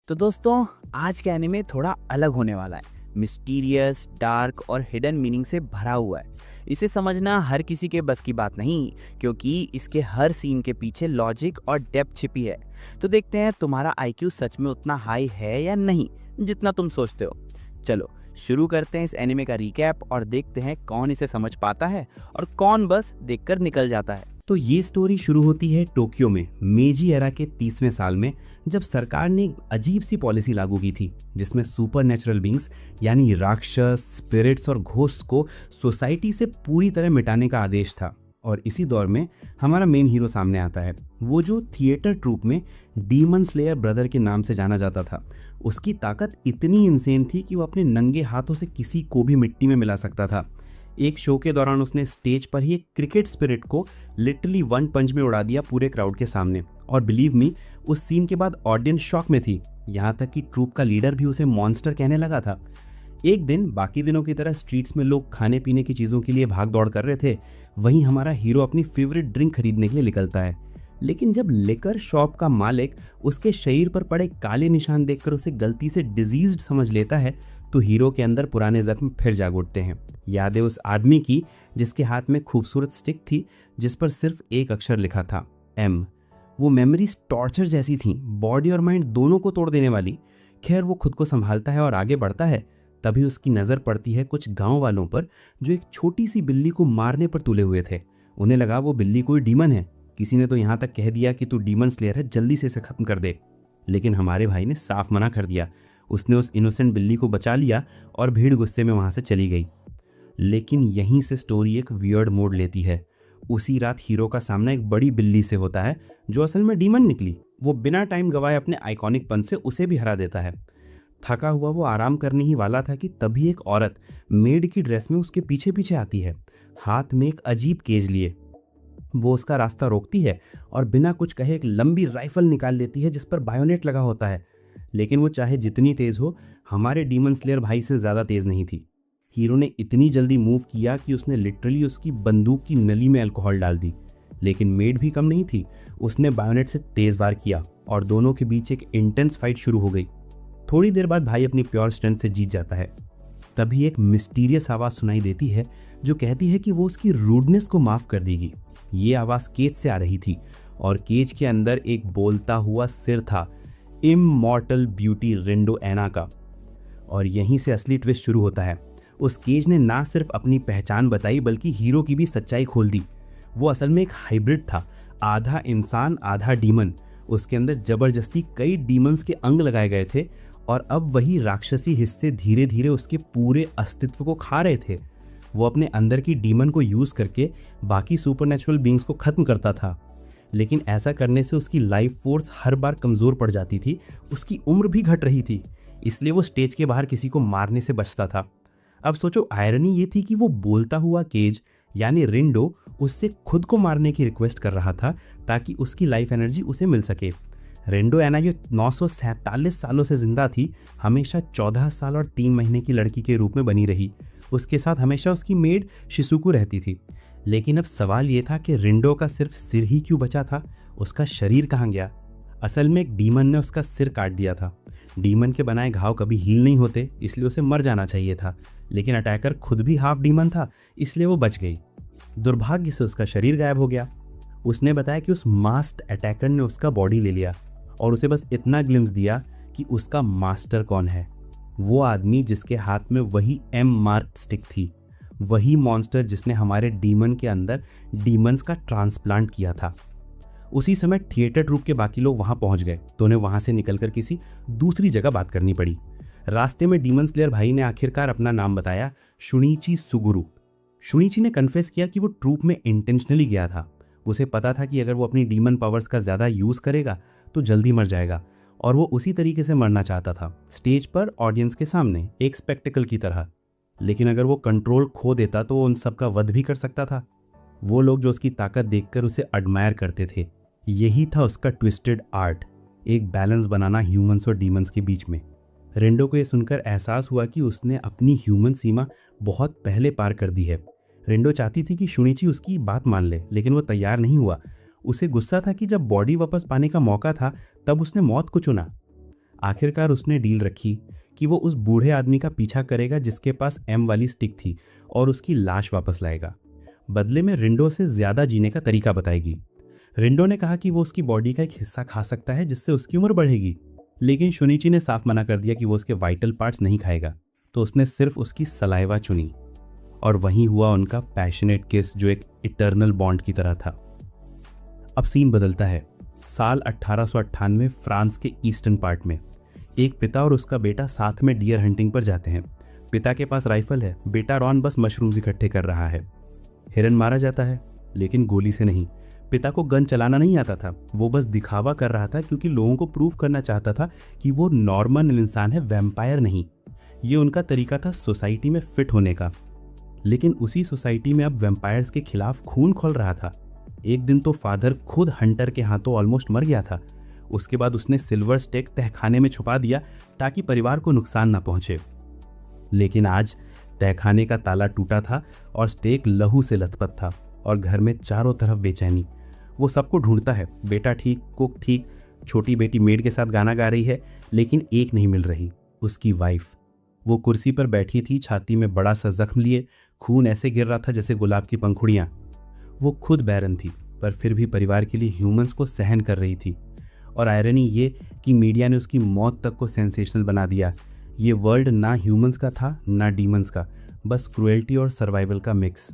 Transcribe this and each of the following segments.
तो दोस्तों, आज का एनिमे थोड़ा अलग होने वाला है। मिस्टीरियस, डार्क और हिडन मीनिंग से भरा हुआ है। इसे समझना हर किसी के बस की बात नहीं, क्योंकि इसके हर सीन के पीछे लॉजिक और डेप्थ छिपी है। तो देखते हैं तुम्हारा आईक्यू सच में उतना हाई है या नहीं जितना तुम सोचते हो। चलो शुरू करते हैं इस एनिमे का रिकैप और देखते हैं कौन इसे समझ पाता है और कौन बस देखकर निकल जाता है। तो ये स्टोरी शुरू होती है टोक्यो में मेजी एरा के 30वें साल में, जब सरकार ने एक अजीब सी पॉलिसी लागू की थी जिसमें सुपर नेचुरल बींग्स यानी राक्षस, स्पिरिट्स और घोस्ट को सोसाइटी से पूरी तरह मिटाने का आदेश था। और इसी दौर में हमारा मेन हीरो सामने आता है, वो जो थिएटर ट्रूप में डीमन स्लेयर ब्रदर के नाम से जाना जाता था। उसकी ताकत इतनी इंसेन थी कि वो अपने नंगे हाथों से किसी को भी मिट्टी में मिला सकता था। एक शो के दौरान उसने स्टेज पर ही एक क्रिकेट स्पिरिट को लिटरली वन पंच में उड़ा दिया पूरे क्राउड के सामने। और बिलीव मी, उस सीन के बाद ऑडियंस शॉक में थी, यहाँ तक कि ट्रूप का लीडर भी उसे मॉन्स्टर कहने लगा था। एक दिन बाकी दिनों की तरह स्ट्रीट्स में लोग खाने पीने की चीज़ों के लिए भाग दौड़ कर रहे थे, वहीं हमारा हीरो अपनी फेवरेट ड्रिंक खरीदने के लिए निकलता है। लेकिन जब लिकर शॉप का मालिक उसके शरीर पर पड़े काले निशान देखकर उसे गलती से डिजीज्ड समझ लेता है, तो हीरो के अंदर पुराने जख्म फिर जाग उठते हैं। याद है उस आदमी की जिसके हाथ में खूबसूरत स्टिक थी जिस पर सिर्फ एक अक्षर लिखा था, एम। वो मेमोरीज टॉर्चर जैसी थी, बॉडी और माइंड दोनों को तोड़ देने वाली। खैर वो खुद को संभालता है और आगे बढ़ता है। तभी उसकी नज़र पड़ती है कुछ गांव वालों पर जो एक छोटी सी बिल्ली को मारने पर तुले हुए थे। उन्हें लगा वो बिल्ली कोई डीमन है। किसी ने तो यहाँ तक कह दिया कि तू डीमन स्लेयर है, जल्दी से इसे खत्म कर दे। लेकिन हमारे भाई ने साफ मना कर दिया। उसने उस इनोसेंट बिल्ली को बचा लिया और भीड़ गुस्से में वहाँ से चली गई। लेकिन यहीं से स्टोरी एक वियर्ड मोड़ लेती है। उसी रात हीरो का सामना एक बड़ी बिल्ली से होता है जो असल में डीमन निकली। वो बिना टाइम गवाए अपने आइकॉनिक पन से उसे भी हरा देता है। थका हुआ वो आराम करने ही वाला था कि तभी एक औरत मेड की ड्रेस में उसके पीछे पीछे आती है, हाथ में एक अजीब केज लिए। वो उसका रास्ता रोकती है और बिना कुछ कहे एक लंबी राइफल निकाल लेती है जिस पर बायोनेट लगा होता है। लेकिन वो चाहे जितनी तेज़ हो, हमारे डीमन स्लेयर भाई से ज़्यादा तेज़ नहीं थी। हीरो ने इतनी जल्दी मूव किया कि उसने लिटरली उसकी बंदूक की नली में अल्कोहल डाल दी। लेकिन मेड भी कम नहीं थी, उसने बायोनेट से तेज़ वार किया और दोनों के बीच एक इंटेंस फाइट शुरू हो गई। थोड़ी देर बाद भाई अपनी प्योर स्ट्रेंथ से जीत जाता है। तभी एक मिस्टीरियस आवाज़ सुनाई देती है जो कहती है कि वो उसकी रूडनेस को माफ़ कर देगी। ये आवाज़ केज से आ रही थी और केज के अंदर एक बोलता हुआ सिर था, इममॉर्टल ब्यूटी रिंडो एना का। और यहीं से असली ट्विस्ट शुरू होता है। उस केज ने ना सिर्फ अपनी पहचान बताई बल्कि हीरो की भी सच्चाई खोल दी। वो असल में एक हाइब्रिड था, आधा इंसान आधा डीमन। उसके अंदर जबरदस्ती कई डीमंस के अंग लगाए गए थे और अब वही राक्षसी हिस्से धीरे धीरे उसके पूरे अस्तित्व को खा रहे थे। वो अपने अंदर की डीमन को यूज़ करके बाकी सुपरनेचुरल बीइंग्स को ख़त्म करता था। लेकिन ऐसा करने से उसकी लाइफ फोर्स हर बार कमज़ोर पड़ जाती थी, उसकी उम्र भी घट रही थी। इसलिए वो स्टेज के बाहर किसी को मारने से बचता था। अब सोचो, आयरनी ये थी कि वो बोलता हुआ केज यानी रिंडो उससे खुद को मारने की रिक्वेस्ट कर रहा था ताकि उसकी लाइफ एनर्जी उसे मिल सके। रिंडो एना जो 947 सालों से जिंदा थी, हमेशा 14 साल और 3 महीने की लड़की के रूप में बनी रही। उसके साथ हमेशा उसकी मेड शिजुको रहती थी। लेकिन अब सवाल ये था कि रिंडो का सिर्फ सिर ही क्यों बचा था, उसका शरीर कहाँ गया? असल में एक डीमन ने उसका सिर काट दिया था। डीमन के बनाए घाव कभी हील नहीं होते, इसलिए उसे मर जाना चाहिए था। लेकिन अटैकर खुद भी हाफ डीमन था, इसलिए वो बच गई। दुर्भाग्य से उसका शरीर गायब हो गया। उसने बताया कि उस मास्क्ड अटैकर ने उसका बॉडी ले लिया और उसे बस इतना ग्लिम्स दिया कि उसका मास्टर कौन है। वो आदमी जिसके हाथ में वही एम मार्क स्टिक थी, वही मॉन्स्टर जिसने हमारे डीमन के अंदर डीमंस का ट्रांसप्लांट किया था। उसी समय थिएटर ट्रूप के बाकी लोग वहां पहुंच गए तो उन्हें वहां से निकलकर किसी दूसरी जगह बात करनी पड़ी। रास्ते में डीमन स्लेयर भाई ने आखिरकार अपना नाम बताया, शुनिची सुगुरु। शुनिची ने कन्फेस किया कि वो ट्रूप में इंटेंशनली गया था। उसे पता था कि अगर वो अपनी डीमन पावर्स का ज़्यादा यूज़ करेगा तो जल्दी मर जाएगा और वो उसी तरीके से मरना चाहता था, स्टेज पर ऑडियंस के सामने एक स्पेक्टिकल की तरह। लेकिन अगर वो कंट्रोल खो देता तो वो उन सब का वध भी कर सकता था। वो लोग जो उसकी ताकत देखकर उसे एडमायर करते थे। यही था उसका ट्विस्टेड आर्ट, एक बैलेंस बनाना ह्यूमंस और डीमंस के बीच में। रेंडो को यह सुनकर एहसास हुआ कि उसने अपनी ह्यूमन सीमा बहुत पहले पार कर दी है। रेंडो चाहती थी कि शुनिची उसकी बात मान ले, लेकिन वो तैयार नहीं हुआ। उसे गुस्सा था कि जब बॉडी वापस पाने का मौका था तब उसने मौत को चुना। आखिरकार उसने डील रखी कि वो उस बूढ़े आदमी का पीछा करेगा जिसके पास एम वाली स्टिक थी और उसकी लाश वापस लाएगा। बदले में रिंडो से ज़्यादा जीने का तरीका बताएगी। रिंडो ने कहा कि वो उसकी बॉडी का एक हिस्सा खा सकता है जिससे उसकी उम्र बढ़ेगी, लेकिन शुनिची ने साफ मना कर दिया कि वो उसके वाइटल पार्ट्स नहीं खाएगा। तो उसने सिर्फ उसकी सलाइवा चुनी और वहीं हुआ उनका पैशनेट किस जो एक इटर्नल बॉन्ड की तरह था। अब सीन बदलता है। साल 1898 फ्रांस के ईस्टर्न पार्ट में एक पिता और उसका बेटा साथ में डियर हंटिंग पर जाते हैं। पिता के पास राइफल है, बेटा रॉन बस मशरूम्स इकट्ठे कर रहा है। हिरन मारा जाता है, लेकिन गोली से नहीं। पिता को गन चलाना नहीं आता था, वो बस दिखावा कर रहा था क्योंकि लोगों को प्रूव करना चाहता था कि वो नॉर्मल इंसान है, वैम्पायर नहीं। ये उनका तरीका था सोसाइटी में फिट होने का। लेकिन उसी सोसाइटी में अब वैम्पायर्स के खिलाफ खून खौल रहा था। एक दिन तो फादर खुद हंटर के हाथों ऑलमोस्ट मर गया था। उसके बाद उसने सिल्वर स्टेक तहखाने में छुपा दिया ताकि परिवार को नुकसान ना पहुंचे। लेकिन आज तहखाने का ताला टूटा था और स्टेक लहू से लथपथ था और घर में चारों तरफ बेचैनी। वो सबको ढूंढता है, बेटा ठीक, कुक ठीक, छोटी बेटी मेड के साथ गाना गा रही है, लेकिन एक नहीं मिल रही, उसकी वाइफ। वो कुर्सी पर बैठी थी, छाती में बड़ा सा जख्म लिए, खून ऐसे गिर रहा था जैसे गुलाब की पंखुड़ियाँ। वो खुद बैरन थी, पर फिर भी परिवार के लिए ह्यूमंस को सहन कर रही थी। और आयरनी ये कि मीडिया ने उसकी मौत तक को सेंसेशनल बना दिया। ये वर्ल्ड ना ह्यूमंस का था ना डीमंस का, बस क्रुएल्टी और सर्वाइवल का मिक्स।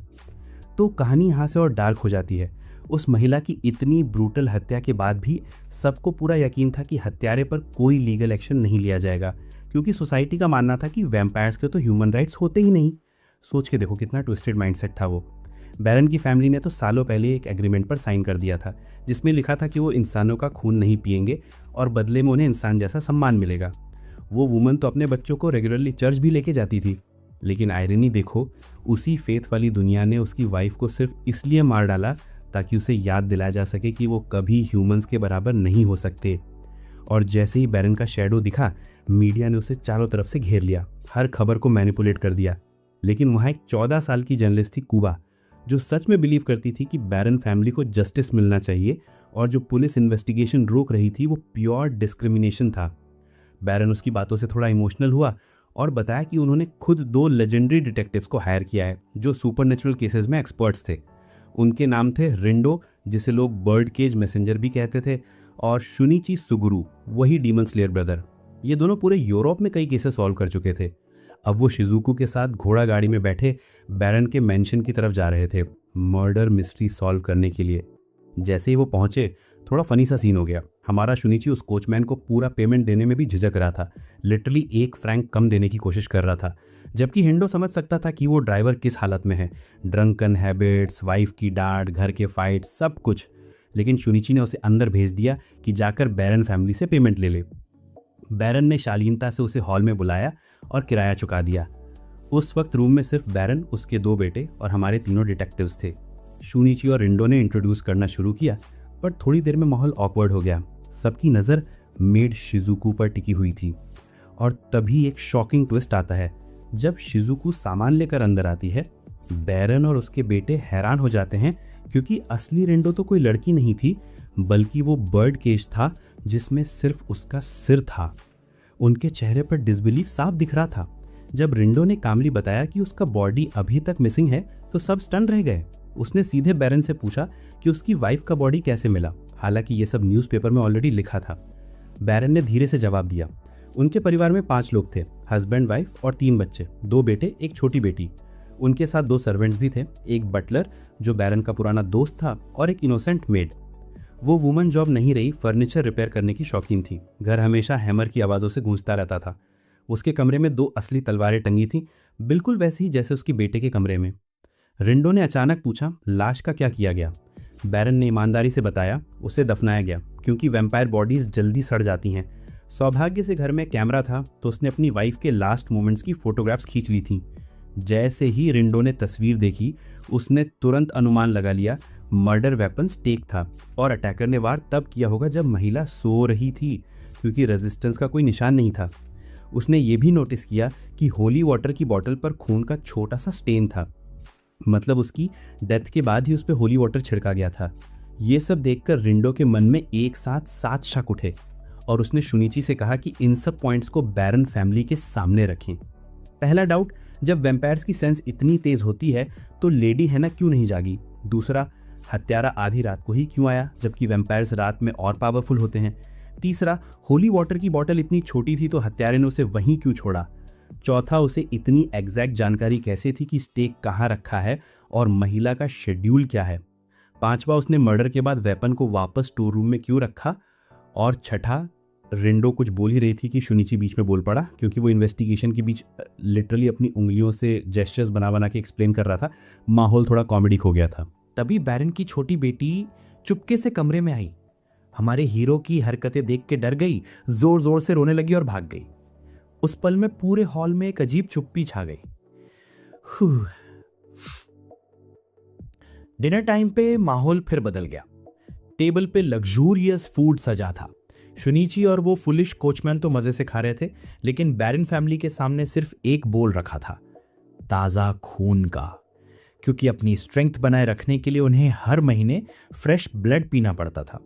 तो कहानी यहाँ से और डार्क हो जाती है। उस महिला की इतनी ब्रूटल हत्या के बाद भी सबको पूरा यकीन था कि हत्यारे पर कोई लीगल एक्शन नहीं लिया जाएगा, क्योंकि सोसाइटी का मानना था कि वैम्पायर्स के तो ह्यूमन राइट्स होते ही नहीं। सोच के देखो कितना ट्विस्टेड माइंडसेट था वो। बैरन की फैमिली ने तो सालों पहले एक एग्रीमेंट पर साइन कर दिया था जिसमें लिखा था कि वो इंसानों का खून नहीं पिएंगे और बदले में उन्हें इंसान जैसा सम्मान मिलेगा। वो वुमन तो अपने बच्चों को रेगुलरली चर्च भी लेके जाती थी। लेकिन आयरनी देखो, उसी फेथ वाली दुनिया ने उसकी वाइफ को सिर्फ इसलिए मार डाला ताकि उसे याद दिलाया जा सके कि वो कभी ह्यूमंस के बराबर नहीं हो सकते। और जैसे ही बैरन का शैडो दिखा, मीडिया ने उसे चारों तरफ से घेर लिया, हर खबर को मैनिपुलेट कर दिया। लेकिन वहाँ एक 14 साल की जर्नलिस्ट थी, कुबा, जो सच में बिलीव करती थी कि बैरन फैमिली को जस्टिस मिलना चाहिए, और जो पुलिस इन्वेस्टिगेशन रोक रही थी वो प्योर डिस्क्रिमिनेशन था। बैरन उसकी बातों से थोड़ा इमोशनल हुआ और बताया कि उन्होंने खुद 2 लेजेंडरी डिटेक्टिव्स को हायर किया है जो सुपरनेचुरल केसेस में एक्सपर्ट्स थे। उनके नाम थे रिंडो, जिसे लोग बर्ड केज मैसेंजर भी कहते थे, और शुनिची सुगुरु, वही डीमन स्लेयर ब्रदर। ये दोनों पूरे यूरोप में कई केसेस सॉल्व कर चुके थे। अब वो शिजुको के साथ घोड़ा गाड़ी में बैठे बैरन के मेंशन की तरफ जा रहे थे, मर्डर मिस्ट्री सॉल्व करने के लिए। जैसे ही वो पहुंचे, थोड़ा फनी सा सीन हो गया। हमारा शुनिची उस कोचमैन को पूरा पेमेंट देने में भी झिझक रहा था, लिटरली 1 फ्रैंक कम देने की कोशिश कर रहा था, जबकि हिंडो समझ सकता था कि वो ड्राइवर किस हालत में है, ड्रंकन हैबिट्स, वाइफ की डांट, घर के फाइट, सब कुछ। लेकिन शुनिची ने उसे अंदर भेज दिया कि जाकर बैरन फैमिली से पेमेंट ले ले। बैरन ने शालीनता से उसे हॉल में बुलाया और किराया चुका दिया। उस वक्त रूम में सिर्फ बैरन, उसके 2 बेटे और हमारे 3 डिटेक्टिव्स थे। शुनिची और रिंडो ने इंट्रोड्यूस करना शुरू किया, पर थोड़ी देर में माहौल ऑकवर्ड हो गया। सबकी नज़र मेड शिजुको पर टिकी हुई थी। और तभी एक शॉकिंग ट्विस्ट आता है। जब शिजुको सामान लेकर अंदर आती है, बैरन और उसके बेटे हैरान हो जाते हैं, क्योंकि असली रिंडो तो कोई लड़की नहीं थी, बल्कि वो बर्ड केज था जिसमें सिर्फ उसका सिर था। उनके चेहरे पर डिसबिलीफ साफ दिख रहा था। जब रिंडो ने कामली बताया कि उसका बॉडी अभी तक मिसिंग है, तो सब स्टन रह गए। उसने सीधे बैरन से पूछा कि उसकी वाइफ का बॉडी कैसे मिला, हालांकि ये सब न्यूज़पेपर में ऑलरेडी लिखा था। बैरन ने धीरे से जवाब दिया। उनके परिवार में 5 लोग थे, हस्बैंड, वाइफ और 3 बच्चे, 2 बेटे, एक छोटी बेटी। उनके साथ 2 सर्वेंट्स भी थे, एक बटलर जो बैरन का पुराना दोस्त था और एक इनोसेंट मेड। वो वुमन जॉब नहीं रही, फर्नीचर रिपेयर करने की शौकीन थी। घर हमेशा हैमर की आवाज़ों से गूंजता रहता था। उसके कमरे में 2 असली तलवारें टंगी थीं, बिल्कुल वैसे ही जैसे उसके बेटे के कमरे में। रिंडो ने अचानक पूछा, लाश का क्या किया गया? बैरन ने ईमानदारी से बताया, उसे दफनाया गया, क्योंकि वैम्पायर बॉडीज जल्दी सड़ जाती हैं। सौभाग्य से घर में कैमरा था, तो उसने अपनी वाइफ के लास्ट मोमेंट्स की फोटोग्राफ्स खींच ली थी। जैसे ही रिंडो ने तस्वीर देखी, उसने तुरंत अनुमान लगा लिया मर्डर वेपन स्टेक था, और अटैकर ने वार तब किया होगा जब महिला सो रही थी, क्योंकि रेजिस्टेंस का कोई निशान नहीं था। उसने ये भी नोटिस किया कि होली वाटर की बोतल पर खून का छोटा सा स्टेन था, मतलब उसकी डेथ के बाद ही उस पर होली वाटर छिड़का गया था। ये सब देखकर रिंडो के मन में एक साथ 7 शक उठे, और उसने शुनिची से कहा कि इन सब पॉइंट्स को बैरन फैमिली के सामने रखें। पहला डाउट, जब वैम्पायर्स की सेंस इतनी तेज होती है तो लेडी हैना क्यों नहीं जागी? दूसरा, हत्यारा आधी रात को ही क्यों आया जबकि वैम्पायर्स रात में और पावरफुल होते हैं? तीसरा, होली वाटर की बोतल इतनी छोटी थी तो हत्यारे ने उसे वहीं क्यों छोड़ा? चौथा, उसे इतनी एग्जैक्ट जानकारी कैसे थी कि स्टेक कहाँ रखा है और महिला का शेड्यूल क्या है? पांचवा, उसने मर्डर के बाद वेपन को वापस स्टोर रूम में क्यों रखा? और छठा, रिंडो कुछ बोल ही रही थी कि शुनिची बीच में बोल पड़ा, क्योंकि वो इन्वेस्टिगेशन के बीच लिटरली अपनी उंगलियों से जेस्चर्स बना बना के एक्सप्लेन कर रहा था। माहौल थोड़ा कॉमेडिक हो गया था। तभी बैरन की छोटी बेटी चुपके से कमरे में आई, हमारे हीरो की हरकतें देख के डर गई, जोर जोर से रोने लगी और भाग गई। उस पल में पूरे हॉल में एक अजीब चुप्पी छा गई। डिनर टाइम पे माहौल फिर बदल गया। टेबल पे लग्जूरियस फूड सजा था। शुनिची और वो फुलिश कोचमैन तो मजे से खा रहे थे, लेकिन बैरन फैमिली के सामने सिर्फ एक बोल रखा था, ताजा खून का, क्योंकि अपनी स्ट्रेंथ बनाए रखने के लिए उन्हें हर महीने फ्रेश ब्लड पीना पड़ता था।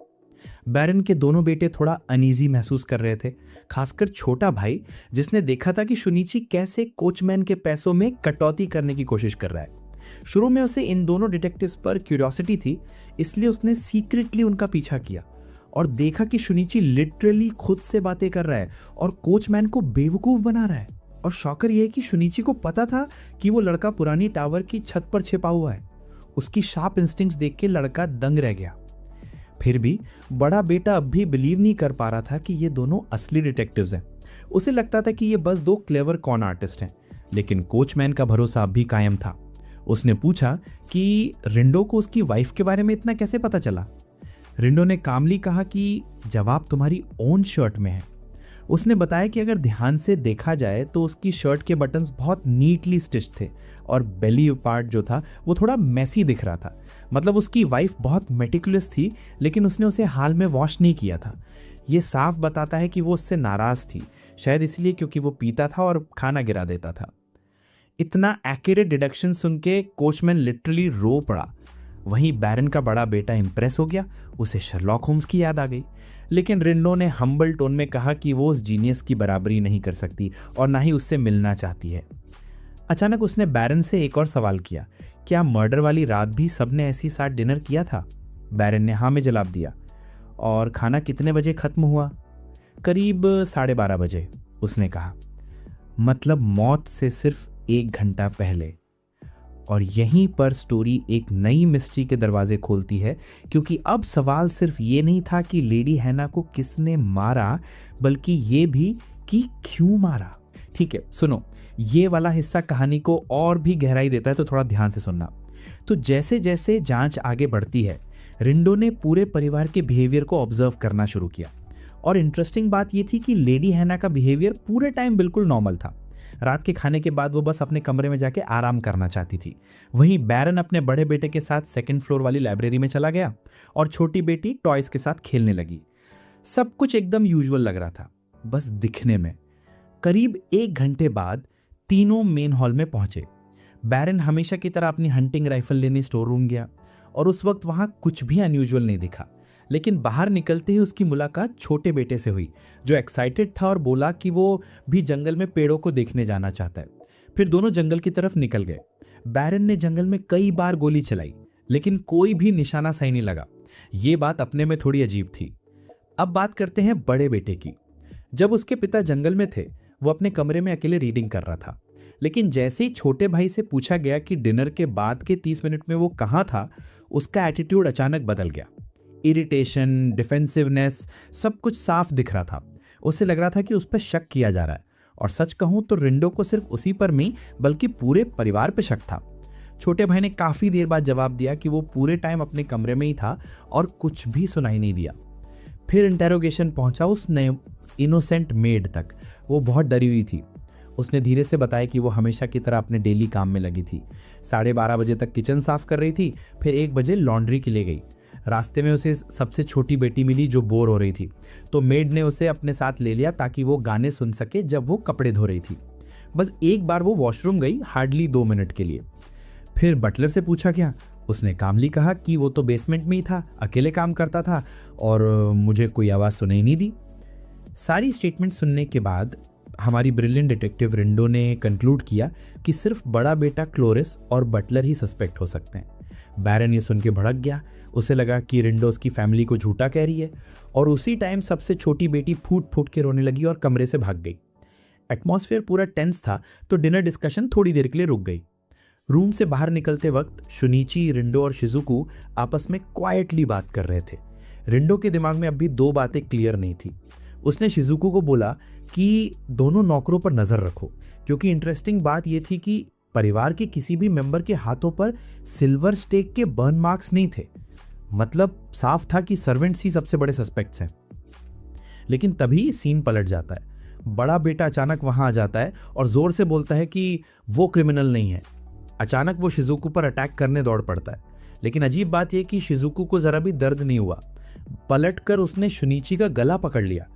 बैरन के दोनों बेटे थोड़ा अनईजी महसूस कर रहे थे, खासकर छोटा भाई जिसने देखा था कि शुनिची कैसे कोचमैन के पैसों में कटौती करने की कोशिश कर रहा है। शुरू में उसे इन दोनों डिटेक्टिव्स पर क्यूरियोसिटी थी, इसलिए उसने सीक्रेटली उनका पीछा किया और देखा कि शुनिची लिटरली खुद से बातें कर रहा है और कोचमैन को बेवकूफ बना रहा है। और शॉकर यह है कि शुनिची को पता था कि वो लड़का पुरानी टावर की छत पर छिपा हुआ है। उसकी शार्प इंस्टिंक्ट्स देख के लड़का दंग रह गया। फिर भी बड़ा बेटा अब भी बिलीव नहीं कर पा रहा था कि ये दोनों असली डिटेक्टिव्स हैं। उसे लगता था कि ये बस दो क्लेवर कॉन आर्टिस्ट हैं, लेकिन कोचमैन का भरोसा अब भी कायम था। उसने पूछा कि रिंडो को उसकी वाइफ के बारे में इतना कैसे पता चला? रिंडो ने कामली कहा कि जवाब तुम्हारी ओन शर्ट में है। उसने बताया कि अगर ध्यान से देखा जाए तो उसकी शर्ट के बटन्स बहुत नीटली स्टिच थे और बेली पार्ट जो था वो थोड़ा मैसी दिख रहा था। मतलब उसकी वाइफ बहुत मेटिकुलस थी, लेकिन उसने उसे हाल में वॉश नहीं किया था। ये साफ बताता है कि वो उससे नाराज थी, शायद इसलिए क्योंकि वो पीता था और खाना गिरा देता था। इतना एक्यूरेट डिडक्शन सुन के कोचमैन लिटरली रो पड़ा। वहीं बैरन का बड़ा बेटा इंप्रेस हो गया, उसे शर्लॉक होम्स की याद आ गई। लेकिन रिंडो ने हम्बल टोन में कहा कि वो उस जीनियस की बराबरी नहीं कर सकती और ना ही उससे मिलना चाहती है। अचानक उसने बैरन से एक और सवाल किया, क्या मर्डर वाली रात भी सबने ऐसी साथ डिनर किया था? बैरन ने हाँ में जवाब दिया। और खाना कितने बजे खत्म हुआ? करीब 12:30 बजे, उसने कहा। मतलब मौत से सिर्फ 1 घंटा पहले। और यहीं पर स्टोरी एक नई मिस्ट्री के दरवाजे खोलती है, क्योंकि अब सवाल सिर्फ ये नहीं था कि लेडी हैना को किसने मारा, बल्कि ये भी कि क्यों मारा। ठीक है, सुनो, ये वाला हिस्सा कहानी को और भी गहराई देता है, तो थोड़ा ध्यान से सुनना। तो जैसे जैसे जांच आगे बढ़ती है, रिंडो ने पूरे परिवार के बिहेवियर को ऑब्जर्व करना शुरू किया। और इंटरेस्टिंग बात यह थी कि लेडी हैना का बिहेवियर पूरे टाइम बिल्कुल नॉर्मल था। रात के खाने के बाद वो बस अपने कमरे में जाके आराम करना चाहती थी। वहीं बैरन अपने बड़े बेटे के साथ 2nd फ्लोर वाली लाइब्रेरी में चला गया और छोटी बेटी टॉयज के साथ खेलने लगी। सब कुछ एकदम यूजुअल लग रहा था, बस दिखने में। करीब 1 घंटे बाद तीनों मेन हॉल में पहुंचे। बैरन हमेशा की तरह अपनी हंटिंग राइफल लेने स्टोर रूम गया और उस वक्त वहां कुछ भी अनयूजुअल नहीं दिखा। लेकिन बाहर निकलते ही उसकी मुलाकात छोटे बेटे से हुई, जो एक्साइटेड था और बोला कि वो भी जंगल में पेड़ों को देखने जाना चाहता है। फिर दोनों जंगल की तरफ निकल गए। बैरन ने जंगल में कई बार गोली चलाई, लेकिन कोई भी निशाना सही नहीं लगा। ये बात अपने में थोड़ी अजीब थी। अब बात करते हैं बड़े बेटे की। जब उसके पिता जंगल में थे, वो अपने कमरे में अकेले रीडिंग कर रहा था। लेकिन जैसे ही छोटे भाई से पूछा गया कि डिनर के बाद के 30 मिनट में वो कहाँ था, उसका एटीट्यूड अचानक बदल गया। इरिटेशन, डिफेंसिवनेस, सब कुछ साफ दिख रहा था। उसे लग रहा था कि उस पर शक किया जा रहा है। और सच कहूं तो रिंडो को सिर्फ उसी पर नहीं बल्कि पूरे परिवार पे शक था। छोटे भाई ने काफी देर बाद जवाब दिया कि वो पूरे टाइम अपने कमरे में ही था और कुछ भी सुनाई नहीं दिया। फिर इंटेरोगेशन पहुंचा उस नए इनोसेंट मेड तक। वो बहुत डरी हुई थी। उसने धीरे से बताया कि वो हमेशा की तरह अपने डेली काम में लगी थी। 12:30 बजे तक किचन साफ कर रही थी, फिर 1 बजे लॉन्ड्री के लिए गई। रास्ते में उसे सबसे छोटी बेटी मिली जो बोर हो रही थी, तो मेड ने उसे अपने साथ ले लिया ताकि वो गाने सुन सके जब वो कपड़े धो रही थी। बस एक बार वो वॉशरूम गई, हार्डली 2 मिनट के लिए। फिर बटलर से पूछा क्या? उसने कामली कहा कि वो तो बेसमेंट में ही था, अकेले काम करता था और मुझे कोई आवाज़ सुनाई नहीं दी। सारी स्टेटमेंट सुनने के बाद हमारी ब्रिलियंट डिटेक्टिव रिंडो ने कंक्लूड किया कि सिर्फ बड़ा बेटा क्लोरिस और बटलर ही सस्पेक्ट हो सकते हैं। बैरन ये सुन के भड़क गया। उसे लगा कि रिंडो उसकी फैमिली को झूठा कह रही है, और उसी टाइम सबसे छोटी बेटी फूट फूट के रोने लगी और कमरे से भाग गई। एटमॉस्फेयर पूरा टेंस था, तो डिनर डिस्कशन थोड़ी देर के लिए रुक गई। रूम से बाहर निकलते वक्त शुनिची, रिंडो और शिजुको आपस में क्वाइटली बात कर रहे थे। रिंडो के दिमाग में अभी दो बातें क्लियर नहीं थी। उसने शिजुको को बोला कि दोनों नौकरों पर नजर रखो, क्योंकि इंटरेस्टिंग बात यह थी कि परिवार के किसी भी मेंबर के हाथों पर सिल्वर स्टेक के बर्न मार्क्स नहीं थे। मतलब साफ था कि सर्वेंट्स ही सबसे बड़े सस्पेक्ट्स हैं। लेकिन तभी सीन पलट जाता है। बड़ा बेटा अचानक वहां आ जाता है और जोर से बोलता है कि वो क्रिमिनल नहीं है। अचानक वो शिजुको पर अटैक करने दौड़ पड़ता है। लेकिन अजीब बात यह कि शिजुको को जरा भी दर्द नहीं हुआ। पलटकर उसने शुनिची का गला पकड़ लिया,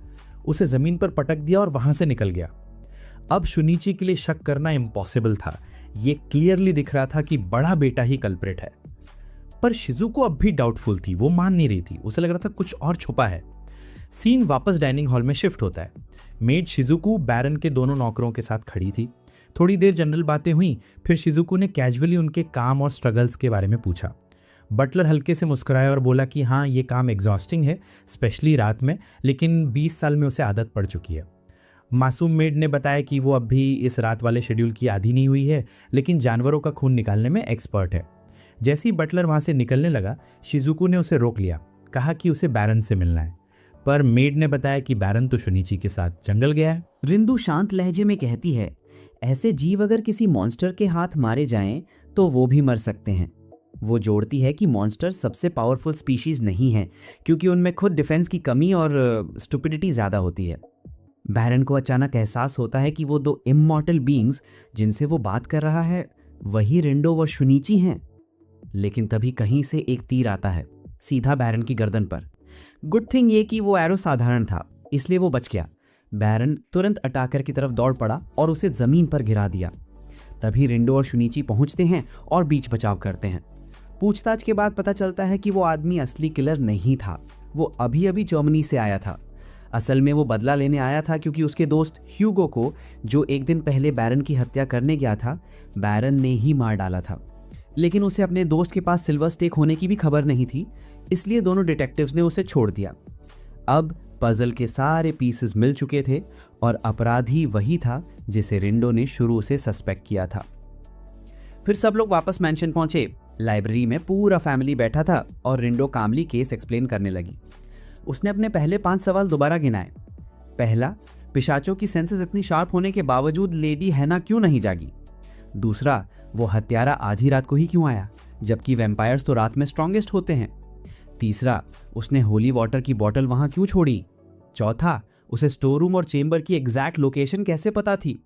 उसे जमीन पर पटक दिया और वहां से निकल गया। अब शुनिची के लिए शक करना इम्पॉसिबल था। यह क्लियरली दिख रहा था कि बड़ा बेटा ही कल्प्रिट है। पर शिजुको अब भी डाउटफुल थी। वो मान नहीं रही थी। उसे लग रहा था कुछ और छुपा है। सीन वापस डाइनिंग हॉल में शिफ्ट होता है। मेड शिजुको बैरन के दोनों नौकरों के साथ खड़ी थी। थोड़ी देर जनरल बातें हुई, फिर शिजुको ने कैजुअली उनके काम और स्ट्रगल्स के बारे में पूछा। बटलर हल्के से मुस्कुराया और बोला कि हाँ, ये काम एग्जॉस्टिंग है, स्पेशली रात में, लेकिन 20 साल में उसे आदत पड़ चुकी है। मासूम मेड ने बताया कि वो अब भी इस रात वाले शेड्यूल की आदी नहीं हुई है, लेकिन जानवरों का खून निकालने में एक्सपर्ट है। जैसे ही बटलर वहां से निकलने लगा, शिजुको ने उसे रोक लिया, कहा कि उसे बैरन से मिलना है। पर मेड ने बताया कि बैरन तो शुनिची के साथ जंगल गया है। रिंदु शांत लहजे में कहती है, ऐसे जीव अगर किसी मॉन्स्टर के हाथ मारे जाएं तो वो भी मर सकते हैं। वो जोड़ती है कि मॉन्स्टर सबसे पावरफुल स्पीशीज नहीं है, क्योंकि उनमें खुद डिफेंस की कमी और स्टुपिडिटी ज़्यादा होती है। बैरन को अचानक एहसास होता है कि वो दो इमॉर्टल बीइंग्स जिनसे वो बात कर रहा है वही रिंडो व शुनिची हैं। लेकिन तभी कहीं से एक तीर आता है, सीधा बैरन की गर्दन पर। गुड थिंग ये कि वो एरो साधारण था, इसलिए वो बच गया। बैरन तुरंत अटाकर की तरफ दौड़ पड़ा और उसे जमीन पर गिरा दिया। तभी रिंडो और शुनिची पहुंचते हैं और बीच बचाव करते हैं। पूछताछ के बाद पता चलता है कि वो आदमी असली किलर नहीं था। वो अभी अभी जर्मनी से आया था। असल में वो बदला लेने आया था, क्योंकि उसके दोस्त ह्यूगो को, जो एक दिन पहले बैरन की हत्या करने गया था, बैरन ने ही मार डाला था। लेकिन उसे अपने दोस्त के पास सिल्वर स्टेक होने की भी खबर नहीं थी, इसलिए दोनों डिटेक्टिव्स ने उसे छोड़ दिया। अब पजल के सारे पीसेस मिल चुके थे और अपराधी वही था जिसे रिंडो ने शुरू से सस्पेक्ट किया था। फिर सब लोग वापस मैंशन पहुंचे। लाइब्रेरी में पूरा फैमिली बैठा था और रिंडो कामली केस एक्सप्लेन करने लगी। उसने अपने पहले 5 सवाल दोबारा गिनाए। पहला, पिशाचों की सेंसेस इतनी शार्प होने के बावजूद लेडी हैना क्यों नहीं जागी? दूसरा, वो हत्यारा आधी रात को ही क्यों आया, जबकि वैम्पायर्स तो रात में स्ट्रॉन्गेस्ट होते हैं? तीसरा, उसने होली वाटर की बोतल वहां क्यों छोड़ी? चौथा, उसे स्टोर रूम और चेंबर की एग्जैक्ट लोकेशन कैसे पता थी?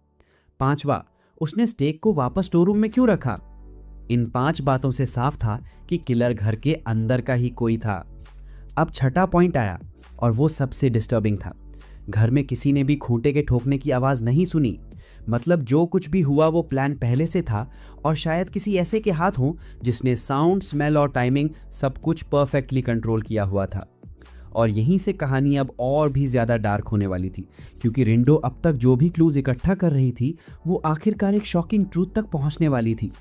पांचवा, उसने स्टेक को वापस स्टोर रूम में क्यों रखा? इन 5 बातों से साफ था कि किलर घर के अंदर का ही कोई था। अब छठा पॉइंट आया और वो सबसे डिस्टर्बिंग था। घर में किसी ने भी खूंटे के ठोकने की आवाज नहीं सुनी। मतलब जो कुछ भी हुआ वो प्लान पहले से था, और शायद किसी ऐसे के हाथ हो जिसने साउंड, स्मेल और टाइमिंग सब कुछ परफेक्टली कंट्रोल किया हुआ था। और यहीं से कहानी अब और भी ज्यादा डार्क होने वाली थी, क्योंकि रिंडो अब तक जो भी क्लूज इकट्ठा कर रही थी वो आखिरकार एक शॉकिंग ट्रूथ तक पहुंचने वाली थी।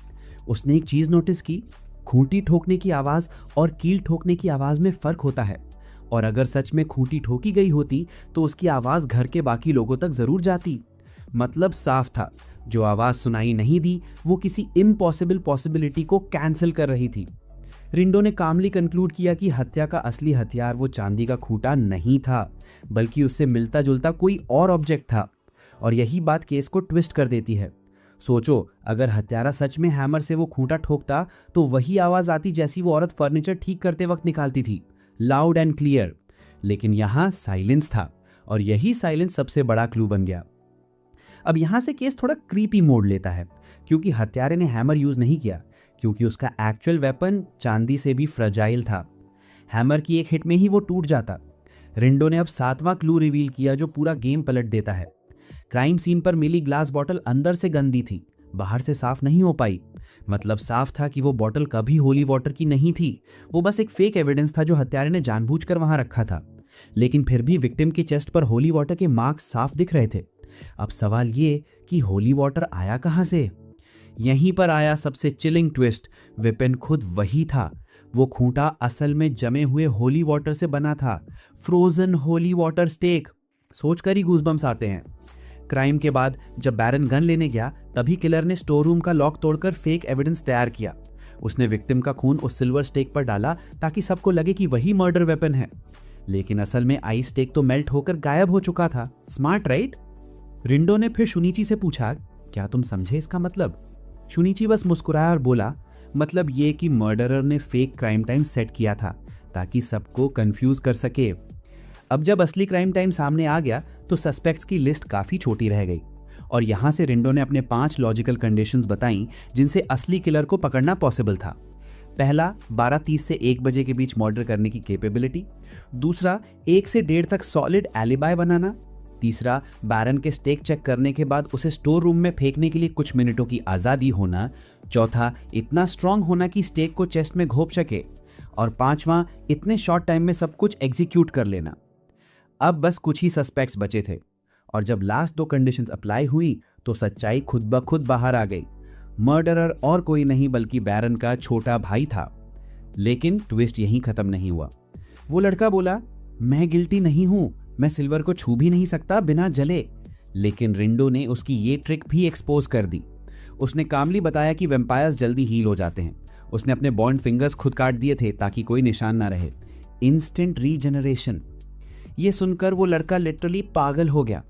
उसने एक चीज नोटिस की, खूंटी ठोकने की आवाज और कील ठोकने की आवाज में फर्क होता है। और अगर सच में खूंटी ठोकी गई होती तो उसकी आवाज घर के बाकी लोगों तक जरूर जाती। मतलब साफ था, जो आवाज सुनाई नहीं दी वो किसी इम्पॉसिबल पॉसिबिलिटी को कैंसिल कर रही थी। रिंडो ने कामली कंक्लूड किया कि हत्या का असली हथियार वो चांदी का खूंटा नहीं था, बल्कि उससे मिलता जुलता कोई और ऑब्जेक्ट था। और यही बात केस को ट्विस्ट कर देती है। सोचो, अगर हत्यारा सच में हैमर से वो खूंटा ठोकता तो वही आवाज आती जैसी वो औरत फर्नीचर ठीक करते वक्त निकालती थी, लाउड एंड क्लियर। लेकिन यहां साइलेंस था, और यही साइलेंस सबसे बड़ा क्लू बन गया। अब यहां से केस थोड़ा क्रीपी मोड़ लेता है, क्योंकि हत्यारे ने हैमर यूज नहीं किया, क्योंकि उसका एक्चुअल वेपन चांदी से भी फ्रजाइल था। हैमर की एक हिट में ही वो टूट जाता। रिंडो ने अब 7वां क्लू रिवील किया, जो पूरा गेम पलट देता है। क्राइम सीन पर मिली ग्लास बॉटल अंदर से गंदी थी, बाहर से साफ नहीं हो पाई। मतलब साफ था कि वो बॉटल कभी होली वाटर की नहीं थी। वो बस एक फेक एविडेंस था जो हत्यारे ने जानबूझकर वहां रखा था। लेकिन फिर भी विक्टिम की चेस्ट पर होली वाटर के मार्क्स साफ दिख रहे थे। अब सवाल ये कि होली वाटर आया कहां से? यहीं पर आया सबसे चिलिंग ट्विस्ट। वेपन खुद वही था। वो खूंटा असल में जमे हुए होली वाटर से बना था। Frozen holy water stake. सोचकर ही गूज़बम्स आते हैं। क्राइम के बाद जब बैरन गन लेने गया तभी किलर ने स्टोर रूम का लॉक तोड़कर फेक एविडेंस तैयार किया। उसने विक्टिम का खून उस सिल्वर स्टेक पर डाला ताकि सबको लगे कि वही मर्डर वेपन है, लेकिन असल में आइस स्टेक तो मेल्ट होकर गायब हो चुका था। Smart right? रिंडो ने फिर शुनिची से पूछा, क्या तुम समझे इसका मतलब? शुनिची बस मुस्कुराया और बोला, मतलब ये कि मर्डरर ने फेक क्राइम टाइम सेट किया था ताकि सबको कंफ्यूज कर सके। अब जब असली क्राइम टाइम सामने आ गया तो सस्पेक्ट्स की लिस्ट काफी छोटी रह गई और यहां से रिंडो ने अपने 5 लॉजिकल कंडीशंस बताई जिनसे असली किलर को पकड़ना पॉसिबल था। पहला, 12:30 से 1 बजे के बीच मर्डर करने की कैपेबिलिटी। दूसरा, 1 से 1:30 तक सॉलिड एलिबाई बनाना। तीसरा, बैरन के स्टेक चेक करने के बाद उसे स्टोर रूम में फेंकने के लिए कुछ मिनटों की आज़ादी होना। चौथा, इतना स्ट्रांग होना कि स्टेक को चेस्ट में घोंप सके। और पांचवा, इतने शॉर्ट टाइम में सब कुछ एग्जीक्यूट कर लेना। अब बस कुछ ही सस्पेक्ट्स बचे थे और जब लास्ट 2 कंडीशंस अप्लाई हुई तो सच्चाई खुद ब खुद बाहर आ गई। मर्डरर और कोई नहीं बल्कि बैरन का छोटा भाई था। लेकिन ट्विस्ट यहीं खत्म नहीं हुआ। वो लड़का बोला, मैं गिल्टी नहीं हूं, मैं सिल्वर को छू भी नहीं सकता बिना जले। लेकिन रिंडो ने उसकी ये ट्रिक भी एक्सपोज कर दी। उसने कामली बताया कि वैम्पायर्स जल्दी हील हो जाते हैं। उसने अपने बॉन्ड फिंगर्स खुद काट दिए थे ताकि कोई निशान ना रहे। Instant regeneration. ये सुनकर वो लड़का लिटरली पागल हो गया।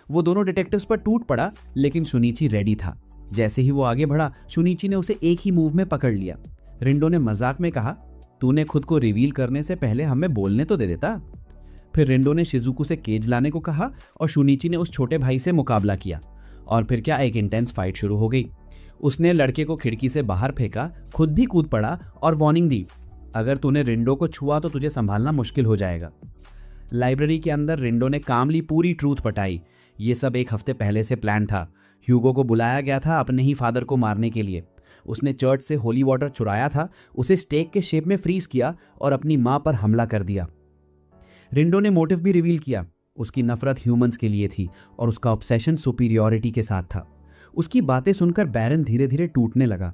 वो दोनों डिटेक्टिव्स पर टूट पड़ा, लेकिन शुनिची रेडी था। जैसे ही वो आगे बढ़ा, शुनिची ने उसे एक ही मूव में पकड़ लिया। रिंडो ने मजाक में कहा, तूने खुद को रिवील करने से पहले हमें बोलने तो दे देता। फिर रिंडो ने शिजुको से केज लाने को कहा और शुनिची ने उस छोटे भाई से मुकाबला किया। और फिर क्या एक इंटेंस फाइट शुरू हो गई। उसने लड़के को खिड़की से बाहर फेंका, खुद भी कूद पड़ा और वार्निंग दी, अगर तूने रिंडो को छुआ तो तुझे संभालना मुश्किल हो जाएगा। लाइब्रेरी के अंदर रिंडो ने कामली पूरी ट्रूथ बताई। ये सब 1 हफ्ते पहले से प्लान था। ह्यूगो को बुलाया गया था अपने ही फादर को मारने के लिए। उसने चर्च से होली वाटर चुराया था, उसे स्टेक के शेप में फ्रीज किया और अपनी मां पर हमला कर दिया। रिंडो ने मोटिव भी रिवील किया। उसकी नफरत ह्यूमंस के लिए थी और उसका ऑब्सेशन सुपीरियॉरिटी के साथ था। उसकी बातें सुनकर बैरन धीरे धीरे टूटने लगा।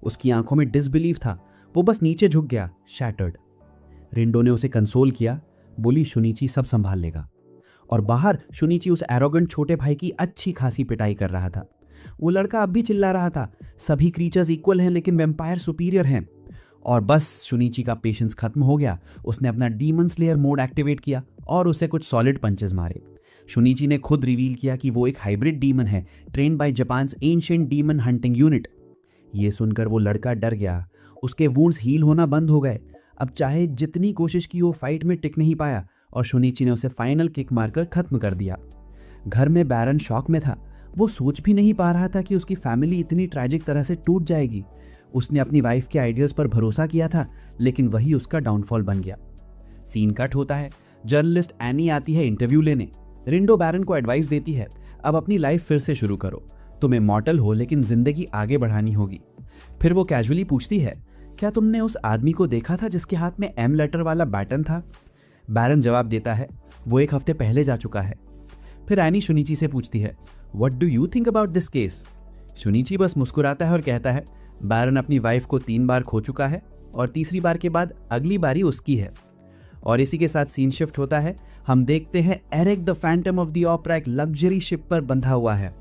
उसकी आंखों में डिसबिलीफ था। वो बस नीचे झुक गया, शैटर्ड। रिंडो ने उसे कंसोल किया, बोली शुनिची सब संभाल लेगा। और बाहर शुनिची उस एरोगेंट छोटे भाई की अच्छी खासी पिटाई कर रहा था। वो लड़का अब भी चिल्ला रहा था, सभी क्रीचर्स इक्वल हैं लेकिन वैम्पायर सुपीरियर हैं। और बस शुनिची का पेशेंस खत्म हो गया। उसने अपना डीमन स्लेयर मोड एक्टिवेट किया और उसे कुछ सॉलिड पंचेस मारे। शुनिची ने खुद रिवील किया कि वो एक हाइब्रिड डीमन है, trained by Japan's ancient demon hunting unit. ये सुनकर वो लड़का डर गया। उसके वुंड्स हील होना बंद हो गए। अब चाहे जितनी कोशिश की वो फाइट में टिक नहीं पाया और शुनिची ने उसे फाइनल किक मारकर खत्म कर दिया। घर में बैरन शॉक में था। वो सोच भी नहीं पा रहा था कि उसकी फैमिली इतनी ट्रैजिक तरह से टूट जाएगी। उसने अपनी वाइफ के आइडियाज पर भरोसा किया था, लेकिन वही उसका डाउनफॉल बन गया। सीन कट होता है। जर्नलिस्ट एनी आती है इंटरव्यू लेने। रिंडो बैरन को एडवाइस देती है, अब अपनी लाइफ फिर से शुरू करो। तुम इमॉर्टल हो लेकिन जिंदगी आगे बढ़ानी होगी। फिर वो कैजुअली पूछती है, क्या तुमने उस आदमी को देखा था जिसके हाथ में एम लेटर वाला बैटन था? बैरन जवाब देता है, वो 1 हफ्ते पहले जा चुका है। फिर एनी शुनिची से पूछती है, what do you think about this case? Shunichi बस मुस्कुराता है और कहता है, बैरन अपनी वाइफ को 3 बार खो चुका है और तीसरी बार के बाद अगली बारी उसकी है। और इसी के साथ सीन शिफ्ट होता है। हम देखते हैं Eric the Phantom of the Opera एक लग्जरी शिप पर बंधा हुआ है।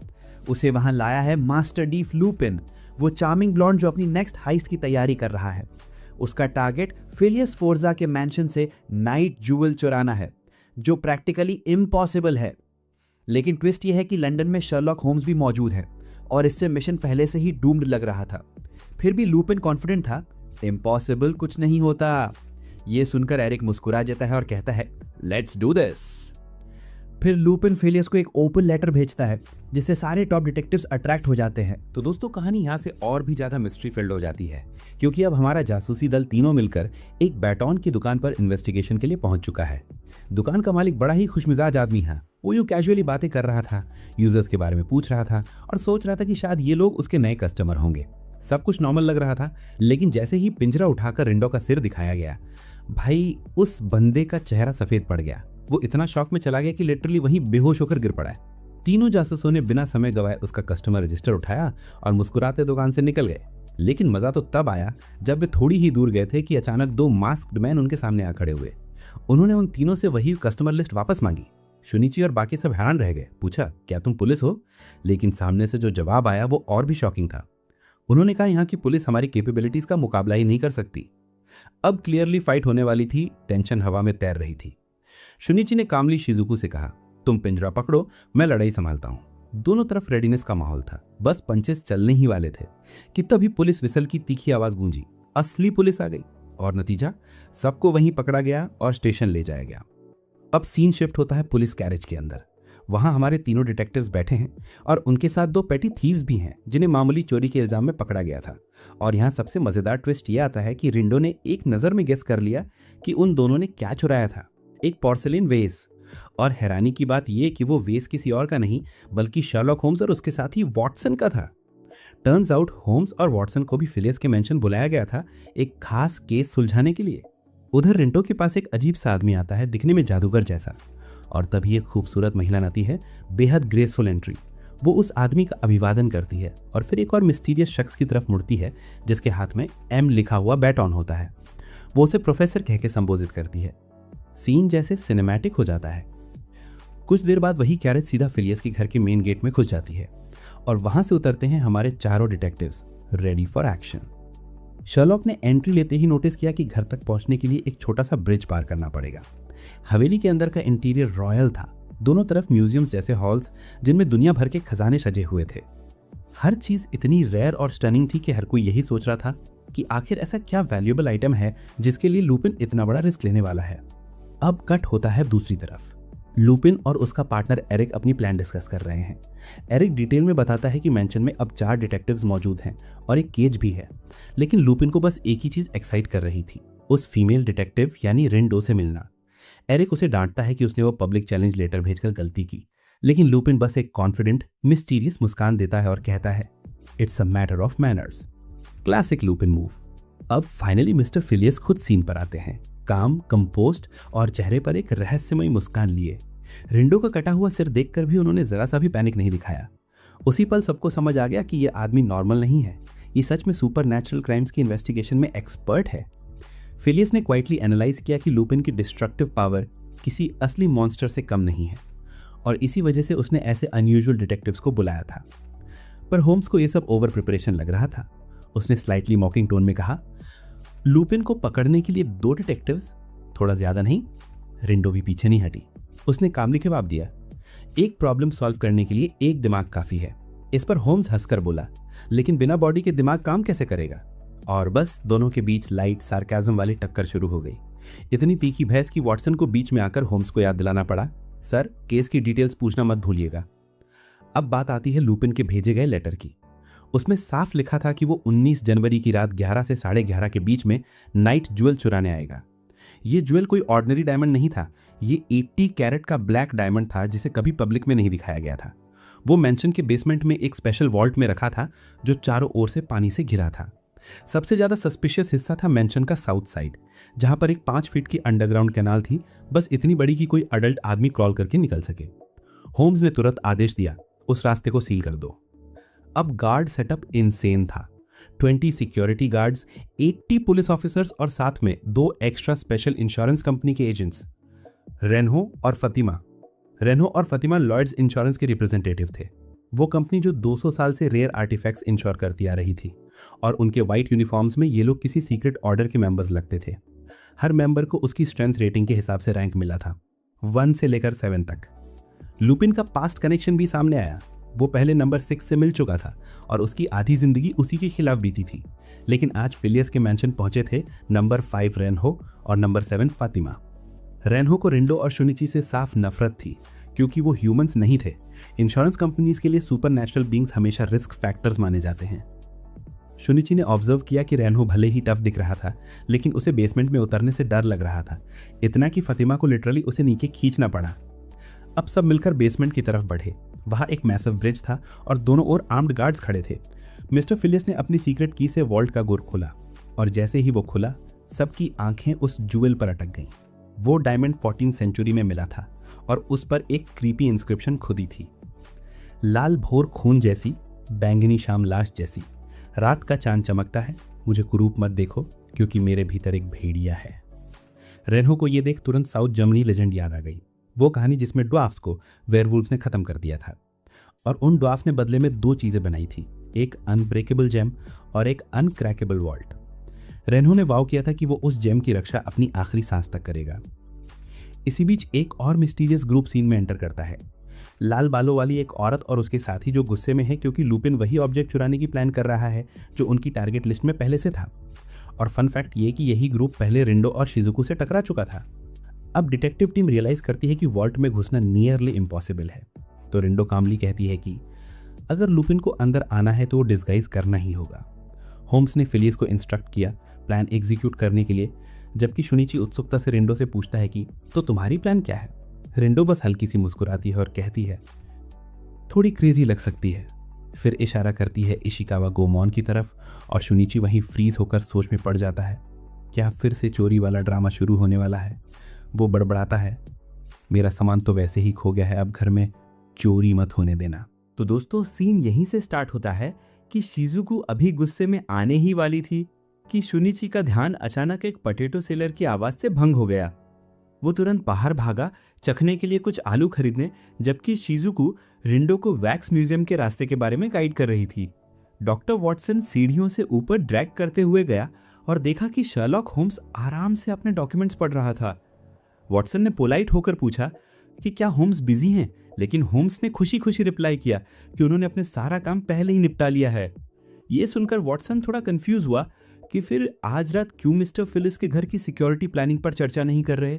उसे वहां लाया है मास्टर डीफ लूपिन, वो चार्मिंग ब्लॉन्ड जो अपनी नेक्स्ट हाइस्ट की तैयारी कर रहा है। उसका टारगेट फिलियस फोर्जा के मैंशन से नाइट जूवल चुराना है, जो प्रैक्टिकली इम्पॉसिबल है। लेकिन ट्विस्ट यह है कि लंदन में शर्लॉक होम्स भी मौजूद है और इससे मिशन पहले से ही डूम्ड लग रहा था। फिर भी लूपिन कॉन्फिडेंट था, इम्पॉसिबल कुछ नहीं होता। ये सुनकर एरिक मुस्कुरा जाता है और कहता है, लेट्स डू दिस। फिर लूपिन फेलियस को एक ओपन लेटर भेजता है जिससे सारे टॉप डिटेक्टिव्स अट्रैक्ट हो जाते हैं। तो दोस्तों कहानी यहाँ से और भी ज्यादा मिस्ट्री फिल्ड हो जाती है, क्योंकि अब हमारा जासूसी दल तीनों मिलकर एक बैटॉन की दुकान पर इन्वेस्टिगेशन के लिए पहुंच चुका है। दुकान का मालिक बड़ा ही खुशमिजाज आदमी है। वो यूं कैजुअली बातें कर रहा था, यूजर्स के बारे में पूछ रहा था और सोच रहा था कि शायद ये लोग उसके नए कस्टमर होंगे। सब कुछ नॉर्मल लग रहा था, लेकिन जैसे ही पिंजरा उठाकर रिंडो का सिर दिखाया गया, भाई उस बंदे का चेहरा सफेद पड़ गया। वो इतना शॉक में चला गया कि लिटरली वहीं बेहोश होकर गिर पड़ा है। तीनों जासूसों ने बिना समय गवाए उसका कस्टमर रजिस्टर उठाया और मुस्कुराते दुकान से निकल गए। लेकिन मजा तो तब आया जब वे थोड़ी ही दूर गए थे कि अचानक 2 मास्क्ड मैन उनके सामने आ खड़े हुए। उन्होंने उन तीनों से वही कस्टमर लिस्ट वापस मांगी। शुनिची और बाकी सब हैरान रह गए। पूछा, क्या तुम पुलिस हो? लेकिन सामने से जो जवाब आया वो और भी शॉकिंग था। उन्होंने कहा, यहाँ की पुलिस हमारी कैपेबिलिटीज का मुकाबला ही नहीं कर सकती। अब क्लियरली फाइट होने वाली थी, टेंशन हवा में तैर रही थी। शुनिची ने कामली शिजुको से कहा, तुम पिंजरा पकड़ो, मैं लड़ाई संभालता हूं। दोनों तरफ रेडीनेस का माहौल था, बस पंचेस चलने ही वाले थे कि तभी पुलिस विसल की तीखी आवाज गूंजी। असली पुलिस आ गई और नतीजा, सबको वहीं पकड़ा गया और स्टेशन ले जाया गया। अब सीन शिफ्ट होता है पुलिस कैरेज के अंदर। वहां हमारे तीनों डिटेक्टिव्स बैठे हैं और उनके साथ 2 पेटी थीव्स भी हैं जिन्हें मामूली चोरी के इल्जाम में पकड़ा गया था। और यहाँ सबसे मजेदार ट्विस्ट यह आता है कि रिंडो ने एक नजर में गेस कर लिया कि उन दोनों ने क्या चुराया था, एक पोर्सिलेन वेस। और हैरानी की बात यह कि वो वेस किसी और का नहीं बल्कि शर्लॉक होम्स और उसके साथ ही वॉटसन का था। टर्न्स आउट होम्स और वॉटसन को भी फिलियस के मेंशन बुलाया गया था एक खास केस सुलझाने के लिए। उधर रिंटो के पास एक अजीब सा आदमी आता है, दिखने में जादूगर जैसा, और तभी एक खूबसूरत महिला आती है, बेहद ग्रेसफुल एंट्री। वो उस आदमी का अभिवादन करती है और फिर एक और मिस्टीरियस शख्स की तरफ मुड़ती है जिसके हाथ में M लिखा हुआ बैटॉन होता है। वो उसे प्रोफेसर कह के संबोधित करती है। सीन जैसे सिनेमैटिक हो जाता है। कुछ देर बाद वही कैरेज सीधा फिलियस के घर के मेन गेट में घुस जाती है और वहां से उतरते हैं हमारे चारों detectives, ready for action. Sherlock ने एंट्री लेते ही नोटिस किया कि घर तक पहुंचने के लिए एक छोटा सा ब्रिज पार करना पड़ेगा। हवेली के अंदर का इंटीरियर रॉयल था, दोनों तरफ म्यूजियम्स जैसे हॉल्स जिनमें दुनिया भर के खजाने सजे हुए थे। हर चीज इतनी रेयर और स्टनिंग थी कि हर कोई यही सोच रहा था कि आखिर ऐसा क्या वैल्यूएबल आइटम है जिसके लिए लुपिन इतना बड़ा रिस्क लेने वाला है। अब कट होता है दूसरी तरफ। लुपिन और उसका पार्टनर एरिक अपनी प्लान डिस्कस कर रहे हैं। एरिक डिटेल में बताता है कि मेंशन में अब 4 डिटेक्टिव्स मौजूद हैं और एक केज भी है, लेकिन लुपिन को बस एक ही चीज एक्साइट कर रही थी, उस फीमेल डिटेक्टिव यानी रिंडो से मिलना। एरिक उसे डांटता है कि उसने वो पब्लिक चैलेंज लेटर भेजकर गलती की, लेकिन लुपिन बस एक कॉन्फिडेंट मिस्टीरियस मुस्कान देता है और कहता है, it's a matter of manners. Classic Lupin move. अब फाइनली मिस्टर फिलियस खुद सीन पर आते हैं, काम, कंपोस्ट और चेहरे पर एक रहस्यमयी मुस्कान लिए। रिंडो का कटा हुआ सिर देखकर भी उन्होंने जरा सा भी पैनिक नहीं दिखाया। उसी पल सबको समझ आ गया कि यह आदमी नॉर्मल नहीं है, ये सच में सुपर नेचुरल क्राइम्स की इन्वेस्टिगेशन में एक्सपर्ट है। फिलियस ने क्वाइटली एनालाइज किया कि लुपिन की डिस्ट्रक्टिव पावर किसी असली मॉन्स्टर से कम नहीं है और इसी वजह से उसने ऐसे अनयूजुअल डिटेक्टिव्स को बुलाया था। पर होम्स को यह सब ओवर प्रिपरेशन लग रहा था। उसने स्लाइटली मॉकिंग टोन में कहा, लुपिन को पकड़ने के लिए 2 डिटेक्टिव्स, थोड़ा ज्यादा नहीं? रिंडो भी पीछे नहीं हटी। उसने कामली जवाब दिया, एक प्रॉब्लम सॉल्व करने के लिए एक दिमाग काफी है। इस पर होम्स हंसकर बोला, लेकिन बिना बॉडी के दिमाग काम कैसे करेगा? और बस दोनों के बीच लाइट सार्काज्म वाली टक्कर शुरू हो गई। इतनी तीखी बहस कि वॉटसन को बीच में आकर होम्स को याद दिलाना पड़ा, सर केस की डिटेल्स पूछना मत भूलिएगा। अब बात आती है लुपिन के भेजे गए लेटर की। उसमें साफ लिखा था कि वो 19 जनवरी की रात 11 से 11:30 के बीच में नाइट ज्वेल चुराने आएगा। ये ज्वेल कोई ऑर्डिनरी डायमंड नहीं था, ये 80 कैरेट का ब्लैक डायमंड था जिसे कभी पब्लिक में नहीं दिखाया गया था। वो मेंशन के बेसमेंट में एक स्पेशल वॉल्ट में रखा था जो चारों ओर से पानी से घिरा था। सबसे ज्यादा सस्पिशियस हिस्सा था मेंशन का साउथ साइड, जहां पर एक 5 फीट की अंडरग्राउंड कैनाल थी, बस इतनी बड़ी कि कोई अडल्ट आदमी क्रॉल करके निकल सके। होम्स ने तुरंत आदेश दिया, उस रास्ते को सील कर दो। अब गार्ड सेटअप इनसेन था। 20 सिक्योरिटी गार्ड्स, 80 पुलिस ऑफिसर्स और साथ में 2 एक्स्ट्रा स्पेशल इंश्योरेंस कंपनी के एजेंट्स, रेनहो और फतिमा लॉयड्स इंश्योरेंस के रिप्रेजेंटेटिव थे। वो कंपनी जो 200 साल से रेयर आर्टिफैक्ट्स इंश्योर करती आ रही थी और उनके व्हाइट यूनिफॉर्म्स में ये लोग किसी सीक्रेट ऑर्डर के मेंबर्स लगते थे। हर मेंबर को उसकी स्ट्रेंथ रेटिंग के हिसाब से रैंक मिला था, 1 से लेकर 7 तक। लुपिन का पास्ट कनेक्शन भी सामने आया। वो पहले नंबर 6 से मिल चुका था और उसकी आधी जिंदगी उसी के खिलाफ बीती थी, लेकिन आज फिलियस के मेंशन पहुंचे थे नंबर 5 रेनहो और नंबर 7 फातिमा। रेनहो को रिंडो और शुनिची से साफ नफरत थी क्योंकि वो ह्यूमंस नहीं थे। इंश्योरेंस कंपनीज के लिए सुपर नेचुरल बींग्स हमेशा रिस्क फैक्टर्स माने जाते हैं। शुनिची ने ऑब्जर्व किया कि रेनहो भले ही टफ दिख रहा था, लेकिन उसे बेसमेंट में उतरने से डर लग रहा था, इतना कि फातिमा को लिटरली उसे नीचे खींचना पड़ा। अब सब मिलकर बेसमेंट की तरफ बढ़े। वहां एक मैसिव ब्रिज था और दोनों ओर आर्म्ड गार्ड्स खड़े थे। मिस्टर फिलियस ने अपनी सीक्रेट की से वॉल्ट का गुर खोला और जैसे ही वो खुला, सबकी आंखें उस ज्वेल पर अटक गईं। वो डायमंड 14th सेंचुरी में मिला था और उस पर एक क्रीपी इंस्क्रिप्शन खुदी थी, लाल भोर खून जैसी, बैंगनी शाम लाश जैसी, रात का चांद चमकता है, मुझे कुरूप मत देखो क्योंकि मेरे भीतर एक भेड़िया है। रेन्हो को ये देख तुरंत साउथ जर्मनी लेजेंड याद आ गई, वो कहानी जिसमें ड्वार्फ्स को वेयरवुल्व्स ने खत्म कर दिया था और उन ड्वार्फ्स ने बदले में 2 चीजें बनाई थी, एक अनब्रेकेबल जेम और एक अनक्रैकेबल वॉल्ट। रेन्हो ने वाव किया था कि वो उस जेम की रक्षा अपनी आखिरी सांस तक करेगा। इसी बीच एक और मिस्टीरियस ग्रुप सीन में एंटर करता है, लाल बालों वाली एक औरत और उसके साथी जो गुस्से में है क्योंकि लुपिन वही ऑब्जेक्ट चुराने की प्लान कर रहा है जो उनकी टारगेट लिस्ट में पहले से था। और फन फैक्ट ये कि यही ग्रुप पहले रिंडो और शिजुको से टकरा चुका था। अब डिटेक्टिव टीम रियलाइज करती है कि वॉल्ट में घुसना नियरली इम्पॉसिबल है, तो रिंडो कामली कहती है कि अगर लुपिन को अंदर आना है तो वो डिस्गाइज करना ही होगा। होम्स ने फिलियस को इंस्ट्रक्ट किया प्लान एग्जीक्यूट करने के लिए, जबकि शुनिची उत्सुकता से रिंडो से पूछता है कि तो तुम्हारी प्लान क्या है। रिंडो बस हल्की सी मुस्कुराती है और कहती है थोड़ी क्रेजी लग सकती है, फिर इशारा करती है इशिकावा गोमोन की तरफ और शुनिची वहीं फ्रीज होकर सोच में पड़ जाता है, क्या फिर से चोरी वाला ड्रामा शुरू होने वाला है। वो बड़बड़ाता है मेरा सामान तो वैसे ही खो गया है, अब घर में चोरी मत होने देना। तो दोस्तों सीन यहीं से स्टार्ट होता है कि शिजुको अभी गुस्से में आने ही वाली थी कि शुनिची का ध्यान अचानक एक पोटैटो सेलर की आवाज से भंग हो गया। वो तुरंत बाहर भागा चखने के लिए कुछ आलू खरीदने, जबकि शिजुको रिंडो को वैक्स म्यूजियम के रास्ते के बारे में गाइड कर रही थी। डॉक्टर वॉटसन सीढ़ियों से ऊपर ड्रैग करते हुए गया और देखा कि शर्लॉक होम्स आराम से अपने डॉक्यूमेंट्स पढ़ रहा था। वॉटसन ने पोलाइट होकर पूछा कि क्या होम्स बिजी हैं, लेकिन होम्स ने खुशी खुशी रिप्लाई किया कि उन्होंने अपने सारा काम पहले ही निपटा लिया है। ये सुनकर वॉटसन थोड़ा कंफ्यूज हुआ कि फिर आज रात क्यों मिस्टर फिलिस के घर की सिक्योरिटी प्लानिंग पर चर्चा नहीं कर रहे।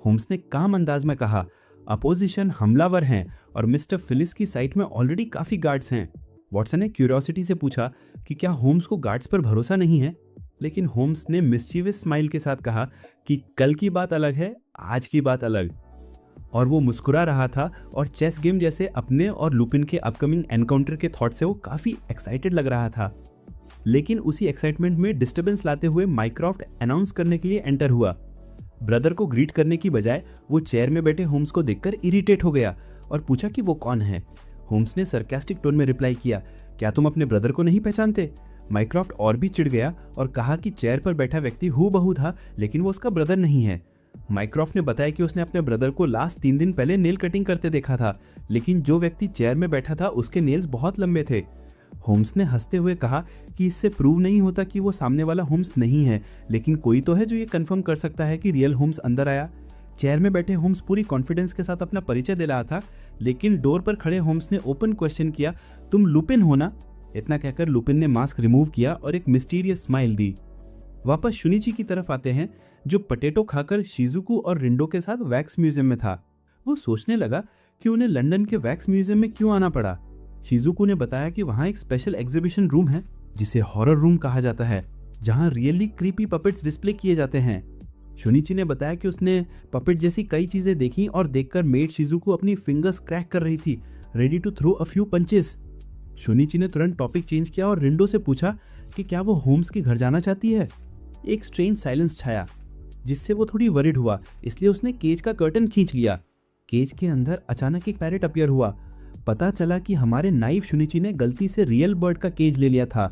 होम्स ने काम अंदाज में कहा अपोजिशन हमलावर हैं और मिस्टर फिलिस की साइट में ऑलरेडी काफी गार्ड्स हैं। वॉटसन ने क्यूरियोसिटी से पूछा कि क्या होम्स को गार्ड्स पर भरोसा नहीं है, लेकिन होम्स ने मिस्चीवियस स्माइल के साथ कहा कि कल की बात अलग है, आज की बात अलग। और वो मुस्कुरा रहा था और चेस गेम जैसे अपने और लुपिन के अपकमिंग एनकाउंटर के थॉट से वो काफी एक्साइटेड लग रहा था। लेकिन उसी एक्साइटमेंट में डिस्टर्बेंस लाते हुए माइक्रॉफ्ट अनाउंस करने के लिए एंटर हुआ। ब्रदर को ग्रीट करने की बजाय वो चेयर में बैठे होम्स को देखकर इरिटेट हो गया और पूछा कि वो कौन है। होम्स ने सरकास्टिक टोन में रिप्लाई किया, क्या तुम अपने ब्रदर को नहीं पहचानते। माइक्रॉफ्ट और भी चिढ़ गया और कहा कि चेयर पर बैठा व्यक्ति हूबहू था, लेकिन वो उसका ब्रदर नहीं है। माइक्रॉफ्ट ने बताया कि उसने अपने ब्रदर को लास्ट 3 दिन पहले नेल कटिंग करते देखा था, लेकिन जो व्यक्ति चेयर में बैठा था उसके नेल्स बहुत लंबे थे। होम्स ने हंसते हुए कहा कि इससे प्रूव नहीं होता कि वो सामने वाला होम्स नहीं है, लेकिन कोई तो है जो ये कंफर्म कर सकता है कि रियल होम्स अंदर आया। चेयर में बैठे होम्स पूरी कॉन्फिडेंस के साथ अपना परिचय दे रहा था, लेकिन डोर पर खड़े होम्स ने ओपन क्वेश्चन किया, तुम लुपिन हो ना। इतना कहकर लुपिन ने मास्क रिमूव किया और एक मिस्टीरियस स्माइल दी। वापस शुनिची की तरफ आते हैं जो पोटैटो खाकर शिजुको और रिंडो के साथ वैक्स म्यूजियम में था। वो सोचने लगा कि उन्हें लंदन के वैक्स म्यूजियम में क्यों आना पड़ा। शिजुको ने बताया कि वहां एक स्पेशल एग्जीबिशन रूम है जिसे हॉरर रूम कहा जाता है, जहां रियली क्रीपी पपेट्स डिस्प्ले किए जाते हैं। शुनिची ने बताया कि उसने पपेट जैसी कई चीजें देखी और देखकर मेड शिजुको अपनी फिंगर्स क्रैक कर रही थी, ready to throw a few punches. Shunichi ने तुरंत टॉपिक चेंज किया और रिंडो से पूछा कि क्या वो होम्स के घर जाना चाहती है। एक स्ट्रेंज साइलेंस छाया जिससे वो थोड़ी वरिड हुआ, इसलिए उसने केज का कर्टन खींच लिया। केज के अंदर अचानक एक पैरेट अपीयर हुआ। पता चला कि हमारे नाइफ शुनिची ने गलती से रियल बर्ड का केज ले लिया था।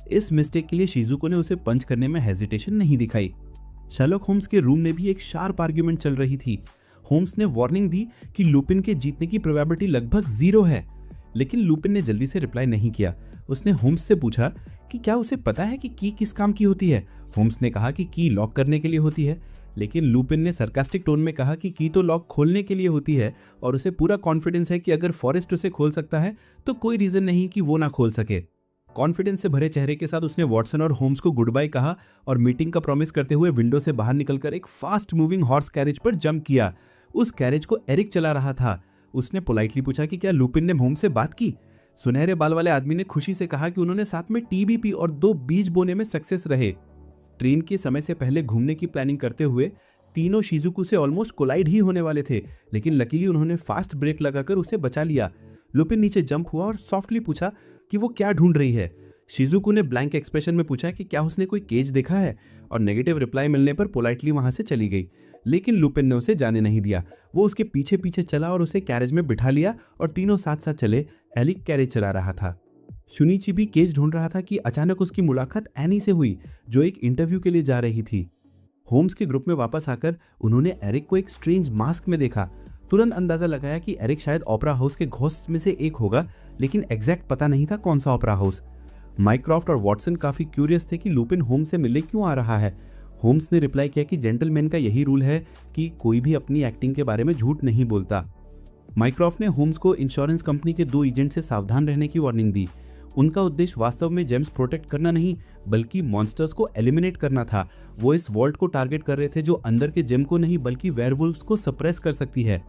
इस मिस्टेक के लिए शिजुको ने उसे पंच करने में हेजिटेशन नहीं दिखाई। शर्लॉक होम्स के रूम में भी एक शार्प आर्ग्यूमेंट चल रही थी। होम्स ने वार्निंग दी कि लुपिन के जीतने की प्रोबेबिलिटी लगभग 0 है, लेकिन लुपिन ने जल्दी से रिप्लाई नहीं किया। उसने होम्स से पूछा कि क्या उसे पता है कि की किस काम की होती है। होम्स ने कहा कि की लॉक करने के लिए होती है, लेकिन लुपिन ने सरकास्टिक टोन में कहा कि की तो लॉक खोलने के लिए होती है और उसे पूरा कॉन्फिडेंस है कि अगर फॉरेस्ट उसे खोल सकता है तो कोई रीजन नहीं कि वो ना खोल सके। कॉन्फिडेंस से भरे चेहरे के साथ उसने वॉटसन और होम्स को गुड बाय कहा और मीटिंग का प्रॉमिस करते हुए विंडो से बाहर निकलकर एक फास्ट मूविंग हॉर्स कैरेज पर जंप किया। उस कैरेज को एरिक चला रहा था। उसने पोलाइटली पूछा कि क्या लुपिन ने होम्स से बात की। सुनहरे बाल वाले आदमी ने खुशी से कहा कि उन्होंने साथ में टी भी पी और 2 बीज बोने में सक्सेस रहे। ट्रेन के समय से पहले घूमने की प्लानिंग करते हुए तीनों शिजुको से ऑलमोस्ट कोलाइड ही होने वाले थे, लेकिन लकीली उन्होंने फास्ट ब्रेक लगाकर उसे बचा लिया। लुपिन नीचे जंप हुआ और सॉफ्टली पूछा कि वो क्या ढूंढ रही है। शिजुको ने ब्लैंक एक्सप्रेशन में पूछा कि क्या उसने कोई केज देखा है और नेगेटिव रिप्लाई मिलने पर पोलाइटली वहां से चली गई। लेकिन लुपिन ने उसे जाने नहीं दिया। वो उसके पीछे पीछे चला और उसे कैरेज में बिठा लिया और तीनों साथ साथ चले। एरिक कैरेज चला रहा था। शुनिची भी केज ढूंढ रहा था कि अचानक उसकी मुलाकात एनी से हुई, जो एक इंटरव्यू के लिए जा रही थी। होम्स के ग्रुप में वापस आकर उन्होंने एरिक को एक स्ट्रेंज मास्क में देखा। तुरंत अंदाजा लगाया कि एरिक शायद ओपेरा हाउस के घोस्ट में से एक होगा, लेकिन एग्जैक्ट पता नहीं था कौन सा ओपेरा हाउस। माइक्रॉफ्ट और वॉटसन काफी क्यूरियस थे कि लुपिन होम्स से मिलने क्यों आ रहा है। होम्स ने रिप्लाई किया कि जेंटलमैन का यही रूल है कि कोई भी अपनी एक्टिंग के बारे में झूठ नहीं बोलता। माइक्रॉफ्ट ने होम्स को इंश्योरेंस कंपनी के 2 एजेंट से सावधान रहने की वार्निंग दी। उनका उद्देश्य वास्तव में जेम्स प्रोटेक्ट करना नहीं, बल्कि मॉन्स्टर्स को एलिमिनेट करना था। वो इस वॉल्ट को टारगेट कर रहे थे जो अंदर के जेम को नहीं बल्कि वेयरवुल्व्स को सप्रेस कर सकती है।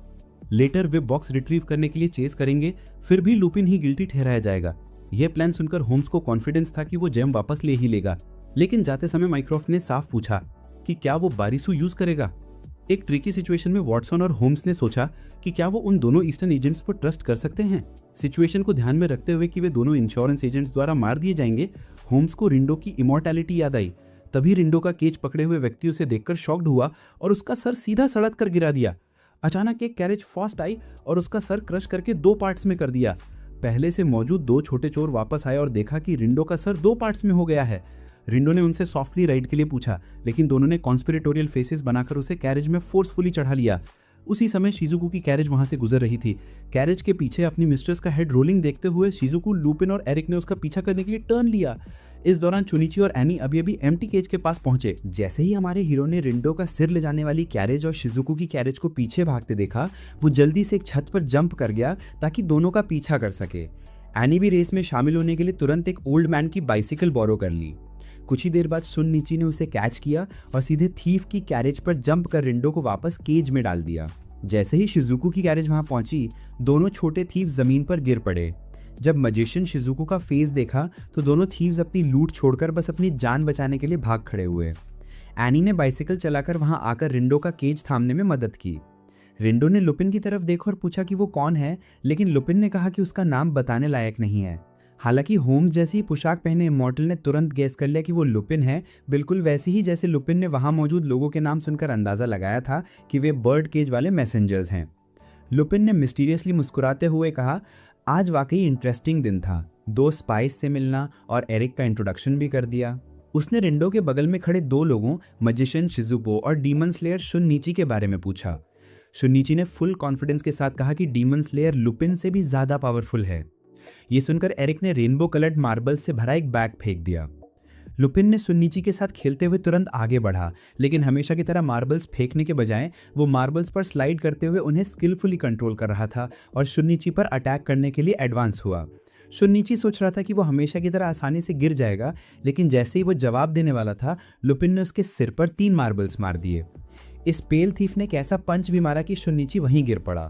लेटर वे बॉक्स रिट्रीव करने के लिए चेस करेंगे, फिर भी लुपिन ही गिल्टी ठहराया जाएगा। यह प्लान सुनकर होम्स को कॉन्फिडेंस था कि वो जेम वापस ले ही लेगा, लेकिन जाते समय माइक्रॉफ्ट ने साफ पूछा कि क्या वो बारिशु यूज करेगा। एक ट्रिकी सिचुएशन में वॉटसन और होम्स ने सोचा कि क्या वो उन दोनों ईस्टर्न एजेंट्स पर ट्रस्ट कर सकते हैं। सिचुएशन को ध्यान में रखते हुए कि वे दोनों इंश्योरेंस एजेंट्स द्वारा मार दिए जाएंगे, होम्स को रिंडो की इमॉर्टैलिटी याद आई। तभी रिंडो का केज पकड़े हुए व्यक्ति उसे देखकर शॉक्ड हुआ और उसका सर सीधा सड़क कर गिरा दिया। अचानक एक कैरेज फास्ट आई और उसका सर क्रश करके 2 पार्ट्स में कर दिया। पहले से मौजूद 2 छोटे चोर वापस आए और देखा कि रिंडो का सर 2 पार्ट्स में हो गया है। रिंडो ने उनसे सॉफ्टली राइड के लिए पूछा, लेकिन दोनों ने कॉन्स्पिरेटोरियल फेसेस बनाकर उसे कैरेज में फोर्सफुली चढ़ा लिया। उसी समय शिजुको की कैरेज वहां से गुजर रही थी। कैरेज के पीछे अपनी मिस्ट्रेस का हेड रोलिंग देखते हुए शिजुको, लुपिन और एरिक ने उसका पीछा करने के लिए टर्न लिया। इस दौरान शुनिची और एनी अभी अभी एम्प्टी केज के पास पहुंचे। जैसे ही हमारे हीरो ने रिंडो का सिर ले जाने वाली कैरेज और शिजुको की कैरेज को पीछे भागते देखा, वो जल्दी से एक छत पर जंप कर गया ताकि दोनों का पीछा कर सके। एनी भी रेस में शामिल होने के लिए तुरंत एक ओल्ड मैन की बाइसिकल बोरो कर ली। कुछ ही देर बाद शुनिची ने उसे कैच किया और सीधे थीफ की कैरेज पर जंप कर रिंडो को वापस केज में डाल दिया। जैसे ही शिजुको की कैरेज वहां पहुंची, दोनों छोटे थीव जमीन पर गिर पड़े। जब मजिशियन शिजुको का फेस देखा तो दोनों थीव्स अपनी लूट छोड़कर बस अपनी जान बचाने के लिए भाग खड़े हुए। एनी ने बाइसिकल चलाकर वहां आकर रिंडो का केज थामने में मदद की। रिंडो ने लुपिन की तरफ देखा और पूछा कि वो कौन है, लेकिन लुपिन ने कहा कि उसका नाम बताने लायक नहीं है। हालांकि होम्स जैसी पोशाक पहने इमॉर्टल ने तुरंत गेस कर लिया कि वो लुपिन है, बिल्कुल वैसे ही जैसे लुपिन ने वहां मौजूद लोगों के नाम सुनकर अंदाजा लगाया था कि वे बर्ड केज वाले मैसेंजर्स हैं। लुपिन ने मिस्टीरियसली मुस्कुराते हुए कहा, आज वाकई इंटरेस्टिंग दिन था। 2 स्पाइस से मिलना और एरिक का इंट्रोडक्शन भी कर दिया। उसने रिंडो के बगल में खड़े 2 लोगों, मजिशियन शिजुको और डीमन स्लेयर शुनिची के बारे में पूछा। शुनिची ने फुल कॉन्फिडेंस के साथ कहा कि डीमन स्लेयर लुपिन से भी ज्यादा पावरफुल है। ये सुनकर एरिक ने रेनबो कलर्ड मार्बल से भरा एक बैग फेंक दिया। लुपिन ने शुनिची के साथ खेलते हुए तुरंत आगे बढ़ा, लेकिन हमेशा की तरह मार्बल्स फेंकने के बजाय वो मार्बल्स पर स्लाइड करते हुए उन्हें स्किलफुली कंट्रोल कर रहा था और शुनिची पर अटैक करने के लिए एडवांस हुआ। शुनिची सोच रहा था कि वो हमेशा की तरह आसानी से गिर जाएगा, लेकिन जैसे ही वो जवाब देने वाला था, लुपिन ने उसके सिर पर 3 मार्बल्स मार दिए। इस पेल थीफ ने एक ऐसा पंच भी मारा कि शुनिची वहीं गिर पड़ा।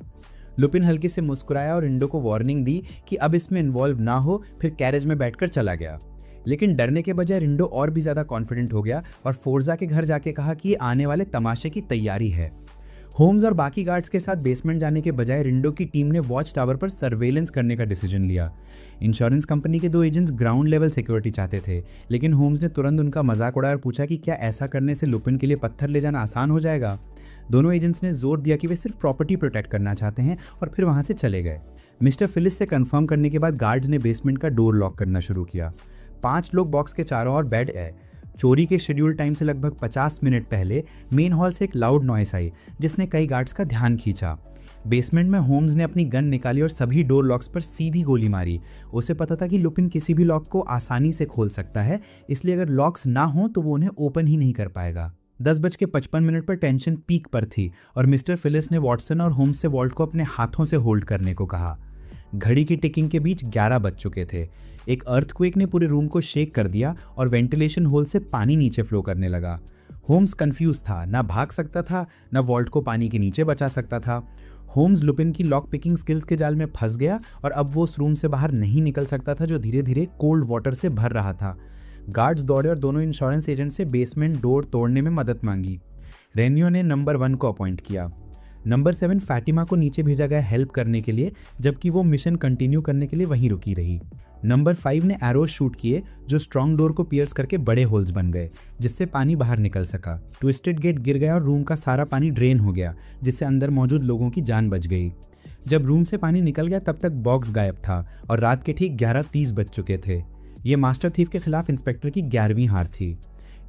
लुपिन हल्के से मुस्कुराया और रिंडो को वार्निंग दी कि अब इसमें इन्वॉल्व ना हो, फिर कैरेज में बैठकर चला गया। लेकिन डरने के बजाय रिंडो और भी ज्यादा कॉन्फिडेंट हो गया और फोर्जा के घर जाके कहा कि ये आने वाले तमाशे की तैयारी है। होम्स और बाकी गार्ड्स के साथ बेसमेंट जाने के बजाय रिंडो की टीम ने वॉच टावर पर सर्वेलेंस करने का डिसीजन लिया। इंश्योरेंस कंपनी के 2 एजेंट्स ग्राउंड लेवल सिक्योरिटी चाहते थे, लेकिन होम्स ने तुरंत उनका मजाक उड़ाया और पूछा कि क्या ऐसा करने से लुपिन के लिए पत्थर ले जाना आसान हो जाएगा। दोनों एजेंट्स ने जोर दिया कि वे सिर्फ प्रॉपर्टी प्रोटेक्ट करना चाहते हैं और फिर वहां से चले गए। मिस्टर फिलिस से कंफर्म करने के बाद गार्ड्स ने बेसमेंट का डोर लॉक करना शुरू किया। 5 लोग बॉक्स के चारों ओर बैठ गए। चोरी के शेड्यूल टाइम से लगभग 50 मिनट पहले मेन हॉल से एक लाउड नॉइस आई, जिसने कई गार्ड्स का ध्यान खींचा। बेसमेंट में होम्स ने अपनी गन निकाली और सभी डोर लॉक्स पर सीधी गोली मारी। उसे पता था कि लुपिन किसी भी लॉक को आसानी से खोल सकता है, इसलिए अगर लॉक्स ना हो तो वो उन्हें ओपन ही नहीं कर पाएगा। 10:55 पर टेंशन पीक पर थी और मिस्टर फिलिस ने वॉटसन और होम्स से वॉल्ट को अपने हाथों से होल्ड करने को कहा। घड़ी की टिकिंग के बीच 11 बज चुके थे। एक अर्थक्वेक ने पूरे रूम को शेक कर दिया और वेंटिलेशन होल से पानी नीचे फ्लो करने लगा। होम्स कंफ्यूज था, ना भाग सकता था, ना वॉल्ट को पानी के नीचे बचा सकता था। होम्स लुपिन की लॉक पिकिंग स्किल्स के जाल में फंस गया और अब वो उस रूम से बाहर नहीं निकल सकता था, जो धीरे धीरे कोल्ड वाटर से भर रहा था। गार्ड्स दौड़े और दोनों इंश्योरेंस एजेंट से बेसमेंट डोर तोड़ने में मदद मांगी। रेनियो ने नंबर 1 को अपॉइंट किया। नंबर 7 फैटिमा को नीचे भेजा गया हेल्प करने के लिए, जबकि वो मिशन कंटिन्यू करने के लिए वहीं रुकी रही। नंबर 5 ने एरोज शूट किए जो स्ट्रॉन्ग डोर को पियर्स करके बड़े होल्स बन गए, जिससे पानी बाहर निकल सका। ट्विस्टेड गेट गिर गया और रूम का सारा पानी ड्रेन हो गया, जिससे अंदर मौजूद लोगों की जान बच गई। जब रूम से पानी निकल गया तब तक बॉक्स गायब था और रात के ठीक 11:30 बज चुके थे। ये मास्टर थीफ के खिलाफ इंस्पेक्टर की 11वीं हार थी।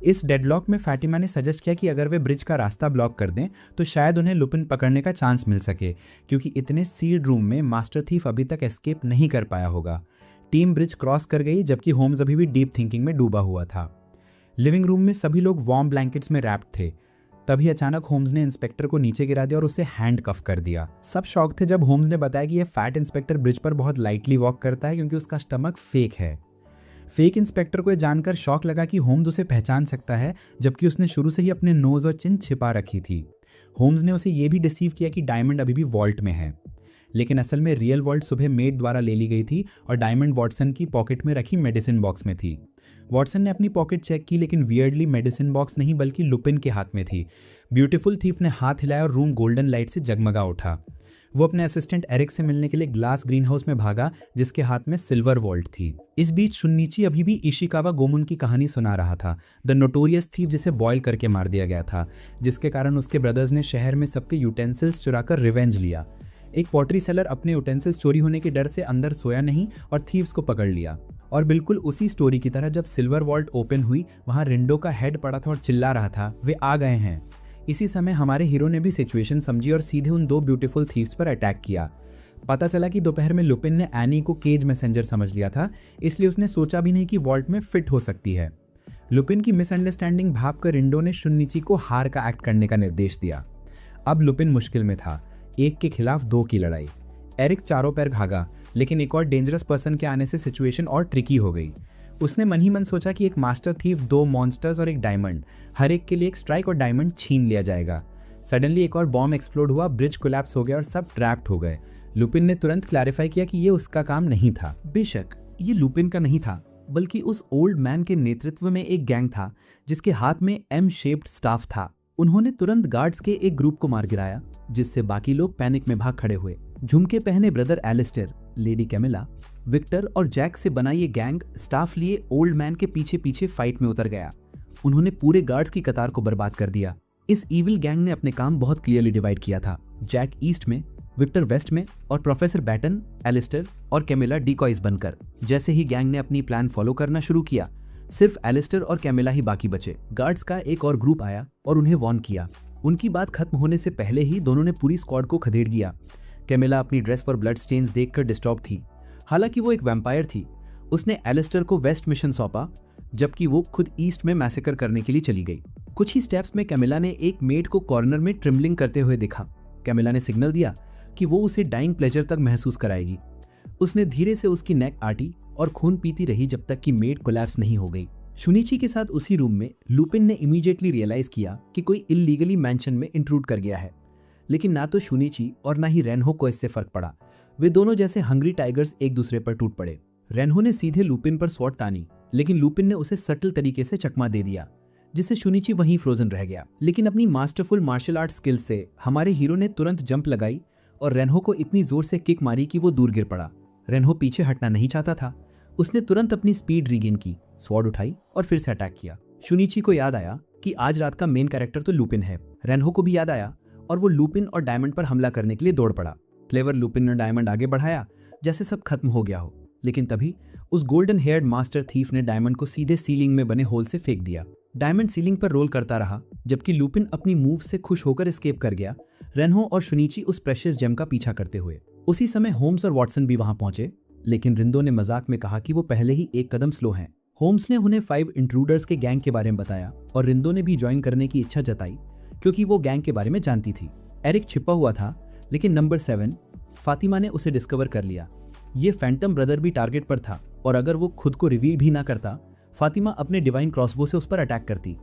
इस डेडलॉक में फातिमा ने सजेस्ट किया कि अगर वे ब्रिज का रास्ता ब्लॉक कर दें तो शायद उन्हें लुपिन पकड़ने का चांस मिल सके, क्योंकि इतने सील्ड रूम में मास्टर थीफ अभी तक एस्केप नहीं कर पाया होगा। टीम ब्रिज क्रॉस कर गई जबकि होम्स अभी भी डीप थिंकिंग में डूबा हुआ था। लिविंग रूम में सभी लोग वार्म ब्लैंकेट्स में रैप्ड थे। तभी अचानक होम्स ने इंस्पेक्टर को नीचे गिरा दिया और उसे हैंड कफ कर दिया। सब शॉक थे जब होम्स ने बताया कि यह फैट इंस्पेक्टर ब्रिज पर बहुत लाइटली वॉक करता है क्योंकि उसका स्टमक फेक है। फेक इंस्पेक्टर को यह जानकर शॉक लगा कि होम्स उसे पहचान सकता है, जबकि उसने शुरू से ही अपने नोज और चिन छिपा रखी थी। होम्स ने उसे यह भी डिसीव किया कि डायमंड अभी भी वॉल्ट में है, लेकिन असल में रियल वॉल्ट सुबह मेड द्वारा ले ली गई थी और डायमंड वॉटसन की पॉकेट में रखी मेडिसिन बॉक्स में थी। वॉटसन ने अपनी पॉकेट चेक की, लेकिन वियर्डली मेडिसिन बॉक्स नहीं बल्कि लुपिन के हाथ में थी। ब्यूटीफुल थीफ ने हाथ हिलाया और रूम गोल्डन लाइट से जगमगा उठा। वो अपने असिस्टेंट एरिक से मिलने के लिए ग्लास ग्रीन हाउस में भागा, जिसके हाथ में सिल्वर वॉल्ट थी। इस बीच शुन्निची अभी भी इशिकावा गोमुन की कहानी सुना रहा था, द नोटोरियस थीफ जिसे बॉयल करके मार दिया गया था, जिसके कारण उसके ब्रदर्स ने शहर में सबके यूटेंसिल्स चुराकर रिवेंज लिया। एक पॉटरी सेलर अपने यूटेंसिल्स चोरी होने के डर से अंदर सोया नहीं और थीव्स को पकड़ लिया। और बिल्कुल उसी स्टोरी की तरह जब सिल्वर वॉल्ट ओपन हुई, वहां रिंडो का हेड पड़ा था और चिल्ला रहा था, वे आ गए हैं। इसी समय हमारे हीरो ने भी सिचुएशन समझी और सीधे उन 2 ब्यूटीफुल थीव्स पर अटैक किया। पता चला कि दोपहर में लुपिन ने एनी को केज मैसेंजर समझ लिया था, इसलिए उसने सोचा भी नहीं कि वॉल्ट में फिट हो सकती है। लुपिन की मिसअंडरस्टैंडिंग भांपकर रिंडो ने शुन्निची को हार का एक्ट करने का निर्देश दिया। अब लुपिन मुश्किल में था, 1 के खिलाफ 2 की लड़ाई। एरिक चारों पैर भागा, लेकिन एक और डेंजरस पर्सन के आने से सिचुएशन और ट्रिकी हो गई। उसने मन ही मन सोचा कि एक मास्टर थीफ, 2 मॉन्स्टर्स और एक डायमंड, हर एक के लिए एक स्ट्राइक और डायमंड छीन लिया जाएगा। सडनली एक और बॉम्ब एक्सप्लोड हुआ, ब्रिज कोलैप्स हो गया और सब ट्रैप्ड हो गए। लुपिन ने तुरंत क्लैरिफाई किया कि ये उसका काम नहीं था। बेशक ये लुपिन का नहीं था, बल्कि उस ओल्ड मैन के नेतृत्व में एक गैंग था जिसके हाथ में एम शेप्ड स्टाफ था। उन्होंने तुरंत गार्ड्स के एक ग्रुप को मार गिराया, जिससे बाकी लोग पैनिक में भाग खड़े हुए। झुमके पहने brother Alistair, lady Camilla, Victor और जैक से बना ये गैंग स्टाफ लिए ओल्ड मैन के पीछे पीछे फाइट में उतर गया। उन्होंने पूरे गार्ड्स की कतार को बर्बाद कर दिया। इस इविल गैंग ने अपने काम बहुत क्लियरली डिवाइड किया था। जैक ईस्ट में, विक्टर वेस्ट में और प्रोफेसर बैटन, एलिस्टर और कैमिला डिकॉइज बनकर। जैसे ही गैंग ने अपनी प्लान फॉलो करना शुरू किया, सिर्फ एलिस्टर और कैमिला ही बाकी बचे। गार्ड्स का एक और ग्रुप आया और उन्हें वार्न किया। उनकी बात खत्म होने से पहले ही दोनों ने पूरी स्क्वाड को खदेड़ दिया। कैमिला अपनी ड्रेस पर ब्लड स्टेन्स देखकर डिस्टर्ब थी। हालांकि वो एक वैम्पायर थी। उसने एलिस्टर को वेस्ट मिशन सौंपा, जबकि वो खुद ईस्ट में मैसेकर करने के लिए चली गई। कुछ ही स्टेप्स में कैमिला ने एक मेड को कॉर्नर में ट्रिम्बलिंग करते हुए देखा। कैमिला ने सिग्नल दिया कि वो उसे डाइंग प्लेजर तक महसूस कराएगी। उसने धीरे से उसकी नेक आटी और खून पीती रही जब तक कि मेड कोलैप्स नहीं हो गई। शुनिची के साथ उसी रूम में लुपिन ने इमीडिएटली रियलाइज किया कि कोई इल्लीगली मैंशन में इंट्रूड कर गया है, लेकिन ना तो शुनिची और ना ही रेनहो को इससे फर्क पड़ा। वे दोनों जैसे हंग्री टाइगर्स एक दूसरे पर टूट पड़े। रेनहो ने सीधे लुपिन पर स्वॉर्ड तानी, लेकिन लुपिन ने उसे सटल तरीके से चकमा दे दिया, जिससे शुनिची वहीं फ्रोजन रह गया। लेकिन अपनी मास्टरफुल मार्शल आर्ट स्किल से हमारे हीरो ने तुरंत जंप लगाई और रेनहो को इतनी जोर से किक मारी कि वो दूर गिर पड़ा। रेनहो पीछे हटना नहीं चाहता था। उसने तुरंत अपनी स्पीड रीगेन की, स्वॉर्ड उठाई और फिर से अटैक किया। शुनिची को याद आया कि आज रात का मेन कैरेक्टर तो लुपिन है। रेनहो को भी याद आया और वो लुपिन और डायमंड पर हमला करने के लिए दौड़ पड़ा। क्लेवर लुपिन ने डायमंड आगे बढ़ाया जैसे सब खत्म हो गया हो, लेकिन तभी उस गोल्डन हेयर्ड मास्टर थीफ ने डायमंड को सीधे सीलिंग में बने होल से फेंक दिया। डायमंड सीलिंग पर रोल करता रहा, जबकि लुपिन अपनी मूव से खुश होकर एस्केप कर गया, रेनहो और शुनिची उस प्रेशियस जेम का पीछा करते हुए। उसी समय होम्स और वॉटसन भी वहां पहुंचे, लेकिन रिंदो ने मजाक में कहा कि वो पहले ही एक कदम स्लो हैं। होम्स ने उन्हें 5 इंट्रूडर्स के गैंग के बारे में बताया और रिंदो ने भी ज्वाइन करने की इच्छा जताई, क्योंकि वो गैंग के बारे में जानती थी। एरिक छिपा हुआ था, लेकिन नंबर 7 फातिमा ने उसे डिस्कवर कर लिया। ये फैंटम ब्रदर भी टारगेट पर था और अगर वो खुद को रिवील भी ना करता, फातिमा अपने डिवाइन क्रॉसबो से उस पर अटैक करती।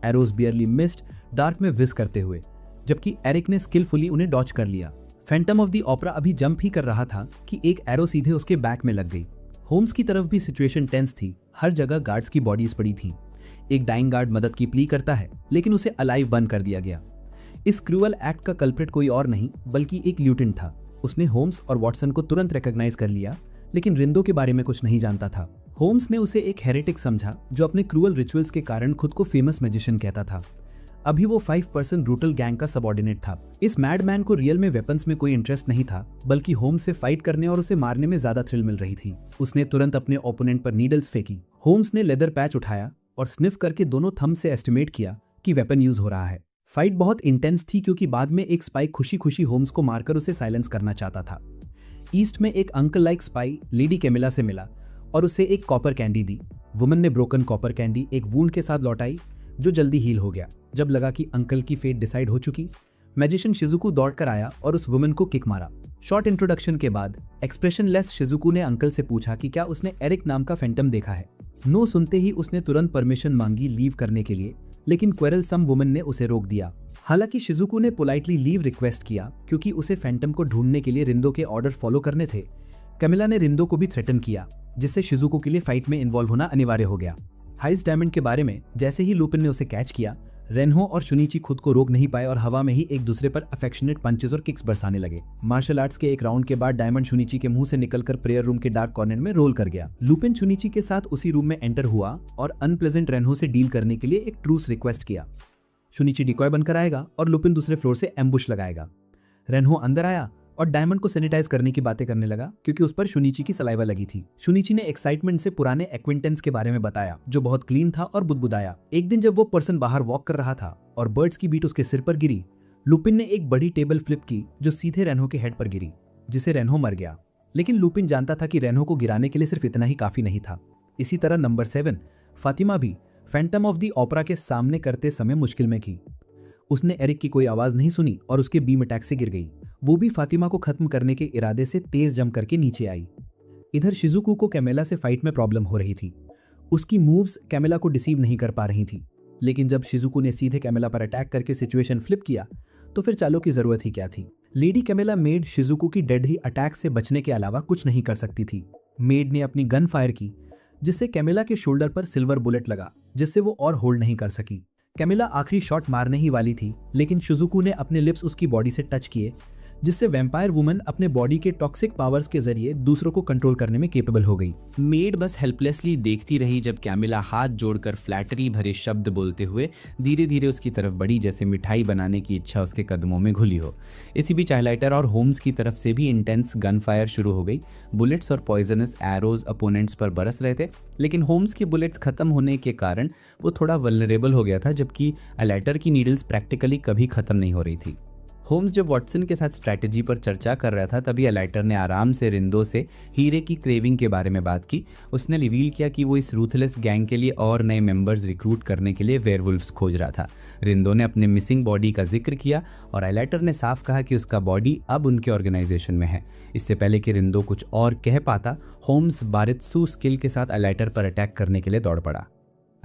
एरोज बियरली मिस्ड, डार्क में विज करते हुए, जबकि एरिक ने स्किलफुली उन्हें डॉच कर लिया। फैंटम ऑफ द ओपेरा अभी जंप ही कर रहा था कि एक एरो सीधे उसके बैक में लग गई। होम्स की तरफ भी सिचुएशन टेंस थी। हर जगह गार्ड्स की बॉडीज पड़ी थी। एक डाइंग गार्ड मदद की प्ली करता है, लेकिन उसे अलाइव बर्न कर दिया गया। इस क्रूअल एक्ट का कल्प्रिट कोई और नहीं बल्कि एक ल्यूटेंट था। उसने होम्स और वॉटसन को तुरंत रिकॉग्नाइज कर लिया, लेकिन रिंदो के बारे में कुछ नहीं जानता था। होम्स ने उसे एक हेरेटिक समझा जो अपने क्रूअल रिचुअल्स के कारण खुद को फेमस मैजिशियन कहता था। अभी वो 5% ब्रूटल गैंग का सबऑर्डिनेट था। इस मैडमैन को रियल में वेपन्स में कोई इंटरेस्ट नहीं था, बल्कि होम्स से फाइट करने और उसे मारने में ज्यादा थ्रिल मिल रही थी। उसने तुरंत अपने ओपोनेंट पर नीडल्स फेंकी। होम्स ने लेदर पैच उठाया और स्निफ करके दोनों थंब से एस्टिमेट किया कि वेपन यूज हो रहा है। फाइट बहुत इंटेंस थी क्योंकि बाद में एक स्पाई खुशी खुशी होम्स को मारकर उसे साइलेंस करना चाहता था। ईस्ट में एक uncle like spy lady Camilla से मिला और उसे एक कॉपर कैंडी दी। वुमन ने ब्रोकन कॉपर कैंडी एक वूंड के साथ लौटाई जो जल्दी हील हो गया। जब लगा कि अंकल की फेट डिसाइड हो चुकी, मैजिशियन शिजुकू दौड़कर आया और उस वुमन को किक मारा। शॉर्ट इंट्रोडक्शन के बाद एक्सप्रेशनलेस शिजुकू ने अंकल से पूछा कि क्या उसने एरिक नाम का फैंटम देखा है। नो सुनते ही उसने तुरंत परमिशन मांगी लीव करने के लिए, लेकिन क्वेरलसम वुमन ने उसे रोक दिया। हालांकि शिजुकू ने पोलाइटली लीव रिक्वेस्ट किया क्योंकि उसे फैंटम को ढूंढने के लिए रिंदो के ऑर्डर फॉलो करने थे। कैमिला ने रिंदो को भी थ्रेटन किया, जिससे शिजुकू के लिए फाइट में इन्वॉल्व होना अनिवार्य हो गया। हाइस डायमंड के बारे में जैसे ही लुपिन ने उसे कैच किया, रेनहो और शुनिची खुद को रोक नहीं पाए और हवा में ही एक दूसरे पर अफेक्शनेट पंचेस और किक्स बरसाने लगे। मार्शल आर्ट्स के एक राउंड के बाद डायमंड शुनिची के मुंह से निकलकर प्रेयर रूम के डार्क कॉर्नर में रोल कर गया। लुपिन शुनिची के साथ उसी रूम में एंटर हुआ और अनप्लेजेंट रेनहो से डील करने के लिए एक ट्रूस रिक्वेस्ट किया। शुनिची डिकॉय बनकर आएगा और लुपिन दूसरे फ्लोर से एम्बुश लगाएगा। रेनहो अंदर आया और डायमंड को सैनिटाइज करने की बातें करने लगा क्योंकि उस पर शुनिची की सलाइवा लगी थी। शुनिची ने एक्साइटमेंट से पुराने एक्विंटेंस के बारे में बताया जो बहुत क्लीन था और बुदबुदाया। एक दिन जब वो पर्सन बाहर वॉक कर रहा था और बर्ड्स की बीट उसके सिर पर गिरी, लुपिन ने एक बड़ी टेबल फ्लिप की जो सीधे रेनहो के हेड पर गिरी, जिससे रेनहो मर गया। लेकिन लुपिन जानता था कि रेनहो को गिराने के लिए सिर्फ इतना ही काफी नहीं था। इसी तरह नंबर 7 फातिमा भी फैंटम ऑफ द ओपेरा के सामने करते समय मुश्किल में थी। उसने एरिक की कोई आवाज नहीं सुनी और उसके बीम अटैक से गिर गई। वो भी फातिमा को खत्म करने के इरादे से तेज जंप करके नीचे आई। इधर शिजुकू को कैमिला से फाइट में प्रॉब्लम हो रही थी। उसकी मूव्स कैमिला को डिसीव नहीं कर पा रही थी, लेकिन जब शिजुकू ने सीधे कैमिला पर अटैक करके सिचुएशन फ्लिप किया तो फिर चालों की जरूरत ही क्या थी। लेडी कैमिला मेड शिजुकू की डेडली अटैक से बचने के अलावा कुछ नहीं कर सकती थी। मेड ने अपनी गन फायर की, जिससे कैमिला के शोल्डर पर सिल्वर बुलेट लगा, जिससे वो और होल्ड नहीं कर सकी। कैमिला आखिरी शॉट मारने ही वाली थी, लेकिन शिजुकू ने अपने लिप्स उसकी बॉडी से टच किए, जिससे वैम्पायर वुमन अपने बॉडी के टॉक्सिक पावर्स के जरिए दूसरों को कंट्रोल करने में केपेबल हो गई। मेड बस हेल्पलेसली देखती रही जब कैमिला हाथ जोड़कर फ्लैटरी भरे शब्द बोलते हुए धीरे धीरे उसकी तरफ बढ़ी, जैसे मिठाई बनाने की इच्छा उसके कदमों में घुली हो। इसी बीच हाइलाइटर और होम्स की तरफ से भी इंटेंस गन फायर शुरू हो गई। बुलेट्स और पॉइजनस एरोज अपोनेंट्स पर बरस रहे थे, लेकिन होम्स के बुलेट्स खत्म होने के कारण वो थोड़ा वल्नरेबल हो गया था, जबकि हाइलाइटर की नीडल्स प्रैक्टिकली कभी खत्म नहीं हो रही थी। होम्स जब वॉटसन के साथ स्ट्रैटेजी पर चर्चा कर रहा था, तभी अलाइटर ने आराम से रिंदो से हीरे की क्रेविंग के बारे में बात की। उसने रिवील किया कि वो इस रूथलेस गैंग के लिए और नए मेंबर्स रिक्रूट करने के लिए वेयरवुल्फ्स खोज रहा था। रिंदो ने अपने मिसिंग बॉडी का जिक्र किया और अलाइटर ने साफ कहा कि उसका बॉडी अब उनके ऑर्गेनाइजेशन में है। इससे पहले कि रिंदो कुछ और कह पाता, होम्स बारित्सु स्किल के साथ अलाइटर पर अटैक करने के लिए दौड़ पड़ा।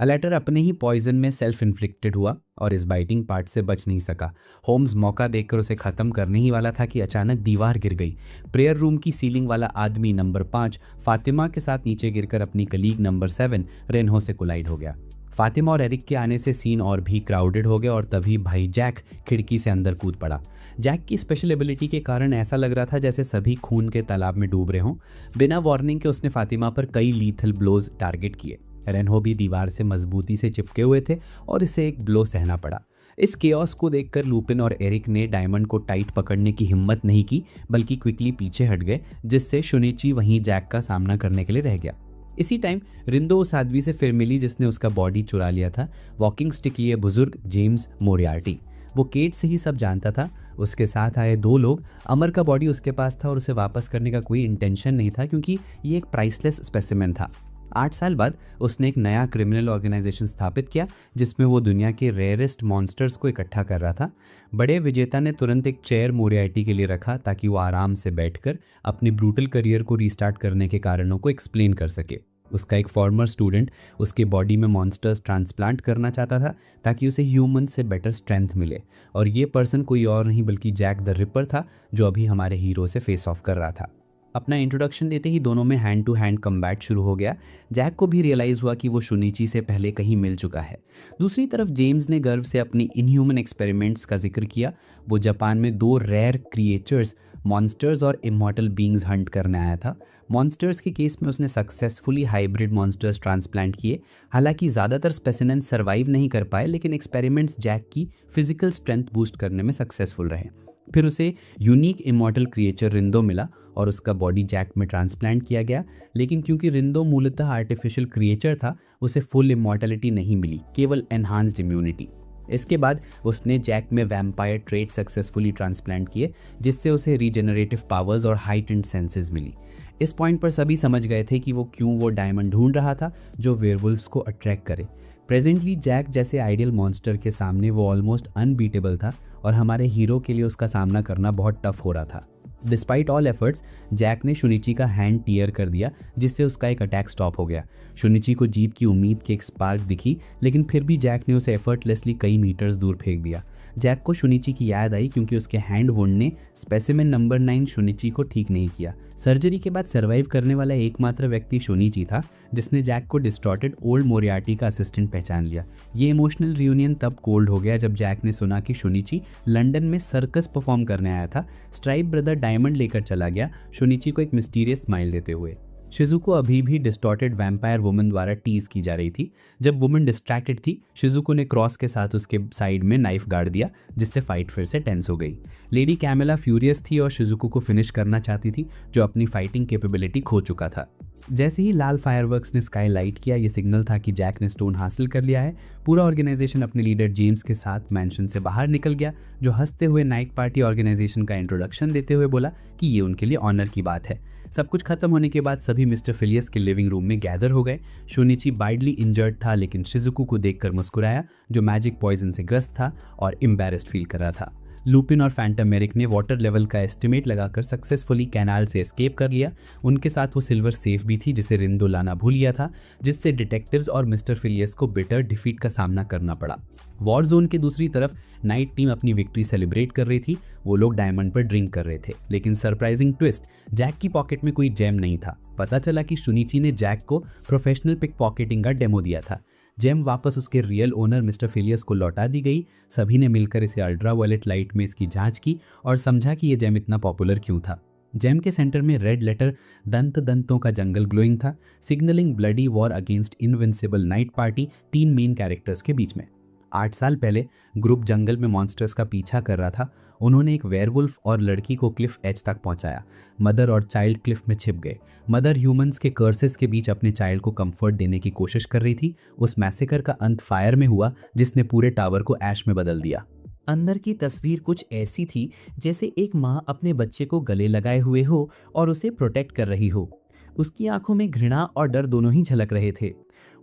अलाइटर अपने ही पॉइजन में सेल्फ इन्फ्लिक्टेड हुआ और इस बाइटिंग पार्ट से बच नहीं सका। होम्स मौका देखकर उसे खत्म करने ही वाला था कि अचानक दीवार गिर गई। प्रेयर रूम की सीलिंग वाला आदमी नंबर 5 फातिमा के साथ नीचे गिरकर अपनी कलीग नंबर 7 रेनहो से कोलाइड हो गया। फातिमा और एरिक के आने से सीन और भी क्राउडेड हो गया और तभी भाई जैक खिड़की से अंदर कूद पड़ा। जैक की स्पेशल एबिलिटी के कारण ऐसा लग रहा था जैसे सभी खून के तालाब में डूब रहे हों। बिना वार्निंग के उसने फातिमा पर कई लीथल ब्लोज टारगेट किए। रेनहो भी दीवार से मजबूती से चिपके हुए थे और इसे एक ब्लो सहना पड़ा। इस केओस को देखकर लुपिन और एरिक ने डायमंड को टाइट पकड़ने की हिम्मत नहीं की, बल्कि क्विकली पीछे हट गए, जिससे शुनिची वहीं जैक का सामना करने के लिए रह गया। इसी टाइम रिंदो उस आदमी से फिर मिली जिसने उसका बॉडी चुरा लिया था। वॉकिंग स्टिक लिए बुजुर्ग जेम्स मोरियार्टी। वो केट से ही सब जानता था। उसके साथ आए 2 लोग। अमर का बॉडी उसके पास था और उसे वापस करने का कोई इंटेंशन नहीं था, क्योंकि ये एक प्राइसलेस स्पेसिमेन था। 8 साल बाद उसने एक नया क्रिमिनल ऑर्गेनाइजेशन स्थापित किया जिसमें वो दुनिया के रेयरेस्ट मॉन्स्टर्स को इकट्ठा कर रहा था। बड़े विजेता ने तुरंत एक चेयर मोरियार्टी के लिए रखा ताकि वो आराम से बैठकर अपने ब्रूटल करियर को रीस्टार्ट करने के कारणों को एक्सप्लेन कर सके। उसका एक फॉर्मर स्टूडेंट उसके बॉडी में मॉन्स्टर्स ट्रांसप्लांट करना चाहता था ताकि उसे ह्यूमन से बेटर स्ट्रेंथ मिले, और ये पर्सन कोई और नहीं बल्कि जैक द रिपर था, जो अभी हमारे हीरो से फेस ऑफ कर रहा था। अपना इंट्रोडक्शन देते ही दोनों में हैंड टू हैंड कम्बैट शुरू हो गया। जैक को भी रियलाइज़ हुआ कि वो शुनिची से पहले कहीं मिल चुका है। दूसरी तरफ जेम्स ने गर्व से अपनी इनह्यूमन एक्सपेरिमेंट्स का जिक्र किया। वो जापान में 2 रेयर क्रिएचर्स मॉन्स्टर्स और इमॉर्टल बीइंग्स हंट करने आया था। मॉन्स्टर्स के केस में उसने सक्सेसफुली हाइब्रिड मॉन्स्टर्स ट्रांसप्लांट किए। हालांकि ज़्यादातर स्पेसिमेंस सर्वाइव नहीं कर पाए, लेकिन एक्सपेरिमेंट्स जैक की फिजिकल स्ट्रेंथ बूस्ट करने में सक्सेसफुल रहे। फिर उसे यूनिक इमॉर्टल क्रिएचर रिंदो मिला और उसका बॉडी जैक में ट्रांसप्लांट किया गया। लेकिन क्योंकि रिंदो मूलतः आर्टिफिशियल क्रिएचर था, उसे फुल इमॉर्टलिटी नहीं मिली, केवल एनहांस्ड इम्यूनिटी। इसके बाद उसने जैक में वैम्पायर ट्रेट सक्सेसफुली ट्रांसप्लांट किए, जिससे उसे रीजेनरेटिव पावर्स और हाइटेंड सेंसेस मिली। इस पॉइंट पर सभी समझ गए थे कि वो क्यों वो डायमंड ढूंढ रहा था जो वेयरवुल्फ्स को अट्रैक्ट करे। प्रेजेंटली जैक जैसे आइडियल मॉन्स्टर के सामने वो ऑलमोस्ट अनबीटेबल था और हमारे हीरो के लिए उसका सामना करना बहुत टफ हो रहा था। डिस्पाइट ऑल एफर्ट्स, जैक ने शुनिची का हैंड टीयर कर दिया, जिससे उसका एक अटैक स्टॉप हो गया। शुनिची को जीत की उम्मीद की एक स्पार्क दिखी, लेकिन फिर भी जैक ने उसे एफर्टलेसली कई मीटर्स दूर फेंक दिया। जैक को शुनिची की याद आई क्योंकि उसके हैंड वुंड ने स्पेसिमेन नंबर 9 शुनिची को ठीक नहीं किया। सर्जरी के बाद सर्वाइव करने वाला एकमात्र व्यक्ति शुनिची था, जिसने जैक को डिस्टॉर्टेड ओल्ड मोरियार्टी का असिस्टेंट पहचान लिया। ये इमोशनल रियूनियन तब कोल्ड हो गया जब जैक ने सुना कि शुनिची लंदन में सर्कस परफॉर्म करने आया था। स्ट्राइप ब्रदर डायमंड लेकर चला गया, शुनिची को एक मिस्टीरियस स्माइल देते हुए। शिजुको अभी भी डिस्टॉर्टेड वैम्पायर वुमन द्वारा टीज की जा रही थी। जब वुमन डिस्ट्रैक्टेड थी, शिजुको ने क्रॉस के साथ उसके साइड में नाइफ गाड़ दिया, जिससे फाइट फिर से टेंस हो गई। लेडी कैमेला फ्यूरियस थी और शिजुको को फिनिश करना चाहती थी, जो अपनी फाइटिंग कैपेबिलिटी खो चुका था। जैसे ही लाल फायरवर्क्स ने स्काई लाइट किया, ये सिग्नल था कि जैक ने स्टोन हासिल कर लिया है। पूरा ऑर्गेनाइजेशन अपने लीडर जेम्स के साथ मैंशन से बाहर निकल गया, जो हंसते हुए नाइट पार्टी ऑर्गेनाइजेशन का इंट्रोडक्शन देते हुए बोला कि ये उनके लिए ऑनर की बात है। सब कुछ खत्म होने के बाद सभी मिस्टर फिलियस के लिविंग रूम में गैदर हो गए। शुनिची बाइडली इंजर्ड था, लेकिन शिजुको को देखकर मुस्कुराया, जो मैजिक पॉइजन से ग्रस्त था और एम्बैरेस्ड फील कर रहा था। लूपिन और फैंटम मेरिक ने वाटर लेवल का एस्टिमेट लगाकर सक्सेसफुली कैनाल से एस्केप कर लिया। उनके साथ वो सिल्वर सेफ भी थी, जिसे रिंदो लाना भूल गया था, जिससे डिटेक्टिव्स और मिस्टर फिलियस को बिटर डिफीट का सामना करना पड़ा। वॉर जोन के दूसरी तरफ नाइट टीम अपनी विक्ट्री सेलिब्रेट कर रही थी। वो लोग डायमंड पर ड्रिंक कर रहे थे, लेकिन सरप्राइजिंग ट्विस्ट, जैक की पॉकेट में कोई जेम नहीं था। पता चला कि शुनिची ने जैक को प्रोफेशनल पिक पॉकेटिंग का डेमो दिया था। जेम वापस उसके रियल ओनर मिस्टर फिलियस को लौटा दी गई। सभी ने मिलकर इसे अल्ट्रा वायलेट लाइट में इसकी जांच की और समझा कि ये जेम इतना पॉपुलर क्यों था। जेम के सेंटर में रेड लेटर दंतों का जंगल ग्लोइंग था, signalling bloody war against invincible night party 3 main characters के बीच में। 8 साल पहले ग्रुप जंगल में मॉन्स्टर्स का पीछा कर रहा था। उन्होंने एक वेयरवुल्फ और लड़की को क्लिफ एज तक पहुंचाया। मदर और चाइल्ड क्लिफ में छिप गए। मदर ह्यूमंस के कर्सेस के बीच अपने चाइल्ड को कंफर्ट देने की कोशिश कर रही थी। उस मैसेकर का अंत फायर में हुआ, जिसने पूरे टावर को ऐश में बदल दिया। अंदर की तस्वीर कुछ ऐसी थी जैसे एक माँ अपने बच्चे को गले लगाए हुए हो और उसे प्रोटेक्ट कर रही हो। उसकी आंखों में घृणा और डर दोनों ही झलक रहे थे।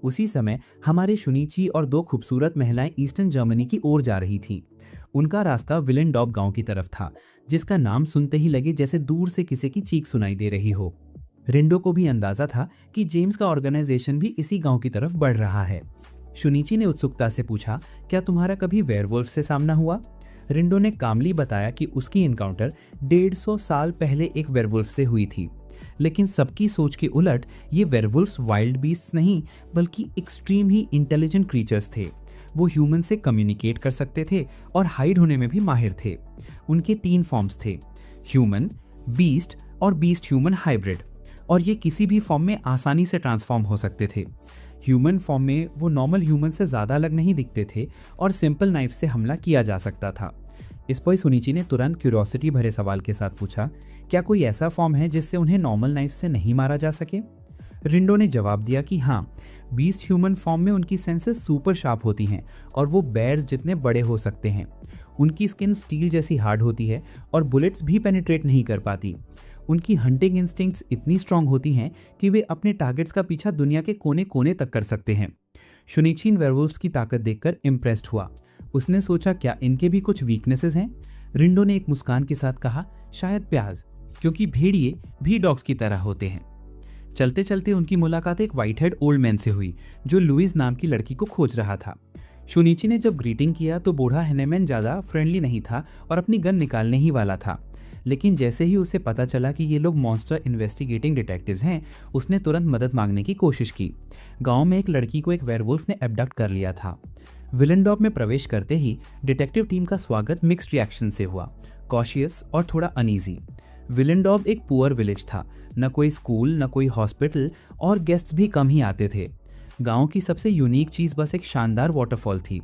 उसी समय हमारे शुनिची और 2 खूबसूरत महिलाएं ईस्टर्न जर्मनी की ओर जा रही थीं। उनका रास्ता विलेनडॉर्फ गांव की तरफ था, जिसका नाम सुनते ही लगे जैसे दूर से किसी की चीख सुनाई दे रही हो। रिंडो को भी अंदाजा था कि जेम्स का ऑर्गेनाइजेशन भी इसी गांव की तरफ बढ़ रहा है। शुनिची ने उत्सुकता से पूछा, क्या तुम्हारा कभी वेयरवुल्फ से सामना हुआ? रिंडो ने कामली बताया कि उसकी इनकाउंटर 150 साल पहले एक वेयरवुल्फ से हुई थी। लेकिन सबकी सोच के उलट ये वेयरवुल्फ्स वाइल्ड बीस्ट नहीं, बल्कि एक्सट्रीम ही इंटेलिजेंट क्रीचर्स थे। वो ह्यूमन से कम्युनिकेट कर सकते थे और हाइड होने में भी माहिर थे। उनके 3 फॉर्म्स थे, ह्यूमन, बीस्ट और बीस्ट ह्यूमन हाइब्रिड, और ये किसी भी फॉर्म में आसानी से ट्रांसफॉर्म हो सकते थे। ह्यूमन फॉर्म में वो नॉर्मल ह्यूमन से ज़्यादा अलग नहीं दिखते थे और सिंपल नाइफ से हमला किया जा सकता था। इस पर शुनिची ने तुरंत क्यूरियोसिटी भरे सवाल के साथ पूछा, क्या कोई ऐसा फॉर्म है जिससे उन्हें नॉर्मल नाइफ से नहीं मारा जा सके? रिंडो ने जवाब दिया कि हाँ, बीस्ट ह्यूमन फॉर्म में उनकी सेंसेस सुपर शार्प होती हैं और वो बेयर्स जितने बड़े हो सकते हैं। उनकी स्किन स्टील जैसी हार्ड होती है और बुलेट्स भी पेनिट्रेट नहीं कर पाती। उनकी हंटिंग इंस्टिंक्ट्स इतनी स्ट्रांग होती हैं कि वे अपने टारगेट्स का पीछा दुनिया के कोने कोने तक कर सकते हैं। शुनिची वेयरवुल्फ्स की ताकत देखकर इम्प्रेस्ड हुआ। उसने सोचा, क्या इनके भी कुछ वीकनेसेस हैं? रिंडो ने एक मुस्कान के साथ कहा, शायद प्याज, क्योंकि भेड़िए भी डॉग्स की तरह होते हैं। चलते चलते उनकी मुलाकात एक व्हाइट हेड ओल्ड मैन से हुई, जो लुइस नाम की लड़की को खोज रहा था। शुनिची ने जब ग्रीटिंग किया तो बूढ़ा हेनेमैन ज़्यादा फ्रेंडली नहीं था और अपनी गन निकालने ही वाला था। लेकिन जैसे ही उसे पता चला कि ये लोग मॉन्स्टर इन्वेस्टिगेटिंग डिटेक्टिव्स हैं, उसने तुरंत मदद मांगने की कोशिश की। गांव में एक लड़की को एक वेयरवुल्फ ने एब्डक्ट कर लिया था। विलेनडॉर्फ में प्रवेश करते ही डिटेक्टिव टीम का स्वागत मिक्स्ड रिएक्शन से हुआ, कॉशियस और थोड़ा अनईजी। विलेंडॉर्फ एक पुअर विलेज था, न कोई स्कूल न कोई हॉस्पिटल और गेस्ट्स भी कम ही आते थे। गांव की सबसे यूनिक चीज़ बस एक शानदार वाटरफॉल थी।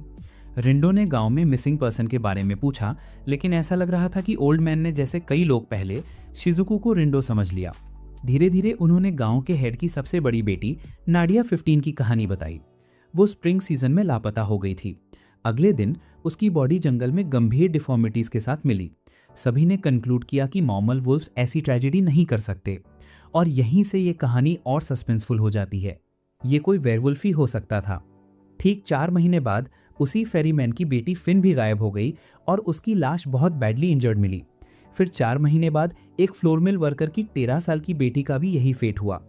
रिंडो ने गांव में मिसिंग पर्सन के बारे में पूछा, लेकिन ऐसा लग रहा था कि ओल्ड मैन ने जैसे कई लोग पहले शिजुको को रिंडो समझ लिया। धीरे धीरे उन्होंने गांव के हेड की सबसे बड़ी बेटी नाडिया 15 की कहानी बताई। वो स्प्रिंग सीजन में लापता हो गई थी। अगले दिन उसकी बॉडी जंगल में गंभीर डिफॉर्मिटीज के साथ मिली। सभी ने कंक्लूड किया कि नॉर्मल वुल्व्स ऐसी ट्रेजेडी नहीं कर सकते, और यहीं से ये कहानी और सस्पेंसफुल हो जाती है। ये कोई वेयरवुल्फ ही हो सकता था। ठीक 4 महीने बाद उसी फेरीमैन की बेटी फिन भी गायब हो गई और उसकी लाश बहुत बैडली इंजर्ड मिली। फिर 4 महीने बाद एक फ्लोर मिल वर्कर की 13 साल की बेटी का भी यही फेट हुआ।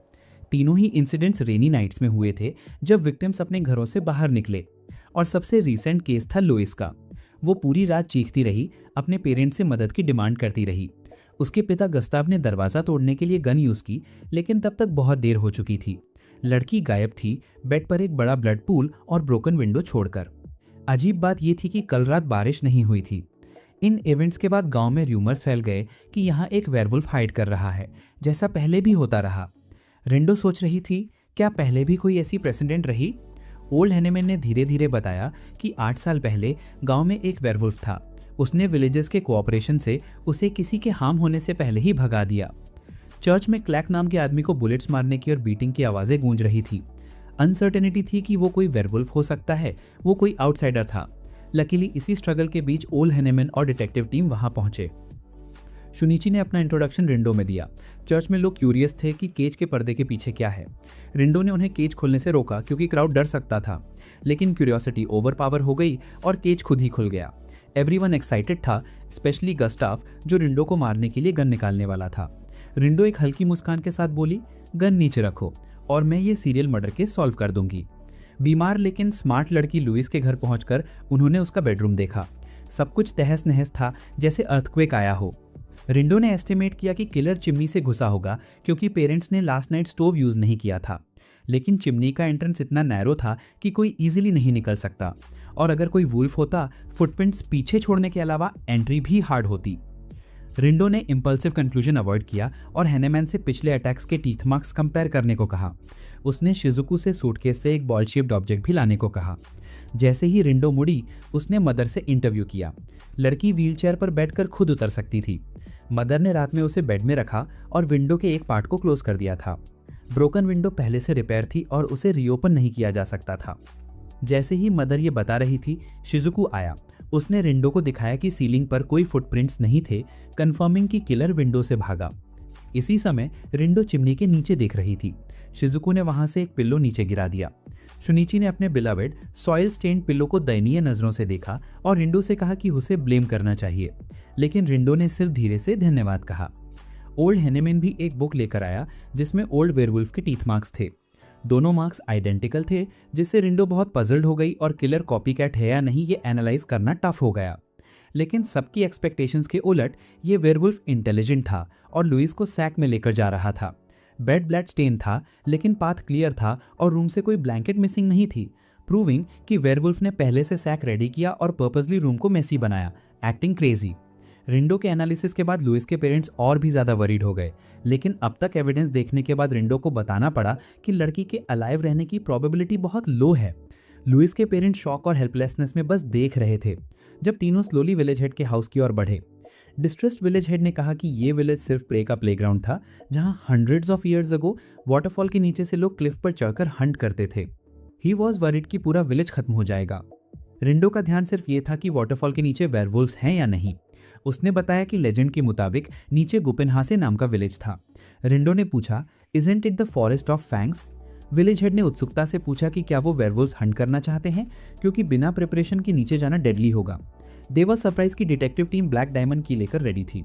तीनों ही इंसिडेंट्स रेनी नाइट्स में हुए थे, जब विक्टिम्स अपने घरों से बाहर निकले। और सबसे रीसेंट केस था लुइस का। वो पूरी रात चीखती रही, अपने पेरेंट्स से मदद की डिमांड करती रही। उसके पिता गस्ताव ने दरवाज़ा तोड़ने के लिए गन यूज़ की, लेकिन तब तक बहुत देर हो चुकी थी। लड़की गायब थी, बेड पर एक बड़ा ब्लड पूल और ब्रोकन विंडो छोड़कर। अजीब बात यह थी कि कल रात बारिश नहीं हुई थी। इन इवेंट्स के बाद गांव में र्यूमर्स फैल गए कि यहाँ एक वेयरवुल्फ हाइड कर रहा है, जैसा पहले भी होता रहा। रिंडो सोच रही थी, क्या पहले भी कोई ऐसी प्रेसिडेंट रही? ओल्ड हैनेमैन ने धीरे धीरे बताया कि 8 साल पहले गांव में एक वेयरवुल्फ था। उसने विलेजर्स के कोऑपरेशन से उसे किसी के हार्म होने से पहले ही भगा दिया। चर्च में क्लैक नाम के आदमी को बुलेट्स मारने की और बीटिंग की आवाज़ें गूंज रही थी। अनसर्टेनिटी थी कि वो कोई वेयरवुल्फ हो सकता है, वो कोई आउटसाइडर था। लकीली इसी स्ट्रगल के बीच ओल्ड हैनेमैन और डिटेक्टिव टीम वहां पहुंचे। शुनिची ने अपना इंट्रोडक्शन रिंडो में दिया। चर्च में लोग क्यूरियस थे कि केज के पर्दे के पीछे क्या है। रिंडो ने उन्हें केज खोलने से रोका क्योंकि क्राउड डर सकता था, लेकिन क्यूरियोसिटी ओवर पावर हो गई और केज खुद ही खुल गया। एवरीवन एक्साइटेड था, स्पेशली गस्टाफ, जो रिंडो को मारने के लिए गन निकालने वाला था। रिंडो एक हल्की मुस्कान के साथ बोली, गन नीचे रखो और मैं ये सीरियल मर्डर केस सॉल्व कर दूंगी। बीमार लेकिन स्मार्ट लड़की लुइस के घर पहुंचकर उन्होंने उसका बेडरूम देखा। सब कुछ तहस नहस था, जैसे अर्थक्वेक आया हो। रिंडो ने एस्टिमेट किया कि किलर चिमनी से घुसा होगा, क्योंकि पेरेंट्स ने लास्ट नाइट स्टोव यूज नहीं किया था। लेकिन चिमनी का एंट्रेंस इतना नैरो था कि कोई इजीली नहीं निकल सकता, और अगर कोई वुल्फ होता, फुटप्रिंट्स पीछे छोड़ने के अलावा एंट्री भी हार्ड होती। रिंडो ने इंपल्सिव कंक्लूजन अवॉइड किया और हैनेमैन से पिछले अटैक्स के टीथ मार्क्स कंपेयर करने को कहा। उसने शिजुको से सूटकेस से एक बॉल शेप्ड ऑब्जेक्ट भी लाने को कहा। जैसे ही रिंडो मुड़ी, उसने मदर से इंटरव्यू किया। लड़की व्हीलचेयर पर बैठकर खुद उतर सकती थी। मदर ने रात में उसे बेड में रखा और विंडो के एक पार्ट को क्लोज कर दिया था। ब्रोकन विंडो पहले से रिपेयर थी और उसे रीओपन नहीं किया जा सकता था। जैसे ही मदर ये बता रही थी, शिजुको आया। उसने रिंडो को दिखाया कि सीलिंग पर कोई फुटप्रिंट्स नहीं थे, कंफर्मिंग कि किलर विंडो से भागा। इसी समय रिंडो चिमनी के नीचे देख रही थी। शिजुको ने वहां से एक पिल्लो नीचे गिरा दिया। शुनिची ने अपने बिलवेड सॉइल स्टेन्ड पिल्लो को दयनीय नजरों से देखा और रिंडो से कहा कि उसे ब्लेम करना चाहिए, लेकिन रिंडो ने सिर्फ धीरे से धन्यवाद कहा। ओल्ड हैनेमैन भी एक बुक लेकर आया जिसमें ओल्ड वेयरवुल्फ के टीथ मार्क्स थे। दोनों मार्क्स आइडेंटिकल थे, जिससे रिंडो बहुत पजल्ड हो गई और किलर कॉपीकैट है या नहीं ये एनालाइज करना टफ हो गया। लेकिन सबकी एक्सपेक्टेशंस के उलट ये वेयरवुल्फ इंटेलिजेंट था और लुइस को सैक में लेकर जा रहा था। बेड ब्लड स्टेन था, लेकिन पाथ क्लियर था और रूम से कोई ब्लैंकेट मिसिंग नहीं थी, प्रूविंग कि वेयरवुल्फ ने पहले से सैक रेडी किया और पर्पसली रूम को मेसी बनाया, एक्टिंग क्रेजी। रिंडो के एनालिसिस के बाद लुइस के पेरेंट्स और भी ज़्यादा वरीड हो गए, लेकिन अब तक एविडेंस देखने के बाद रिंडो को बताना पड़ा कि लड़की के अलाइव रहने की प्रोबेबिलिटी बहुत लो है। लुइस के पेरेंट्स शॉक और हेल्पलेसनेस में बस देख रहे थे जब तीनों स्लोली विलेज हेड के हाउस की ओर बढ़े। डिस्ट्रेस्ड विलेज हेड ने कहा कि ये विलेज सिर्फ प्रे का प्लेग्राउंड था, जहां hundreds of years ago waterfall के नीचे से लोग क्लिफ पर चढ़कर हंट करते थे। ही वॉज वरीड कि पूरा विलेज खत्म हो जाएगा। रिंडो का ध्यान सिर्फ ये था कि वाटरफॉल के नीचे वेयरवुल्व्स हैं या नहीं। उसने बताया कि लेजेंड के मुताबिक नीचे गुपेनहासे नाम का विलेज था। रिंडो ने पूछा, isn't it the forest of fangs? Village head ने उत्सुकता से पूछा कि क्या वो वेयरवुल्व्स हंट करना चाहते हैं, क्योंकि बिना प्रिपरेशन के नीचे जाना डेडली होगा। दे वर सरप्राइज की डिटेक्टिव टीम ब्लैक डायमंड की लेकर रेडी थी,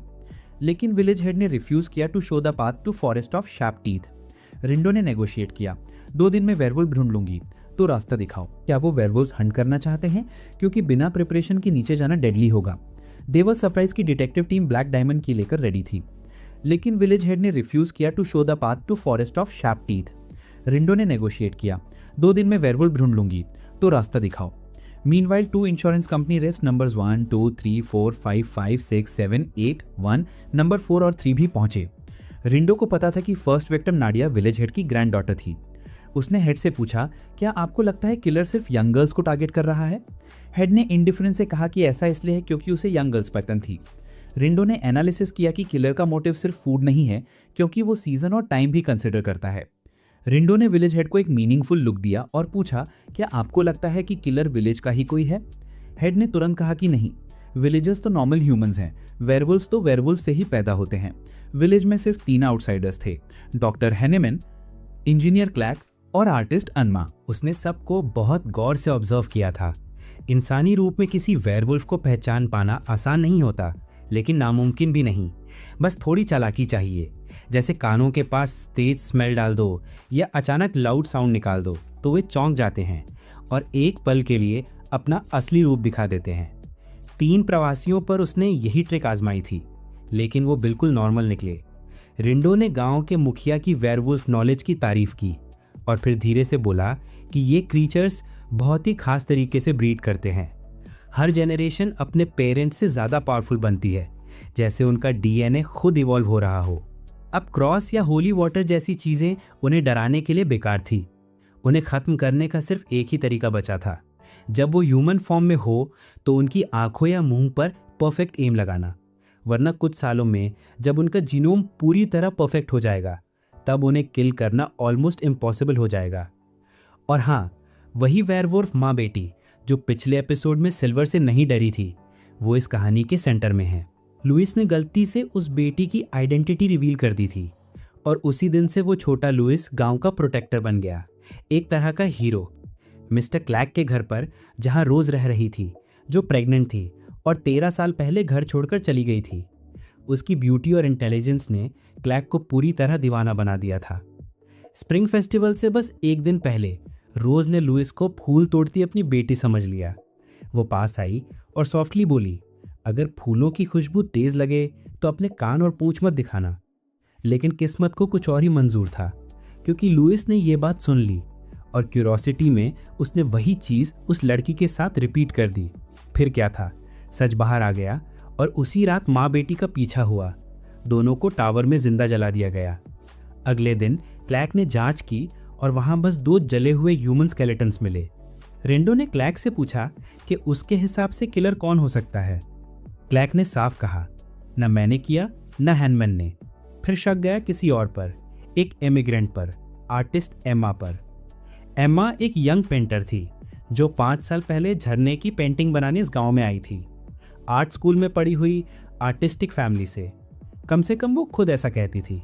लेकिन विलेज हेड ने रिफ्यूज किया to show the path to forest of sharp teeth. Rindo ने नेगोशिएट किया, 2 दिन में वेयरवुल्फ ढूंढ लूंगी, तो रास्ता दिखाओ। क्या वो वेयरवुल्व्स हंट करना चाहते हैं, क्योंकि बिना प्रिपरेशन के नीचे जाना डेडली होगा। दे वर सरप्राइज की डिटेक्टिव टीम ब्लैक डायमंड की लेकर रेडी थी, लेकिन विलेज हेड ने रिफ्यूज किया to show the path to forest of sharp teeth. Rindo ने नेगोशिएट किया, 2 दिन में वेयरवुल्फ ढूंढ लूंगी, तो रास्ता दिखाओ। Meanwhile 2 insurance company refs numbers 1, 2, 3, 4, 5, 5, 6, 7, 8, 1, number 4 और 3 भी पहुंचे। रिंडो को पता था कि first victim Nadia village head की ग्रैंड डॉटर थी। उसने हेड से पूछा, क्या आपको लगता है किलर सिर्फ यंग गर्ल्स को टारगेट कर रहा है? हेड ने इंडिफरेंस से कहा कि ऐसा इसलिए है क्योंकि उसे यंग गर्ल्स पसंद थी। रिंडो ने एनालिसिस किया कि किलर का मोटिव सिर्फ फूड नहीं है, क्योंकि वो सीजन और टाइम भी कंसिडर करता है। रिंडो ने विलेज हेड को एक मीनिंगफुल लुक दिया और पूछा, क्या आपको लगता है कि किलर विलेज का ही कोई है? हेड ने तुरंत कहा कि नहीं, विलेजर्स तो नॉर्मल ह्यूमंस हैं, वेयरवुल्व्स तो वेयरवुल्व से ही पैदा होते हैं। विलेज में सिर्फ 3 आउटसाइडर्स थे, डॉक्टर हैनेमैन, इंजीनियर क्लैक और आर्टिस्ट अन्मा। उसने सबको बहुत गौर से ऑब्जर्व किया था। इंसानी रूप में किसी वेयरवुल्फ को पहचान पाना आसान नहीं होता, लेकिन नामुमकिन भी नहीं। बस थोड़ी चालाकी चाहिए, जैसे कानों के पास तेज स्मेल डाल दो या अचानक लाउड साउंड निकाल दो तो वे चौंक जाते हैं और एक पल के लिए अपना असली रूप दिखा देते हैं। 3 प्रवासियों पर उसने यही ट्रिक आजमाई थी, लेकिन वो बिल्कुल नॉर्मल निकले। रिंडो ने गांव के मुखिया की वेयरवुल्फ नॉलेज की तारीफ की और फिर धीरे से बोला कि ये क्रीचर्स बहुत ही खास तरीके से ब्रीड करते हैं। हर जेनरेशन अपने पेरेंट्स से ज़्यादा पावरफुल बनती है, जैसे उनका डीएनए खुद इवॉल्व हो रहा हो। अब क्रॉस या होली वाटर जैसी चीज़ें उन्हें डराने के लिए बेकार थी। उन्हें ख़त्म करने का सिर्फ एक ही तरीका बचा था, जब वो ह्यूमन फॉर्म में हो तो उनकी आंखों या मुंह पर परफेक्ट एम लगाना, वरना कुछ सालों में जब उनका जीनोम पूरी तरह परफेक्ट हो जाएगा तब उन्हें किल करना ऑलमोस्ट इम्पॉसिबल हो जाएगा। और हाँ, वही वेयरवुल्फ माँ बेटी जो पिछले एपिसोड में सिल्वर से नहीं डरी थी, वो इस कहानी के सेंटर में है। लुइस ने गलती से उस बेटी की आइडेंटिटी रिवील कर दी थी और उसी दिन से वो छोटा लुइस गांव का प्रोटेक्टर बन गया, एक तरह का हीरो। मिस्टर क्लैक के घर पर, जहां रोज रह रही थी, जो प्रेग्नेंट थी और 13 साल पहले घर छोड़कर चली गई थी, उसकी ब्यूटी और इंटेलिजेंस ने क्लैक को पूरी तरह दीवाना बना दिया था। स्प्रिंग फेस्टिवल से बस एक दिन पहले रोज ने लुइस को फूल तोड़ती अपनी बेटी समझ लिया। वो पास आई और सॉफ्टली बोली, अगर फूलों की खुशबू तेज लगे तो अपने कान और पूंछ मत दिखाना। लेकिन किस्मत को कुछ और ही मंजूर था, क्योंकि लुइस ने ये बात सुन ली और क्यूरोसिटी में उसने वही चीज़ उस लड़की के साथ रिपीट कर दी। फिर क्या था, सच बाहर आ गया और उसी रात माँ बेटी का पीछा हुआ। दोनों को टावर में जिंदा जला दिया गया। अगले दिन क्लैक ने जांच की और वहां बस 2 जले हुए ह्यूमन स्केलेटन्स मिले। रिंडो ने क्लैक से पूछा कि उसके हिसाब से किलर कौन हो सकता है। क्लैक ने साफ कहा, न मैंने किया न हैनमैन ने। फिर शक गया किसी और पर, एक इमिग्रेंट पर, आर्टिस्ट एम्मा पर। एम्मा एक यंग पेंटर थी जो 5 साल पहले झरने की पेंटिंग बनाने इस गांव में आई थी। आर्ट स्कूल में पढ़ी हुई, आर्टिस्टिक फैमिली से, कम कम वो खुद ऐसा कहती थी।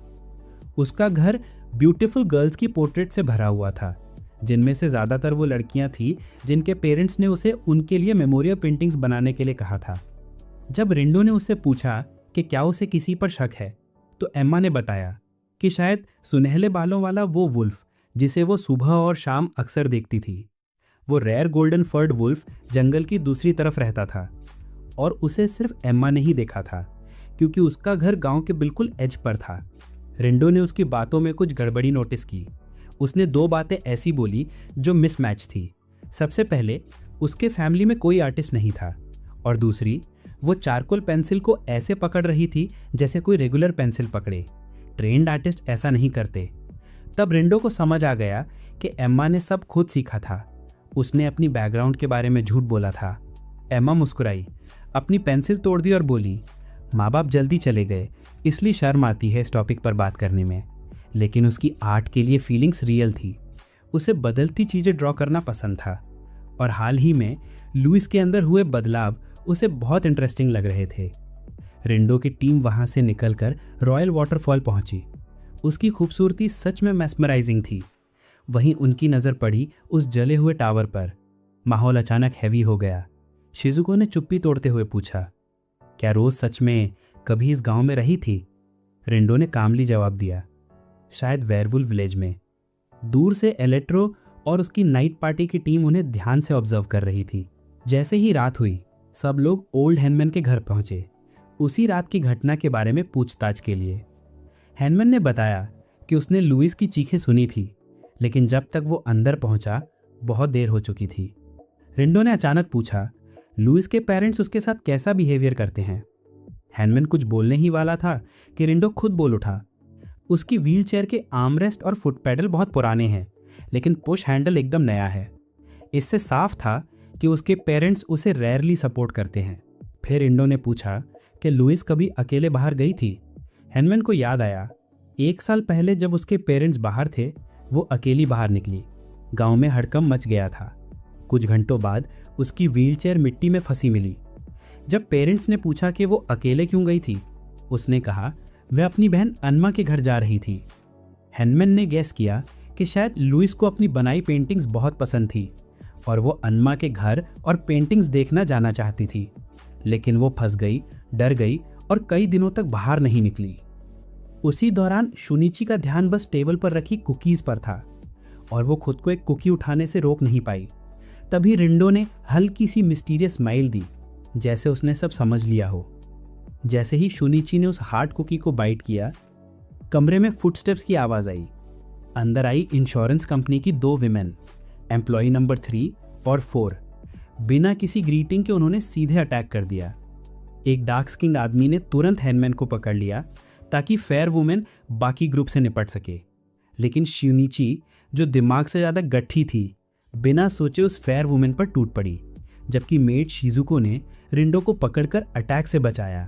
उसका घर ब्यूटीफुल गर्ल्स की पोर्ट्रेट से भरा हुआ था, जिनमें से ज़्यादातर वो लड़कियां थी जिनके पेरेंट्स ने उसे उनके लिए मेमोरियल पेंटिंग्स बनाने के लिए कहा था। जब रिंडो ने उससे पूछा कि क्या उसे किसी पर शक है, तो एम्मा ने बताया कि शायद सुनहले बालों वाला वो वुल्फ जिसे वो सुबह और शाम अक्सर देखती थी। वो रेयर गोल्डन फर्ड वुल्फ जंगल की दूसरी तरफ रहता था और उसे सिर्फ एम्मा ने ही देखा था, क्योंकि उसका घर गांव के बिल्कुल एज पर था। रिंडो ने उसकी बातों में कुछ गड़बड़ी नोटिस की। उसने 2 बातें ऐसी बोली जो मिसमैच थी। सबसे पहले, उसके फैमिली में कोई आर्टिस्ट नहीं था, और दूसरी, वो चारकोल पेंसिल को ऐसे पकड़ रही थी जैसे कोई रेगुलर पेंसिल पकड़े। ट्रेंड आर्टिस्ट ऐसा नहीं करते। तब रिंडो को समझ आ गया कि एम्मा ने सब खुद सीखा था। उसने अपनी बैकग्राउंड के बारे में झूठ बोला था। एम्मा मुस्कुराई, अपनी पेंसिल तोड़ दी और बोली, माँ बाप जल्दी चले गए, इसलिए शर्म आती है इस टॉपिक पर बात करने में। लेकिन उसकी आर्ट के लिए फीलिंग्स रियल थी। उसे बदलती चीज़ें ड्रॉ करना पसंद था, और हाल ही में लुइस के अंदर हुए बदलाव उसे बहुत इंटरेस्टिंग लग रहे थे। रिंडो की टीम वहाँ से निकलकर रॉयल वाटरफॉल पहुंची। उसकी खूबसूरती सच में मैस्मराइजिंग थी। वहीं उनकी नज़र पड़ी उस जले हुए टावर पर। माहौल अचानक हैवी हो गया। शिजुको ने चुप्पी तोड़ते हुए पूछा, क्या रोज सच में कभी इस गांव में रही थी? रिंडो ने कामली जवाब दिया, शायद वेयरवुल्फ विलेज में। दूर से एलेक्ट्रो और उसकी नाइट पार्टी की टीम उन्हें ध्यान से ऑब्जर्व कर रही थी। जैसे ही रात हुई, सब लोग ओल्ड हैनमैन के घर पहुंचे, उसी रात की घटना के बारे में पूछताछ के लिए। हैनमैन ने बताया कि उसने लुइस की चीखें सुनी थी, लेकिन जब तक वो अंदर पहुंचा बहुत देर हो चुकी थी। रिंडो ने अचानक पूछा, लुइस के पेरेंट्स उसके साथ कैसा बिहेवियर करते हैं? हैनमैन कुछ बोलने ही वाला था कि रिंडो खुद बोल उठा, उसकी व्हीलचेयर के आर्मरेस्ट और फुट पैडल बहुत पुराने हैं, लेकिन पुश हैंडल एकदम नया है। इससे साफ था कि उसके पेरेंट्स उसे रेयरली सपोर्ट करते हैं। फिर रिंडो ने पूछा कि लुइस कभी अकेले बाहर गई थी। हैनमैन को याद आया, 1 साल पहले जब उसके पेरेंट्स बाहर थे, वो अकेली बाहर निकली। गांव में हड़कंप मच गया था। कुछ घंटों बाद उसकी व्हीलचेयर मिट्टी में फंसी मिली। जब पेरेंट्स ने पूछा कि वो अकेले क्यों गई थी, उसने कहा वह अपनी बहन अन्मा के घर जा रही थी। हैनमैन ने गैस किया कि शायद लुइस को अपनी बनाई पेंटिंग्स बहुत पसंद थी और वो अन्मा के घर और पेंटिंग्स देखना जाना चाहती थी, लेकिन वो फंस गई, डर गई और कई दिनों तक बाहर नहीं निकली। उसी दौरान शुनिची का ध्यान बस टेबल पर रखी कुकीज़ पर था और वो खुद को एक कुकी उठाने से रोक नहीं पाई। तभी रिंडो ने हल्की सी मिस्टीरियस स्माइल दी, जैसे उसने सब समझ लिया हो। जैसे ही शुनिची ने उस हार्ड कुकी को बाइट किया, कमरे में फुटस्टेप्स की आवाज़ आई। अंदर आई इंश्योरेंस कंपनी की 2 विमेन, एम्प्लॉय नंबर 3 और 4। बिना किसी ग्रीटिंग के उन्होंने सीधे अटैक कर दिया। एक डार्क स्किन्ड आदमी ने तुरंत हैनमैन को पकड़ लिया ताकि फेयर वुमेन बाकी ग्रुप से निपट सके, लेकिन शुनिची, जो दिमाग से ज़्यादा गट्ठी थी, बिना सोचे उस फेयर वुमेन पर टूट पड़ी, जबकि मेड शिजुको ने रिंडो को पकड़कर अटैक से बचाया।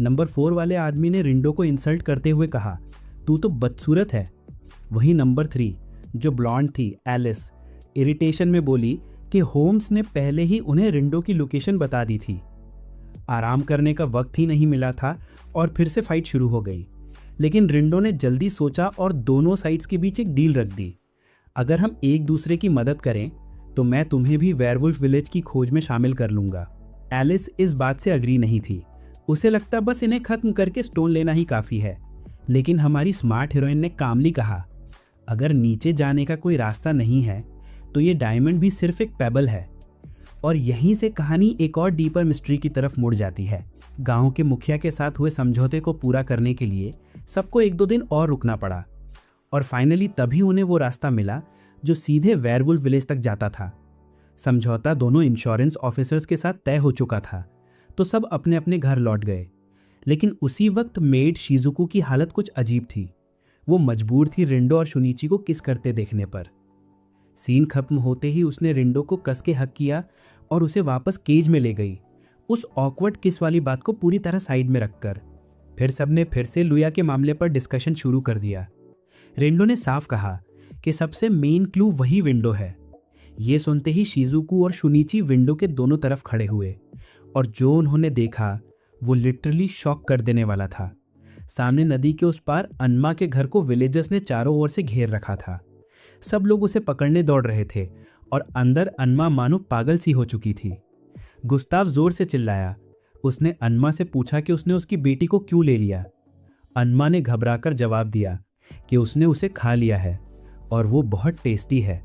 नंबर 4 वाले आदमी ने रिंडो को इंसल्ट करते हुए कहा, तू तो बदसूरत है। वहीं नंबर 3, जो ब्लॉन्ड थी, एलिस, इरिटेशन में बोली कि होम्स ने पहले ही उन्हें रिंडो की लोकेशन बता दी थी। आराम करने का वक्त ही नहीं मिला था और फिर से फाइट शुरू हो गई। लेकिन रिंडो ने जल्दी सोचा और दोनों साइड्स के बीच एक डील रख दी। अगर हम एक दूसरे की मदद करें तो मैं तुम्हें भी वेयरवुल्फ विलेज की खोज में शामिल कर लूंगा। एलिस इस बात से अग्री नहीं थी। उसे लगता बस इन्हें खत्म करके स्टोन लेना ही काफ़ी है। लेकिन हमारी स्मार्ट हीरोइन ने कामली कहा, अगर नीचे जाने का कोई रास्ता नहीं है तो ये डायमंड भी सिर्फ एक पेबल है। और यहीं से कहानी एक और डीपर मिस्ट्री की तरफ मुड़ जाती है। गांव के मुखिया के साथ हुए समझौते को पूरा करने के लिए सबको 1-2 दिन और रुकना पड़ा और फाइनली तभी उन्हें वो रास्ता मिला जो सीधे वेयरवुल्फ विलेज तक जाता था। समझौता दोनों इंश्योरेंस ऑफिसर्स के साथ तय हो चुका था, तो सब अपने अपने घर लौट गए। लेकिन उसी वक्त मेड शिजुको की हालत कुछ अजीब थी। वो मजबूर थी रिंडो और शुनिची को किस करते देखने पर। सीन खत्म होते ही उसने रिंडो को कस के हक किया और उसे वापस केज में ले गई, उस ऑकवर्ड किस वाली बात को पूरी तरह साइड में रखकर। फिर सबने फिर से लुया के मामले पर डिस्कशन शुरू कर दिया। रिंडो ने साफ कहा कि सबसे मेन क्लू वही विंडो है। ये सुनते ही शिजुको और शुनिची विंडो के दोनों तरफ खड़े हुए और जो उन्होंने देखा वो लिटरली शॉक कर देने वाला था। सामने नदी के उस पार अन्मा के घर को विलेजर्स ने चारों ओर से घेर रखा था। सब लोग उसे पकड़ने दौड़ रहे थे और अंदर अन्मा मानो पागल सी हो चुकी थी। गुस्ताव जोर से चिल्लाया। उसने अन्मा से पूछा कि उसने उसकी बेटी को क्यों ले लिया। अन्मा ने घबराकर जवाब दिया कि उसने उसे खा लिया है और वो बहुत टेस्टी है।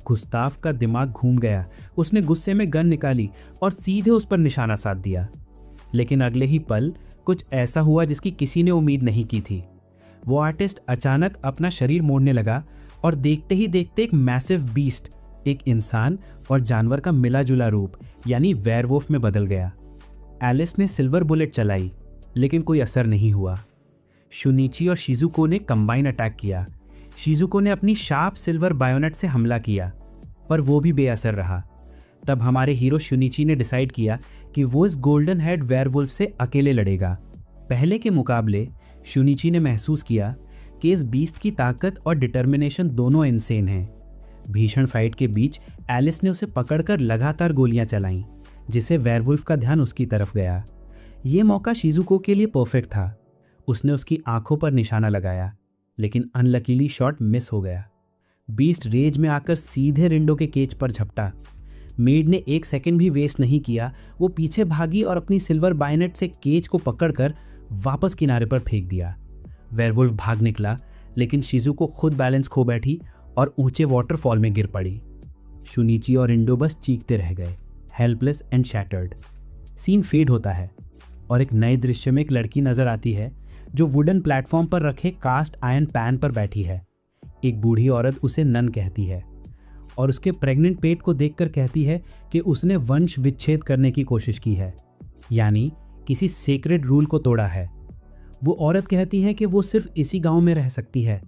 गुस्ताव का दिमाग घूम गया। उसने गुस्से में गन निकाली और सीधे उस पर निशाना साध दिया। लेकिन अगले ही पल कुछ ऐसा हुआ जिसकी किसी ने उम्मीद नहीं की थी। वो आर्टिस्ट अचानक अपना शरीर मोड़ने लगा और देखते ही देखते एक मैसिव बीस्ट, एक इंसान और जानवर का मिला जुला रूप यानी वेयरवुल्फ में बदल गया। एलिस ने सिल्वर बुलेट चलाई लेकिन कोई असर नहीं हुआ। शुनिची और शिजुको ने कंबाइन अटैक किया। शिजुको ने अपनी शार्प सिल्वर बायोनेट से हमला किया पर वो भी बेअसर रहा। तब हमारे हीरो शुनिची ने डिसाइड किया कि वो इस गोल्डन हेड वेयरवुल्फ से अकेले लड़ेगा। पहले के मुकाबले शुनिची ने महसूस किया कि इस बीस्ट की ताकत और डिटर्मिनेशन दोनों इनसेन हैं। भीषण फाइट के बीच एलिस ने उसे पकड़कर लगातार गोलियां चलाईं, जिससे वेयरवुल्फ का ध्यान उसकी तरफ गया। ये मौका शिजुको के लिए परफेक्ट था। उसने उसकी आंखों पर निशाना लगाया लेकिन अनलकीली शॉट मिस हो गया। बीस्ट रेज में आकर सीधे रिंडो के केज पर झपटा। मेड ने 1 सेकंड भी वेस्ट नहीं किया। वो पीछे भागी और अपनी सिल्वर बायनेट से केज को पकड़कर वापस किनारे पर फेंक दिया। वेयरवुल्फ भाग निकला लेकिन शिजुको खुद बैलेंस खो बैठी और ऊंचे वाटरफॉल में गिर पड़ी। शुनिची और रिंडो बस चीखते रह गए, helpless and shattered. Scene fade होता है और एक नए दृश्य में एक लड़की नजर आती है जो वुडन प्लेटफॉर्म पर रखे कास्ट आयरन पैन पर बैठी है। एक बूढ़ी औरत उसे नन कहती है और उसके प्रेग्नेंट पेट को देखकर कहती है कि उसने वंश विच्छेद करने की कोशिश की है, यानी किसी सेक्रेड रूल को तोड़ा है। वो औरत कहती है कि वो सिर्फ इसी गांव में रह सकती है,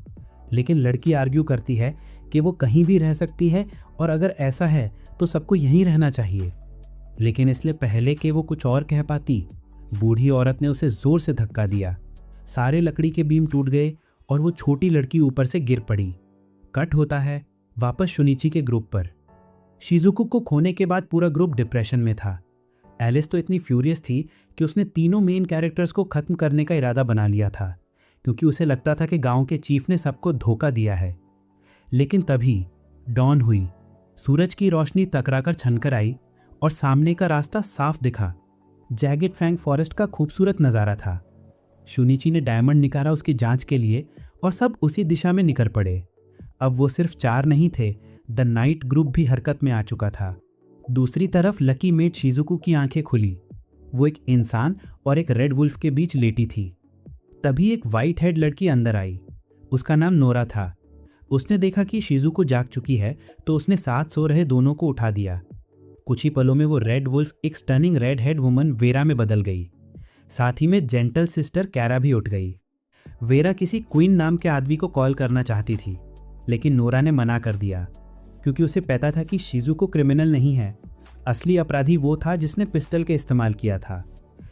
लेकिन लड़की आर्ग्यू करती है कि वो कहीं भी रह सकती है और अगर ऐसा है तो सबको यहीं रहना चाहिए। लेकिन इसलिए पहले कि वो कुछ और कह पाती, बूढ़ी औरत ने उसे जोर से धक्का दिया। सारे लकड़ी के बीम टूट गए और वो छोटी लड़की ऊपर से गिर पड़ी। कट होता है वापस शुनिची के ग्रुप पर। शिजुको को खोने के बाद पूरा ग्रुप डिप्रेशन में था। एलिस तो इतनी फ्यूरियस थी कि उसने तीनों मेन कैरेक्टर्स को खत्म करने का इरादा बना लिया था, क्योंकि उसे लगता था कि गांव के चीफ ने सबको धोखा दिया है। लेकिन तभी डॉन हुई, सूरज की रोशनी टकराकर छनकर आई और सामने का रास्ता साफ दिखा। जैगेड फैंग फॉरेस्ट का खूबसूरत नज़ारा था। शुनिची ने डायमंड निकाला उसकी जांच के लिए और सब उसी दिशा में निकल पड़े। अब वो सिर्फ 4 नहीं थे, द नाइट ग्रुप भी हरकत में आ चुका था। दूसरी तरफ लकी मेट शिजुको की आंखें खुली। वो एक इंसान और एक रेड वुल्फ के बीच लेटी थी। तभी एक वाइट हेड लड़की अंदर आई। उसका नाम नोरा था। उसने देखा कि शिजुको जाग चुकी है तो उसने साथ सो रहे दोनों को उठा दिया। कुछ ही पलों में वो रेड वुल्फ एक stunning red head woman vera में बदल गई। साथ ही में जेंटल सिस्टर कैरा भी उठ गई। वेरा किसी क्वीन नाम के आदमी को कॉल करना चाहती थी, लेकिन नोरा ने मना कर दिया, क्योंकि उसे पता था कि शिजुको क्रिमिनल नहीं है। असली अपराधी वो था जिसने पिस्टल के इस्तेमाल किया था।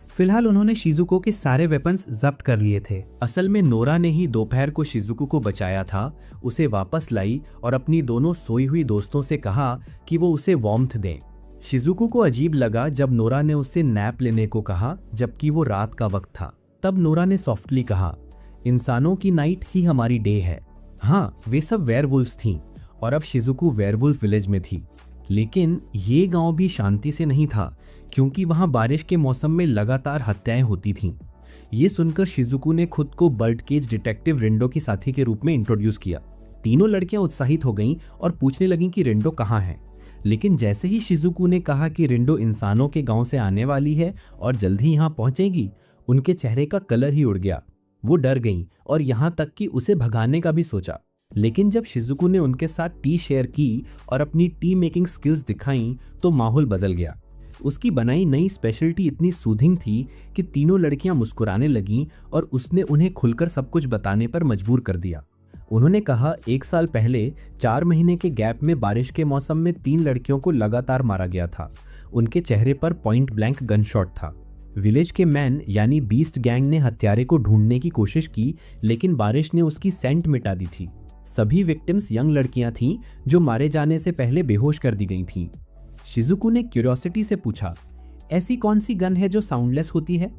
फिलहाल उन्होंने शिजुको के सारे वेपन्स जब्त कर लिए थे। असल में नोरा ने ही दोपहर को शिजुको को बचाया था, उसे वापस लाई और अपनी दोनों सोई हुई दोस्तों से कहा कि वो उसे वार्मथ दें। शिजुको को अजीब लगा जब नोरा ने उससे नैप लेने को कहा, जबकि वो रात का वक्त था। तब नोरा ने सॉफ्टली कहा, इंसानों की नाइट ही हमारी डे है। हाँ, वे सब वेयरवुल्व्स थीं और अब शिजुको वेयरवुल्फ विलेज में थी। लेकिन ये गांव भी शांति से नहीं था, क्योंकि वहां बारिश के मौसम में लगातार हत्याएं होती थीं। ये सुनकर शिजुको ने खुद को बर्ड केज डिटेक्टिव रिंडो की साथी के रूप में इंट्रोड्यूस किया। तीनों लड़कियां उत्साहित हो गईं और पूछने लगीं कि रिंडो कहाँ है। लेकिन जैसे ही शिजुको ने कहा कि रिंडो इंसानों के गांव से आने वाली है और जल्द ही यहाँ पहुंचेगी, उनके चेहरे का कलर ही उड़ गया। वो डर गईं और यहाँ तक कि उसे भगाने का भी सोचा। लेकिन जब शिजुको ने उनके साथ टी शेयर की और अपनी टी मेकिंग स्किल्स दिखाईं, तो माहौल बदल गया। उसकी बनाई नई स्पेशलिटी इतनी सूदिंग थी कि तीनों लड़कियां मुस्कुराने लगीं और उसने उन्हें खुलकर सब कुछ बताने पर मजबूर कर दिया। उन्होंने कहा, 1 साल पहले 4 महीने के गैप में बारिश के मौसम में 3 लड़कियों को लगातार मारा गया था। उनके चेहरे पर पॉइंट ब्लैंक गन शॉट था। विलेज के मैन यानी बीस्ट गैंग ने हत्यारे को ढूंढने की कोशिश की, लेकिन बारिश ने उसकी सेंट मिटा दी थी। सभी विक्टिम्स यंग लड़कियां थीं जो मारे जाने से पहले बेहोश कर दी गई थीं। शिजुको ने क्यूरियोसिटी से पूछा, ऐसी कौन सी गन है जो साउंडलेस होती है?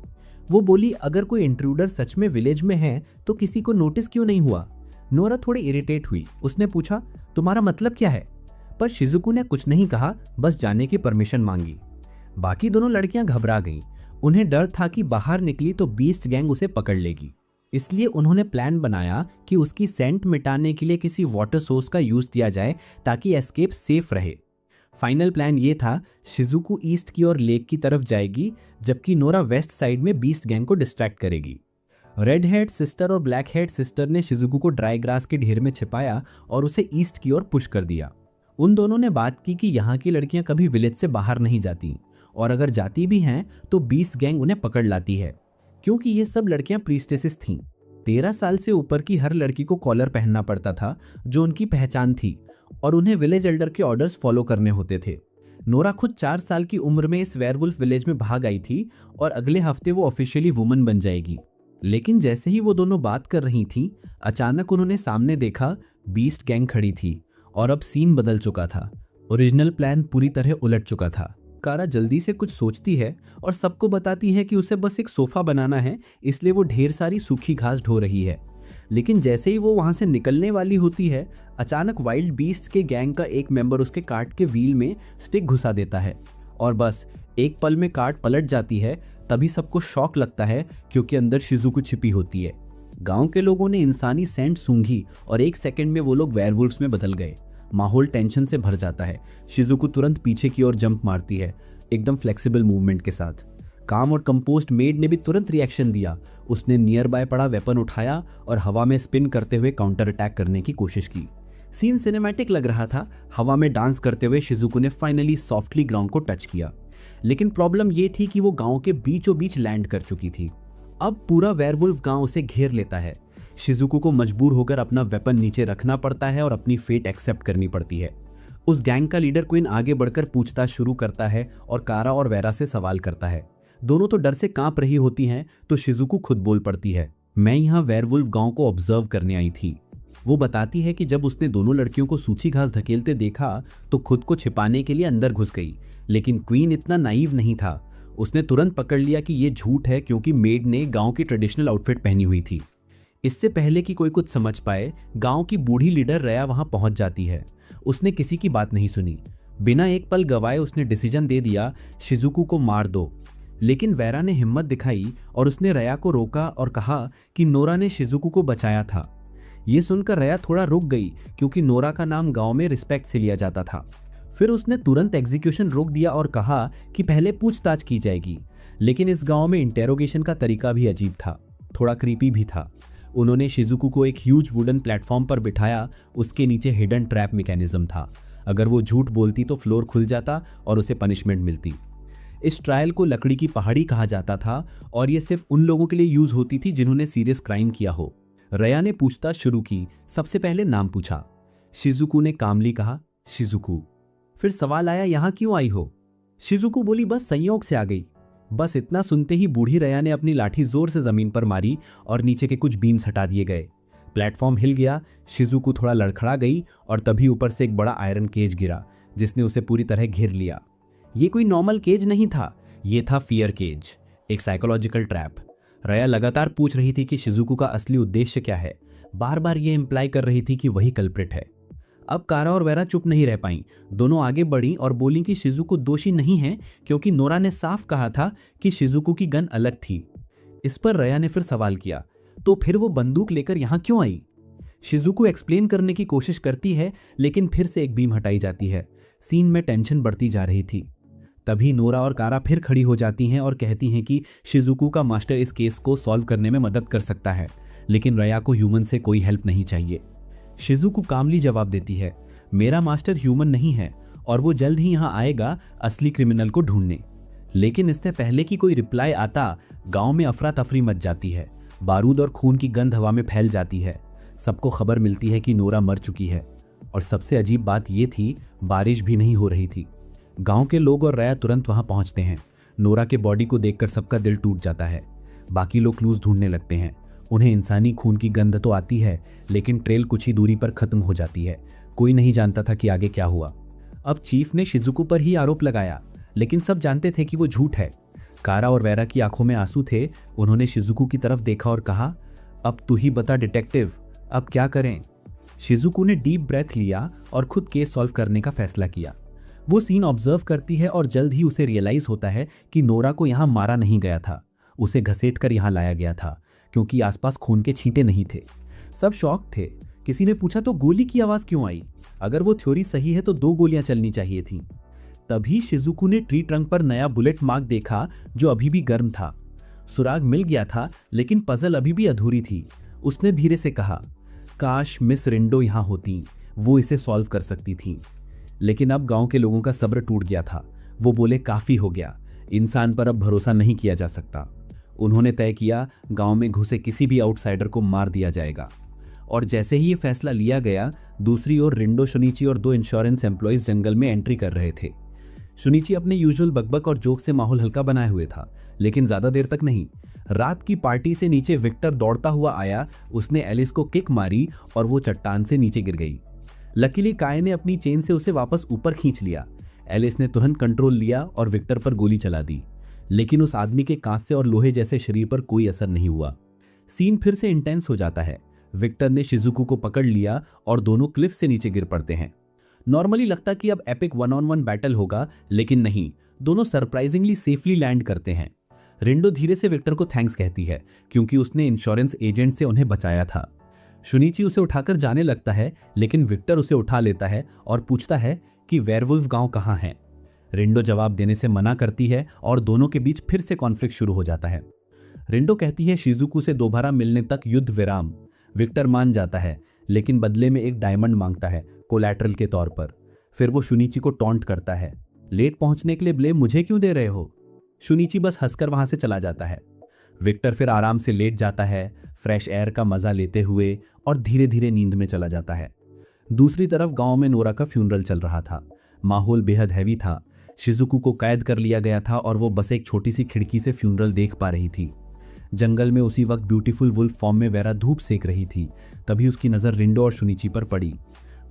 वो बोली, अगर कोई इंट्रूडर सच में विलेज में है तो किसी को नोटिस क्यों नहीं हुआ? नोरा थोड़ी इरिटेट हुई। उसने पूछा, तुम्हारा मतलब क्या है? पर शिजुको ने कुछ नहीं कहा, बस जाने की परमिशन मांगी। बाकी दोनों लड़कियां घबरा गईं। उन्हें डर था कि बाहर निकली तो बीस्ट गैंग उसे पकड़ लेगी। इसलिए उन्होंने प्लान बनाया कि उसकी सेंट मिटाने के लिए किसी वाटर सोर्स का यूज किया जाए ताकि एस्केप सेफ रहे। फाइनल प्लान ये था, शिजुको ईस्ट की ओर लेक की तरफ जाएगी, जबकि नोरा वेस्ट साइड में बीस्ट गैंग को डिस्ट्रैक्ट करेगी। रेड हेड सिस्टर और ब्लैक हेड सिस्टर ने शिजुको को ड्राई ग्रास के ढेर में छिपाया और उसे ईस्ट की ओर पुश कर दिया। उन दोनों ने बात की कि यहाँ की लड़कियां कभी विलेज से बाहर नहीं जाती, और अगर जाती भी हैं तो बीस्ट गैंग उन्हें पकड़ लाती है, क्योंकि ये सब लड़कियां प्रीस्टेसेस थीं। 13 साल से ऊपर की हर लड़की को कॉलर पहनना पड़ता था, जो उनकी पहचान थी, और उन्हें विलेज एल्डर के ऑर्डर्स फॉलो करने होते थे। नोरा खुद 4 साल की उम्र में इस वेयरवुल्फ विलेज में भाग आई थी और अगले हफ्ते वो ऑफिशियली वुमन बन जाएगी। लेकिन जैसे ही वो दोनों बात कर रही थीं, अचानक उन्होंने सामने देखा बीस्ट गैंग खड़ी थी और अब सीन बदल चुका था। ओरिजिनल प्लान पूरी तरह उलट चुका था। कारा जल्दी से कुछ सोचती है और सबको बताती है कि उसे बस एक सोफा बनाना है, इसलिए वो ढेर सारी सूखी घास ढो रही है। लेकिन जैसे ही वो वहां से निकलने वाली होती है, अचानक वाइल्ड बीस्ट के गैंग का एक मेंबर उसके कार्ट के व्हील में स्टिक घुसा देता है और बस एक पल में कार्ट पलट जाती है। तभी सबको शॉक लगता है क्योंकि अंदर शिजुको छिपी होती है। गांव के लोगों ने इंसानी सेंट सूंघी और 1 सेकंड में वो लोग वेयरवुल्व्स में बदल गए। माहौल टेंशन से भर जाता है। शिजुको तुरंत पीछे की ओर जंप मारती है, एकदम फ्लेक्सिबल मूवमेंट के साथ। काम और कंपोस्ट मेड ने भी तुरंत रिएक्शन दिया। उसने नियर बाय पड़ा वेपन उठाया और हवा में स्पिन करते हुए काउंटर अटैक करने की कोशिश की। सीन सिनेमैटिक लग रहा था। हवा में डांस करते हुए शिजुको ने फाइनली सॉफ्टली ग्राउंड को टच किया। लेकिन प्रॉब्लम ये थी कि वो गांव के बीचों बीच लैंड कर चुकी थी। अब पूरा वेयरवुल्फ गांव उसे घेर लेता है। शिजुको को मजबूर होकर अपना वेपन नीचे रखना पड़ता है और अपनी फेट एक्सेप्ट करनी पड़ती है। उस गैंग का लीडर क्वीन आगे बढ़कर पूछताछ शुरू करता है और कारा और वेरा से सवाल करता है। दोनों तो डर से कांप रही होती हैं, तो शिजुको खुद बोल पड़ती है, मैं यहाँ वेयरवुल्फ गांव को ऑब्जर्व करने आई थी। वो बताती है कि जब उसने दोनों लड़कियों को सूखी घास धकेलते देखा तो खुद को छिपाने के लिए अंदर घुस गई। लेकिन क्वीन इतना नाइव नहीं था। उसने तुरंत पकड़ लिया कि ये झूठ है, क्योंकि मेड ने गांव की ट्रेडिशनल आउटफिट पहनी हुई थी। इससे पहले कि कोई कुछ समझ पाए, गांव की बूढ़ी लीडर रया वहां पहुंच जाती है। उसने किसी की बात नहीं सुनी। बिना एक पल गवाए उसने डिसीजन दे दिया, शिजुको को मार दो। लेकिन वेरा ने हिम्मत दिखाई और उसने रया को रोका और कहा कि नोरा ने शिजुको को बचाया था। ये सुनकर रया थोड़ा रुक गई, क्योंकि नोरा का नाम गांव में रिस्पेक्ट से लिया जाता था। फिर उसने तुरंत एग्जीक्यूशन रोक दिया और कहा कि पहले पूछताछ की जाएगी। लेकिन इस गांव में इंटेरोगेशन का तरीका भी अजीब था, थोड़ा क्रीपी भी था। उन्होंने शिजुको को एक ह्यूज वुडन प्लेटफॉर्म पर बिठाया। उसके नीचे हिडन ट्रैप मैकेनिज्म था। अगर वो झूठ बोलती तो फ्लोर खुल जाता और उसे पनिशमेंट मिलती। इस ट्रायल को लकड़ी की पहाड़ी कहा जाता था और ये सिर्फ उन लोगों के लिए यूज होती थी जिन्होंने सीरियस क्राइम किया हो। रया ने पूछताछ शुरू की। सबसे पहले नाम पूछा। शिजुको ने कामली कहा, शिजुको। फिर सवाल आया, यहां क्यों आई हो? शिजुको बोली, बस संयोग से आ गई। बस इतना सुनते ही बूढ़ी रया ने अपनी लाठी जोर से जमीन पर मारी और नीचे के कुछ बीम्स हटा दिए गए। प्लेटफॉर्म हिल गया। शिजुको थोड़ा लड़खड़ा गई और तभी ऊपर से एक बड़ा आयरन केज गिरा, जिसने उसे पूरी तरह घेर लिया। ये कोई नॉर्मल केज नहीं था, ये था फियर केज, एक साइकोलॉजिकल ट्रैप। रया लगातार पूछ रही थी कि शिजुको का असली उद्देश्य क्या है। बार बार ये इंप्लाई कर रही थी कि वही कल्प्रिट है। अब कारा और वेरा चुप नहीं रह पाई। दोनों आगे बढ़ी और बोली कि शिजुको दोषी नहीं है, क्योंकि नोरा ने साफ कहा था कि शिजुको की गन अलग थी। इस पर रया ने फिर सवाल किया, तो फिर वो बंदूक लेकर यहां क्यों आई? शिजुको एक्सप्लेन करने की कोशिश करती है, लेकिन फिर से एक बीम हटाई जाती है। सीन में टेंशन बढ़ती जा रही थी। तभी नोरा और कारा फिर खड़ी हो जाती हैं और कहती हैं कि शिजुको का मास्टर इस केस को सॉल्व करने में मदद कर सकता है, लेकिन रया को ह्यूमन से कोई हेल्प नहीं चाहिए। शिजुको कामली जवाब देती है, मेरा मास्टर ह्यूमन नहीं है और वो जल्द ही यहाँ आएगा असली क्रिमिनल को ढूंढने। लेकिन इससे पहले कि कोई रिप्लाई आता, गांव में अफरा तफरी मच जाती है। बारूद और खून की गंध हवा में फैल जाती है। सबको खबर मिलती है कि नोरा मर चुकी है। और सबसे अजीब बात यह थी, बारिश भी नहीं हो रही थी। गांव के लोग और रया तुरंत वहां पहुंचते हैं। नोरा के बॉडी को देखकर सबका दिल टूट जाता है। बाकी लोग क्लूज ढूंढने लगते हैं। उन्हें इंसानी खून की गंध तो आती है, लेकिन ट्रेल कुछ ही दूरी पर खत्म हो जाती है। कोई नहीं जानता था कि आगे क्या हुआ। अब चीफ ने शिजुको पर ही आरोप लगाया, लेकिन सब जानते थे कि वो झूठ है। कारा और वेरा की आंखों में आंसू थे। उन्होंने शिजुको की तरफ देखा और कहा, अब तू ही बता डिटेक्टिव, अब क्या करें? शिजुको ने डीप ब्रेथ लिया और खुद केस सॉल्व करने का फैसला किया। वो सीन ऑब्जर्व करती है और जल्द ही उसे रियलाइज होता है कि नोरा को यहाँ मारा नहीं गया था, उसे घसीटकर यहाँ लाया गया था, क्योंकि आसपास खून के छींटे नहीं थे। सब शॉक थे। किसी ने पूछा, तो गोली की आवाज क्यों आई? अगर वो थ्योरी सही है तो 2 गोलियां चलनी चाहिए थी। तभी शिजुको ने ट्री ट्रंक पर नया बुलेट मार्क देखा, जो अभी भी गर्म था। सुराग मिल गया था, लेकिन पजल अभी भी अधूरी थी। उसने धीरे से कहा, काश मिस रिंडो यहाँ होती, वो इसे सॉल्व कर सकती थी। लेकिन अब गांव के लोगों का सब्र टूट गया था। वो बोले, काफी हो गया, इंसान पर अब भरोसा नहीं किया जा सकता। उन्होंने तय किया, गांव में घुसे किसी भी आउटसाइडर को मार दिया जाएगा। और जैसे ही ये फैसला लिया गया, दूसरी ओर रिंडो, शुनिची और 2 इंश्योरेंस एम्प्लॉइज जंगल में एंट्री कर रहे थे। शुनिची अपने यूजुअल बकबक और जोक से माहौल हल्का बनाए हुए था, लेकिन ज्यादा देर तक नहीं। रात की पार्टी से नीचे विक्टर दौड़ता हुआ आया। उसने एलिस को किक मारी और वो चट्टान से नीचे गिर गई। लकीली काय ने अपनी चेन से उसे वापस ऊपर खींच लिया। एलिस ने तुरंत कंट्रोल लिया और विक्टर पर गोली चला दी, लेकिन उस आदमी के कांसे और लोहे जैसे शरीर पर कोई असर नहीं हुआ। सीन फिर से इंटेंस हो जाता है। विक्टर ने शिजुको को पकड़ लिया और दोनों क्लिफ से नीचे गिर पड़ते हैं। नॉर्मली लगता कि अब एपिक 1-on-1 बैटल होगा, लेकिन नहीं, दोनों सरप्राइजिंगली सेफली लैंड करते हैं। रिंडो धीरे से विक्टर को थैंक्स कहती है, क्योंकि उसने इंश्योरेंस एजेंट से उन्हें बचाया था। शुनिची उसे उठाकर जाने लगता है, लेकिन विक्टर उसे उठा लेता है और पूछता है कि वेयरवुल्फ गांव कहाँ है। रिंडो जवाब देने से मना करती है और दोनों के बीच फिर से कॉन्फ्लिक्ट शुरू हो जाता है। रिंडो कहती है शिजुको से दोबारा मिलने तक युद्ध विराम। विक्टर मान जाता है, लेकिन बदले में एक डायमंड मांगता है कोलैटरल के तौर पर। फिर वो शुनिची को टॉन्ट करता है, लेट पहुंचने के लिए ब्लेम मुझे क्यों दे रहे हो। शुनिची बस हंसकर वहां से चला जाता है। विक्टर फिर आराम से लेट जाता है, फ्रेश एयर का मजा लेते हुए, और धीरे धीरे नींद में चला जाता है। दूसरी तरफ गांव में नोरा का फ्यूनरल चल रहा था। माहौल बेहद हैवी था। शिजुको को कैद कर लिया गया था और वो बस एक छोटी सी खिड़की से फ्यूनरल देख पा रही थी। जंगल में उसी वक्त ब्यूटीफुल वुल्फ फॉर्म में वेरा धूप सेक रही थी। तभी उसकी नज़र रिंडो और शुनिची पर पड़ी।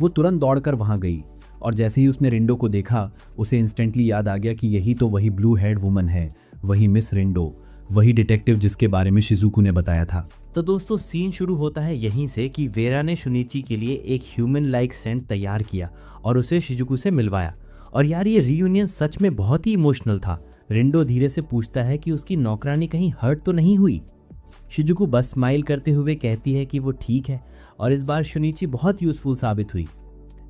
वो तुरंत दौड़कर वहां गई और जैसे ही उसने रिंडो को देखा, उसे इंस्टेंटली याद आ गया कि यही तो वही ब्लू हेड वुमन है, वही मिस रिंडो, वही डिटेक्टिव जिसके बारे में शिजुको ने बताया था। तो दोस्तों, सीन शुरू होता है यहीं से कि वेरा ने शुनिची के लिए एक ह्यूमन लाइक सेंट तैयार किया और उसे शिजुको से मिलवाया। और यार, ये रीयूनियन सच में बहुत ही इमोशनल था। रिंडो धीरे से पूछता है कि उसकी नौकरानी कहीं हर्ट तो नहीं हुई। शिजुको बस स्माइल करते हुए कहती है कि वो ठीक है और इस बार शुनिची बहुत यूजफुल साबित हुई।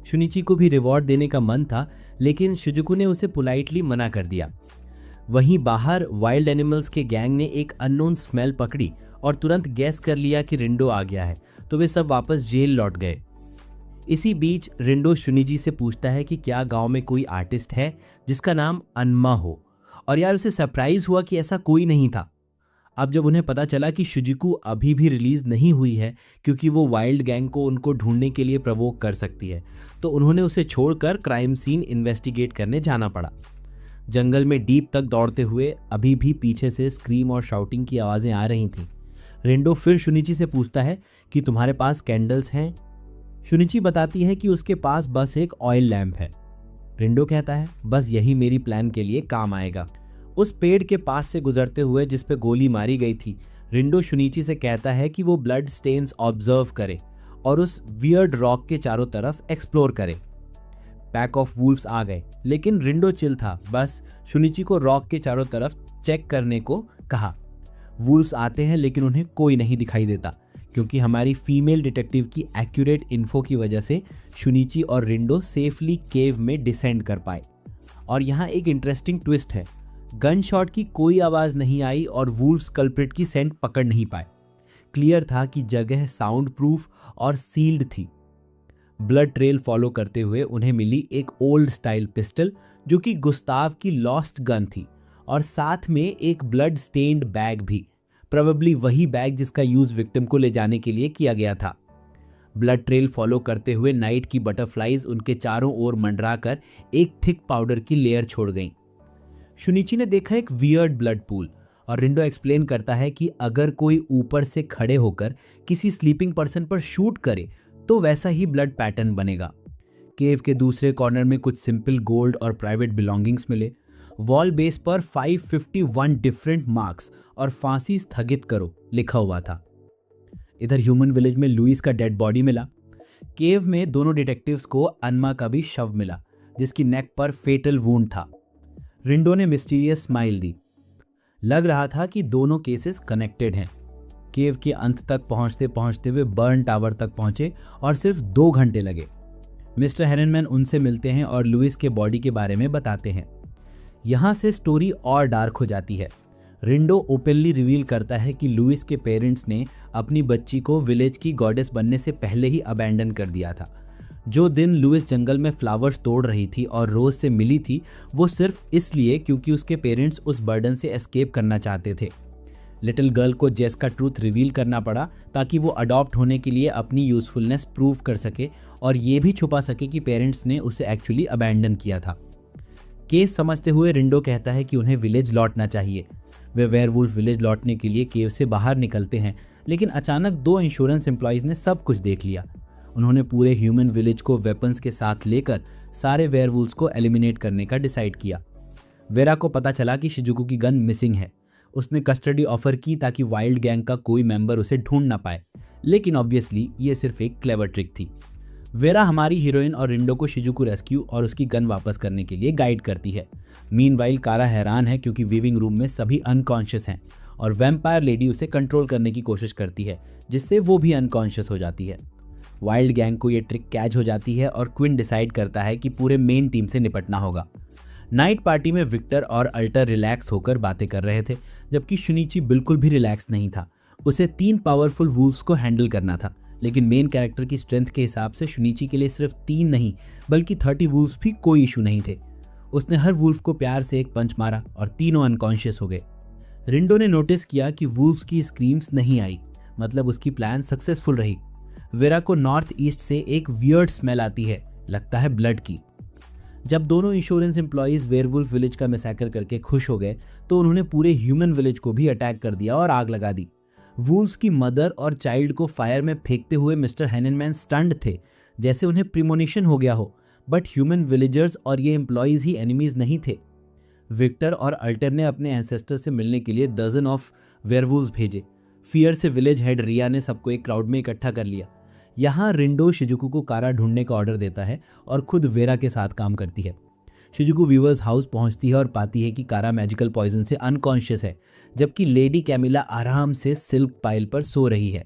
शुनिची को भी रिवॉर्ड देने का मन था, लेकिन शिजुको ने उसे पोलाइटली मना कर दिया। वहीं बाहर वाइल्ड एनिमल्स के गैंग ने एक अननोन स्मेल पकड़ी और तुरंत गैस कर लिया कि रिंडो आ गया है, तो वे सब वापस जेल लौट गए। इसी बीच रिंडो शुनिची से पूछता है कि क्या गांव में कोई आर्टिस्ट है जिसका नाम अन्मा हो, और यार उसे सरप्राइज हुआ कि ऐसा कोई नहीं था। अब जब उन्हें पता चला कि शिजुको अभी भी रिलीज नहीं हुई है क्योंकि वो वाइल्ड गैंग को उनको ढूंढने के लिए प्रवोक कर सकती है, तो उन्होंने उसे छोड़कर क्राइम सीन इन्वेस्टिगेट करने जाना पड़ा। जंगल में डीप तक दौड़ते हुए अभी भी पीछे से स्क्रीम और शाउटिंग की आवाज़ें आ रही थीं। रिंडो फिर शुनिची से पूछता है कि तुम्हारे पास कैंडल्स हैं। शुनिची बताती है कि उसके पास बस एक ऑयल लैंप है। रिंडो कहता है बस यही मेरी प्लान के लिए काम आएगा। उस पेड़ के पास से गुजरते हुए जिस पे गोली मारी गई थी, रिंडो शुनिची से कहता है कि वो ब्लड स्टेन्स ऑब्जर्व करे और उस वियर्ड रॉक के चारों तरफ एक्सप्लोर करे। पैक ऑफ वुल्फ्स आ गए, लेकिन रिंडो चिल था। बस शुनिची को रॉक के चारों तरफ चेक करने को कहा। वुल्फ्स आते हैं लेकिन उन्हें कोई नहीं दिखाई देता, क्योंकि हमारी फीमेल डिटेक्टिव की एक्यूरेट इन्फो की वजह से शुनिची और रिंडो सेफली केव में डिसेंड कर पाए। और यहाँ एक इंटरेस्टिंग ट्विस्ट है, गन शॉट की कोई आवाज़ नहीं आई और वुल्फ्स कल्प्रिट की सेंट पकड़ नहीं पाए। क्लियर था कि जगह साउंड प्रूफ और सील्ड थी। ब्लड ट्रेल फॉलो करते हुए उन्हें मिली एक ओल्ड स्टाइल पिस्टल जो कि गुस्ताव की लॉस्ट गन थी, और साथ में एक ब्लड स्टेन्ड बैग भी, प्रोबेबली वही बैग जिसका यूज विक्टिम को ले जाने के लिए किया गया था। ब्लड ट्रेल फॉलो करते हुए नाइट की बटरफ्लाइज उनके चारों ओर मंडराकर एक थिक पाउडर की लेयर छोड़ गईं। शुनिची ने देखा एक वियर्ड ब्लड पूल, और रिंडो एक्सप्लेन करता है कि अगर कोई ऊपर से खड़े होकर किसी स्लीपिंग पर्सन पर शूट करे तो वैसा ही ब्लड पैटर्न बनेगा। केव के दूसरे कॉर्नर में कुछ सिंपल गोल्ड और प्राइवेट बिलोंगिंग्स मिले। वॉल बेस पर 551 डिफरेंट मार्क्स और फांसी स्थगित करो लिखा हुआ था। इधर ह्यूमन विलेज में लुइस का डेड बॉडी मिला। केव में दोनों डिटेक्टिव्स को अन्मा का भी शव मिला, जिसकी नेक पर फेटल वुंड था। रिंडो ने मिस्टीरियस स्माइल दी। लग रहा था कि दोनों केसेस कनेक्टेड हैं। केव के अंत तक पहुंचते पहुंचते वे बर्न टावर तक पहुंचे और सिर्फ 2 घंटे लगे। मिस्टर हेरनमैन उनसे मिलते हैं और लुइस के बॉडी के बारे में बताते हैं। यहाँ से स्टोरी और डार्क हो जाती है। रिंडो ओपनली रिवील करता है कि लुइस के पेरेंट्स ने अपनी बच्ची को विलेज की गॉडेस बनने से पहले ही अबैंडन कर दिया था। जो दिन लुइस जंगल में फ्लावर्स तोड़ रही थी और रोज से मिली थी, वो सिर्फ इसलिए क्योंकि उसके पेरेंट्स उस बर्डन से एस्केप करना चाहते थे। लिटिल गर्ल को जेस का ट्रूथ रिवील करना पड़ा ताकि वो अडॉप्ट होने के लिए अपनी यूजफुलनेस प्रूव कर सके और ये भी छुपा सके कि पेरेंट्स ने उसे एक्चुअली अबैंडन किया था। केस समझते हुए रिंडो कहता है कि उन्हें विलेज लौटना चाहिए। वे वेयरवुल्फ विलेज लौटने के लिए केव से बाहर निकलते हैं, लेकिन अचानक 2 इंश्योरेंस एम्प्लॉइज ने सब कुछ देख लिया। उन्होंने पूरे ह्यूमन विलेज को वेपन्स के साथ लेकर सारे वेयरवुल्फ्स को एलिमिनेट करने का डिसाइड किया। वेरा को पता चला कि शिजुको की गन मिसिंग है। उसने कस्टडी ऑफर की ताकि वाइल्ड गैंग का कोई मेंबर उसे ढूंढ ना पाए, लेकिन ऑब्वियसली ये सिर्फ एक क्लेवर ट्रिक थी। वेरा हमारी हीरोइन और रिंडो को शिजुको रेस्क्यू और उसकी गन वापस करने के लिए गाइड करती है। मीनवाइल कारा हैरान है क्योंकि वीविंग रूम में सभी अनकॉन्शियस हैं और वैम्पायर लेडी उसे कंट्रोल करने की कोशिश करती है, जिससे वो भी अनकॉन्शियस हो जाती है। वाइल्ड गैंग को ये ट्रिक कैच हो जाती है और क्विन डिसाइड करता है कि पूरे मेन टीम से निपटना होगा। नाइट पार्टी में विक्टर और अल्टर रिलैक्स होकर बातें कर रहे थे, जबकि शुनिची बिल्कुल भी रिलैक्स नहीं था। उसे 3 पावरफुल वुल्फ्स को हैंडल करना था, लेकिन मेन कैरेक्टर की स्ट्रेंथ के हिसाब से शुनिची के लिए सिर्फ 3 नहीं बल्कि 30 वुल्फ्स भी कोई इशू नहीं थे। उसने हर वुल्फ को प्यार से एक पंच मारा और तीनों अनकॉन्शियस हो गए। रिंडो ने नोटिस किया कि वुल्फ्स की स्क्रीम्स नहीं आई, मतलब उसकी प्लान सक्सेसफुल रही। वेरा को नॉर्थ ईस्ट से एक वियर्ड स्मेल आती है, लगता है ब्लड की। जब दोनों इंश्योरेंस एम्प्लॉइज वेयरवुल्फ विलेज का मैसेकर करके खुश हो गए तो उन्होंने पूरे ह्यूमन विलेज को भी अटैक कर दिया और आग लगा दी। वुल्फ्स की मदर और चाइल्ड को फायर में फेंकते हुए मिस्टर हेनेनमैन स्टन्ड थे, जैसे उन्हें प्रीमोनिशन हो गया हो। बट ह्यूमन विलेजर्स और ये एम्प्लॉइज ही एनिमीज नहीं थे। विक्टर और अल्टर ने अपने एंसेस्टर से मिलने के लिए डजन ऑफ वेयरवुल्व्स भेजे। फियर से विलेज हेड रिया ने सबको एक क्राउड में इकट्ठा कर लिया। यहाँ रिंडो शिजुकू को कारा ढूंढने का ऑर्डर देता है और खुद वेरा के साथ काम करती है। शिजुकू वीवर्स हाउस पहुंचती है और पाती है कि कारा मैजिकल पॉइजन से अनकॉन्शियस है, जबकि लेडी कैमिला आराम से सिल्क पाइल पर सो रही है।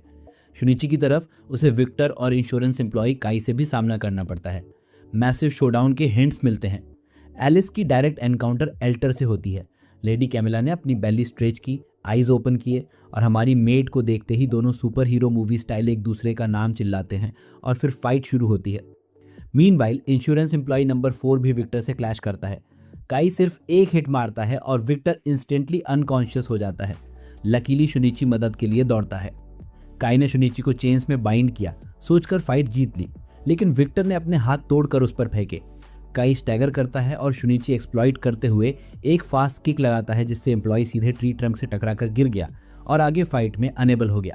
शुनिची की तरफ उसे विक्टर और इंश्योरेंस एम्प्लॉय काई से भी सामना करना पड़ता है। मैसिव शोडाउन के हिंट्स मिलते हैं। एलिस की डायरेक्ट एनकाउंटर एल्टर से होती है। लेडी कैमिला ने अपनी बेली स्ट्रेच की, आईज ओपन किए और हमारी मेड को देखते ही दोनों सुपर हीरो मूवी स्टाइल एक दूसरे का नाम चिल्लाते हैं और फिर फाइट शुरू होती है। मीनवाइल इंश्योरेंस एम्प्लॉय नंबर 4 भी विक्टर से क्लैश करता है। काई सिर्फ एक हिट मारता है और विक्टर इंस्टेंटली अनकॉन्शियस हो जाता है। लकीली शुनिची मदद के लिए दौड़ता है। काई ने शुनिची को चेन्स में बाइंड किया, सोचकर फाइट जीत ली, लेकिन विक्टर ने अपने हाथ तोड़कर उस पर फेंके। काई स्टैगर करता है और शुनिची एक्सप्लॉइट करते हुए एक फास्ट किक लगाता है, जिससे एम्प्लॉय सीधे ट्री ट्रंक से टकराकर गिर गया और आगे फाइट में अनेबल हो गया।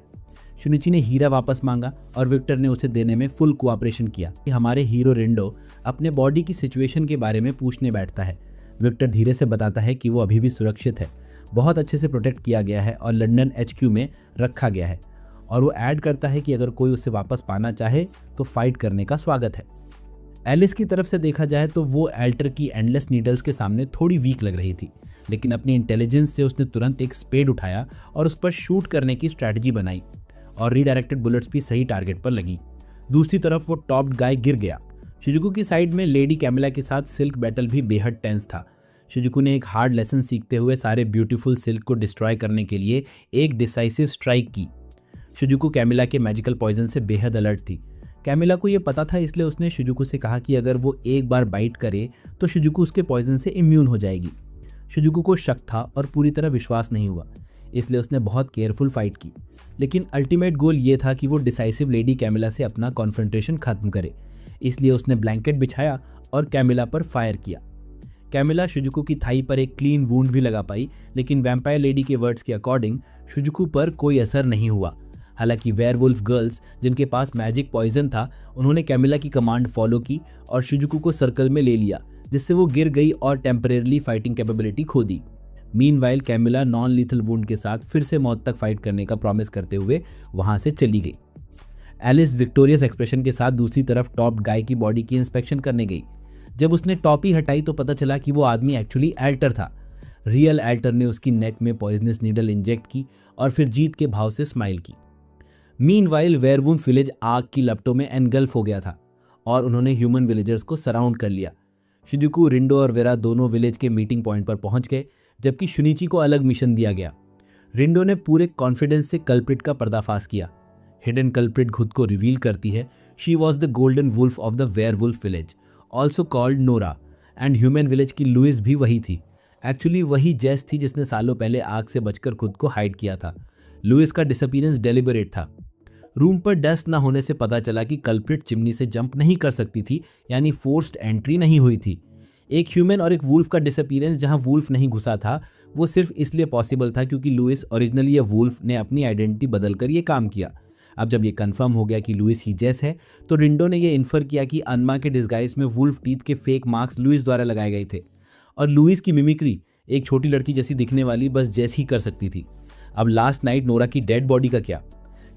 शुनिची ने हीरा वापस मांगा और विक्टर ने उसे देने में फुल कोऑपरेशन किया। हमारे हीरो रिंडो अपने बॉडी की सिचुएशन के बारे में पूछने बैठता है। विक्टर धीरे से बताता है कि वो अभी भी सुरक्षित है, बहुत अच्छे से प्रोटेक्ट किया गया है और लंदन HQ में रखा गया है। और वो ऐड करता है कि अगर कोई उसे वापस पाना चाहे तो फाइट करने का स्वागत है। एलिस की तरफ से देखा जाए तो वो एल्टर की एंडलेस नीडल्स के सामने थोड़ी वीक लग रही थी, लेकिन अपनी इंटेलिजेंस से उसने तुरंत एक स्पेड उठाया और उस पर शूट करने की स्ट्रैटेजी बनाई और रीडायरेक्टेड बुलेट्स भी सही टारगेट पर लगी। दूसरी तरफ वो टॉप्ड गाय गिर गया। शिजुकू की साइड में लेडी कैमिला के साथ सिल्क बैटल भी बेहद टेंस था। शिजुकू ने एक हार्ड लेसन सीखते हुए सारे ब्यूटीफुल सिल्क को डिस्ट्रॉय करने के लिए एक डिसाइसिव स्ट्राइक की। शिजुकू कैमिला के मैजिकल पॉइजन से बेहद अलर्ट थी। कैमिला को यह पता था, इसलिए उसने शिजुकू से कहा कि अगर वो एक बार बाइट करे तो शिजुकू उसके पॉइजन से इम्यून हो जाएगी। शिजुकू को शक था और पूरी तरह विश्वास नहीं हुआ, इसलिए उसने बहुत केयरफुल फाइट की। लेकिन अल्टीमेट गोल ये था कि वो डिसाइसिव लेडी कैमिला से अपना कॉन्फ्रंटेशन खत्म करे, इसलिए उसने ब्लैंकेट बिछाया और कैमिला पर फायर किया। कैमिला शिजुकू की थाई पर एक क्लीन वुंड भी लगा पाई, लेकिन वैम्पायर लेडी के वर्ड्स के अकॉर्डिंग शिजुकू पर कोई असर नहीं हुआ। हालांकि वेयरवुल्फ गर्ल्स जिनके पास मैजिक पॉइजन था, उन्होंने कैमिला की कमांड फॉलो की और शिजुकू को सर्कल में ले लिया, जिससे वो गिर गई और टेम्परेरली फाइटिंग कैपेबिलिटी खो दी। Meanwhile Camilla non lethal wound के साथ फिर से मौत तक फाइट करने का प्रॉमिस करते हुए वहां से चली गई। एलिस विक्टोरियस एक्सप्रेशन के साथ दूसरी तरफ टॉप गाय की बॉडी की इंस्पेक्शन करने गई। जब उसने टॉपी हटाई तो पता चला कि वो आदमी एक्चुअली एल्टर था। रियल एल्टर ने उसकी नेक में पॉइजनस नीडल इंजेक्ट की और फिर जीत के भाव से स्माइल की। मीनवाइल वेयरवुल्फ विलेज आग की लपटों में एनगल्फ हो गया था और उन्होंने ह्यूमन विलेजर्स को सराउंड कर लिया। शिजुकू, रिंडो और वेरा दोनों विलेज के मीटिंग पॉइंट पर पहुंच गए, जबकि शुनिची को अलग मिशन दिया गया। रिंडो ने पूरे कॉन्फिडेंस से कल्प्रिट का पर्दाफाश किया। हिडन कल्प्रिट खुद को रिवील करती है। She was the golden wolf of the werewolf village, also called Nora, and human village की लुइस भी वही थी। एक्चुअली वही जेस थी जिसने सालों पहले आग से बचकर खुद को हाइड किया था। लुइस का डिसअपीयरेंस डेलिबरेट था। रूम पर डस्ट न होने से पता चला कि कल्प्रिट चिमनी से जंप नहीं कर सकती थी, यानी फोर्स्ड एंट्री नहीं हुई थी। एक ह्यूमन और एक वुल्फ का डिसअपीयरेंस जहां वुल्फ नहीं घुसा था, वो सिर्फ इसलिए पॉसिबल था क्योंकि लुइस ओरिजिनली या वुल्फ ने अपनी आइडेंटिटी बदलकर ये काम किया। अब जब ये कंफर्म हो गया कि लुइस ही जेस है, तो रिंडो ने ये इन्फर किया कि अन्मा के डिस्गाइज में वुल्फ टीथ के फेक मार्क्स लुइस द्वारा लगाए गए थे और लुइस की मिमिक्री एक छोटी लड़की जैसी दिखने वाली बस जेस ही कर सकती थी। अब लास्ट नाइट नोरा की डेड बॉडी का क्या?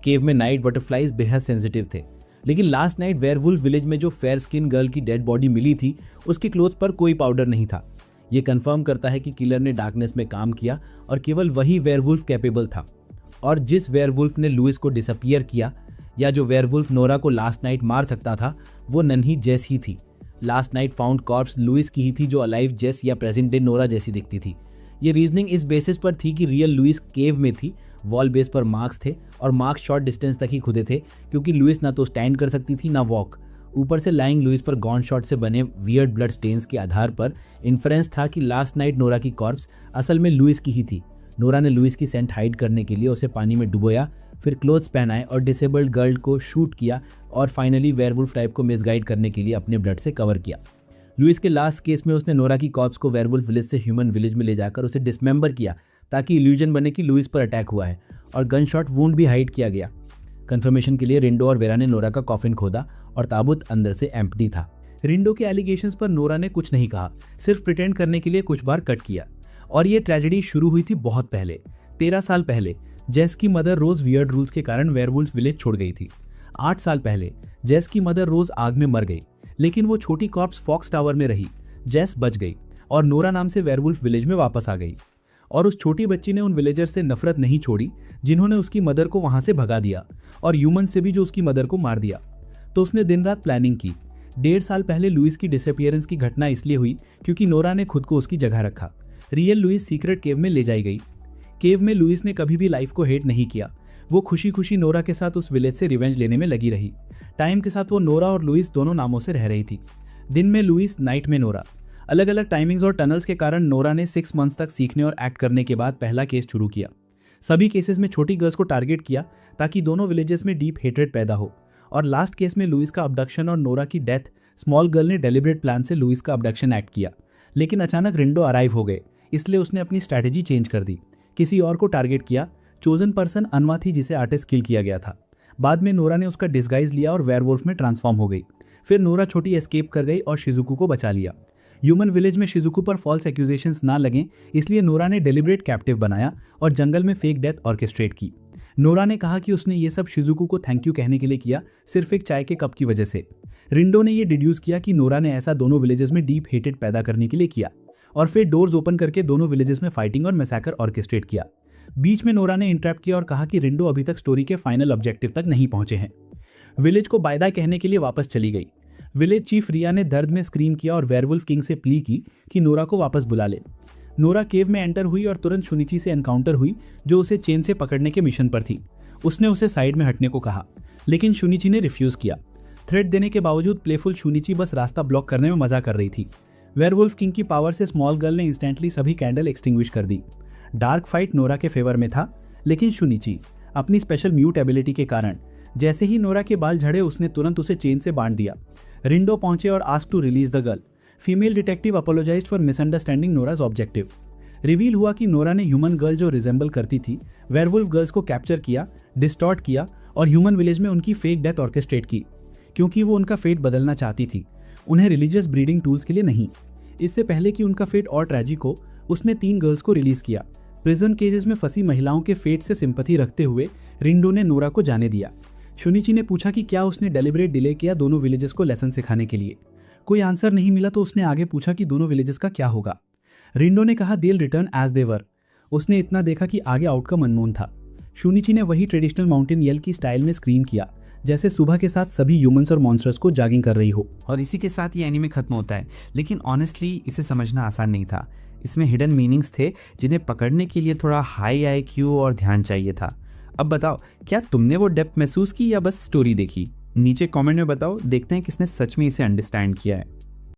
केव में नाइट बटरफ्लाइज बेहद सेंसिटिव थे, लेकिन लास्ट नाइट वेयरवुल्फ विलेज में जो फेयर स्किन गर्ल की डेड बॉडी मिली थी, उसके क्लोथ पर कोई पाउडर नहीं था। ये कंफर्म करता है कि किलर ने डार्कनेस में काम किया और केवल वही वेयरवुल्फ कैपेबल था। और जिस वेयरवुल्फ ने लुइस को डिसअपियर किया या जो वेयरवुल्फ नोरा को लास्ट नाइट मार सकता था, वो नन्ही जेस ही थी। Last night found corpse Louise की ही थी, जो अलाइव जेस या प्रेजेंट डे नोरा जैसी दिखती थी। ये रीजनिंग इस बेसिस पर थी कि रियल लुइस केव में थी वॉल बेस पर मार्क्स थे और मार्क्स शॉर्ट डिस्टेंस तक ही खुदे थे क्योंकि लुइस ना तो स्टैंड कर सकती थी ना वॉक। ऊपर से लाइंग लुइस पर गॉन शॉट से बने वियर्ड ब्लड स्टेन्स के आधार पर इन्फ्रेंस था कि लास्ट नाइट नोरा की कॉर्प्स असल में लुइस की ही थी। नोरा ने लुइस की सेंट हाइड करने के लिए उसे पानी में डुबोया, फिर क्लोथ्स पहनाए और डिसेबल्ड गर्ल को शूट किया और फाइनली वेयरवुल्फ टाइप को मिसगाइड करने के लिए अपने ब्लड से कवर किया। लुइस के लास्ट केस में उसने नोरा की कॉर्प्स को वेयरवुल्फ विलेज से ह्यूमन विलेज में ले जाकर उसे डिसमेंबर किया ताकि इल्यूजन बने कि लुइस पर अटैक हुआ है, और गन शॉट वुंड भी हाइड किया गया। कंफर्मेशन के लिए रिंडो और वेरा ने नोरा का कॉफिन खोदा और ताबूत अंदर से एम्प्टी था। रिंडो के एलिगेशंस पर नोरा ने कुछ नहीं कहा, सिर्फ प्रिटेंड करने के लिए कुछ बार कट किया। और ये ट्रेजेडी शुरू हुई थी बहुत पहले, 13 साल पहले। जेस की मदर रोज वियर्ड रूल्स के कारण वेयरवुल्फ विलेज छोड़ गई थी। 8 साल पहले जेस की मदर रोज आग में मर गई, लेकिन वो छोटी कॉर्प्स फॉक्स टावर में रही। जेस बच गई और नोरा नाम से वेयरवुल्फ विलेज में वापस आ गई। और उस छोटी बच्ची ने उन विलेजर से नफरत नहीं छोड़ी जिन्होंने उसकी मदर को वहां से भगा दिया, और ह्यूमन से भी जो उसकी मदर को मार दिया। तो उसने दिन रात प्लानिंग की। 1.5 साल पहले लुइस की डिसअपीयरेंस की घटना इसलिए हुई क्योंकि नोरा ने खुद को उसकी जगह रखा। रियल लुइस सीक्रेट केव में ले जाई गई। केव में लुइस ने कभी भी लाइफ को हेट नहीं किया। वो खुशी खुशी नोरा के साथ उस विलेज से रिवेंज लेने में लगी रही। टाइम के साथ वो नोरा और लुइस दोनों नामों से रह रही थी। दिन में लुइस, नाइट में नोरा। अलग अलग टाइमिंग्स और टनल्स के कारण नोरा ने 6 मंथ्स तक सीखने और एक्ट करने के बाद पहला केस शुरू किया। सभी केसेस में छोटी गर्ल्स को टारगेट किया ताकि दोनों विलेजेस में डीप हेट्रेड पैदा हो। और लास्ट केस में लुइस का अबडक्शन और नोरा की डेथ। स्मॉल गर्ल ने डेलिब्रेट प्लान से लुइस का अबडक्शन एक्ट किया, लेकिन अचानक रिंडो अराइव हो गए, इसलिए उसने अपनी स्ट्रैटेजी चेंज कर दी। किसी और को टारगेट किया। चोजन पर्सन अनवा थी जिसे आर्टिस्ट किल किया गया था। बाद में नोरा ने उसका डिस्गाइज लिया और वेयरवुल्फ में ट्रांसफॉर्म हो गई। फिर नोरा छोटी एस्केप कर गई और शिजुकू को बचा लिया। ह्यूमन विलेज में शिजुकू पर फॉल्स एक्यूजेशंस ना लगें, इसलिए नोरा ने डेलिब्रेट कैप्टिव बनाया और जंगल में फेक डेथ ऑर्केस्ट्रेट की। नोरा ने कहा कि उसने ये सब शिजुकू को थैंक यू कहने के लिए किया, सिर्फ एक चाय के कप की वजह से। रिंडो ने ये डिड्यूस किया कि नोरा ने ऐसा दोनों विलेजेस में डीप हेटेड पैदा करने के लिए किया, और फिर डोर्स ओपन करके दोनों विलेजेस में फाइटिंग और मैसेकर ऑर्केस्ट्रेट किया। बीच में नोरा ने इंटरप्ट किया और कहा कि रिंडो अभी तक स्टोरी के फाइनल ऑब्जेक्टिव तक नहीं पहुंचे हैं। विलेज को बाय बाय कहने के लिए वापस चली गई। विलेज चीफ रिया ने दर्द में स्क्रीम किया और वेयरवुल्फ किंग से प्ली की कि नोरा को वापस बुला ले। नोरा केव में एंटर हुई और तुरंत शुनिची से एनकाउंटर हुई, जो उसे चेन से पकड़ने के मिशन पर थी। उसने उसे साइड में हटने को कहा, लेकिन शुनिची ने रिफ्यूज किया। थ्रेट देने के बावजूद प्लेफुल शुनिची बस रास्ता ब्लॉक करने में मजा कर रही थी। वेयरवुल्फ किंग की पावर से स्मॉल गर्ल ने इंस्टेंटली सभी कैंडल एक्सटिंग्विश कर दी। डार्क फाइट नोरा के फेवर में था, लेकिन शुनिची अपनी स्पेशल म्यूट एबिलिटी के कारण जैसे ही नोरा के बाल झड़े उसने तुरंत उसे चेन से बांध दिया। रिंडो पहुंचे और ask to release the girl. Female detective apologized for misunderstanding Nora's objective. Reveal हुआ कि नोरा ने ह्यूमन गर्ल जो रिजेंबल करती थी वेयरवुल्फ गर्ल्स को कैप्चर किया, डिस्टॉर्ट किया और ह्यूमन विलेज में उनकी फेक डेथ ऑर्केस्ट्रेट की, क्योंकि वो उनका फेट बदलना चाहती थी, उन्हें रिलीजियस ब्रीडिंग टूल्स के लिए नहीं। इससे पहले कि उनका फेट और ट्रेजिक हो, उसने 3 गर्ल्स को रिलीज किया। प्रिजन केजेस में फंसी महिलाओं के फेट से सिंपैथी रखते हुए रिंडो ने नोरा को जाने दिया। शुनिची ने पूछा कि क्या उसने डेलिब्रेट डिले किया दोनों विलेजेस को लेसन सिखाने के लिए। कोई आंसर नहीं मिला तो उसने आगे पूछा कि दोनों विलेजेस का क्या होगा। रिंडो ने कहा they will return as they were. उसने इतना देखा कि आगे आउटकम अननोन था। शुनिची ने वही ट्रेडिशनल माउंटेन यल की स्टाइल में स्क्रीम किया, जैसे सुबह के साथ सभी ह्यूमंस और मॉन्स्टर्स को जॉगिंग कर रही हो। और इसी के साथ ये एनीमे खत्म होता है, लेकिन ऑनेस्टली इसे समझना आसान नहीं था। इसमें हिडन मीनिंग्स थे जिन्हें पकड़ने के लिए थोड़ा हाई IQ और ध्यान चाहिए था। अब बताओ, क्या तुमने वो डेप्थ महसूस की या बस स्टोरी देखी? नीचे कमेंट में बताओ, देखते हैं किसने सच में इसे अंडरस्टैंड किया है।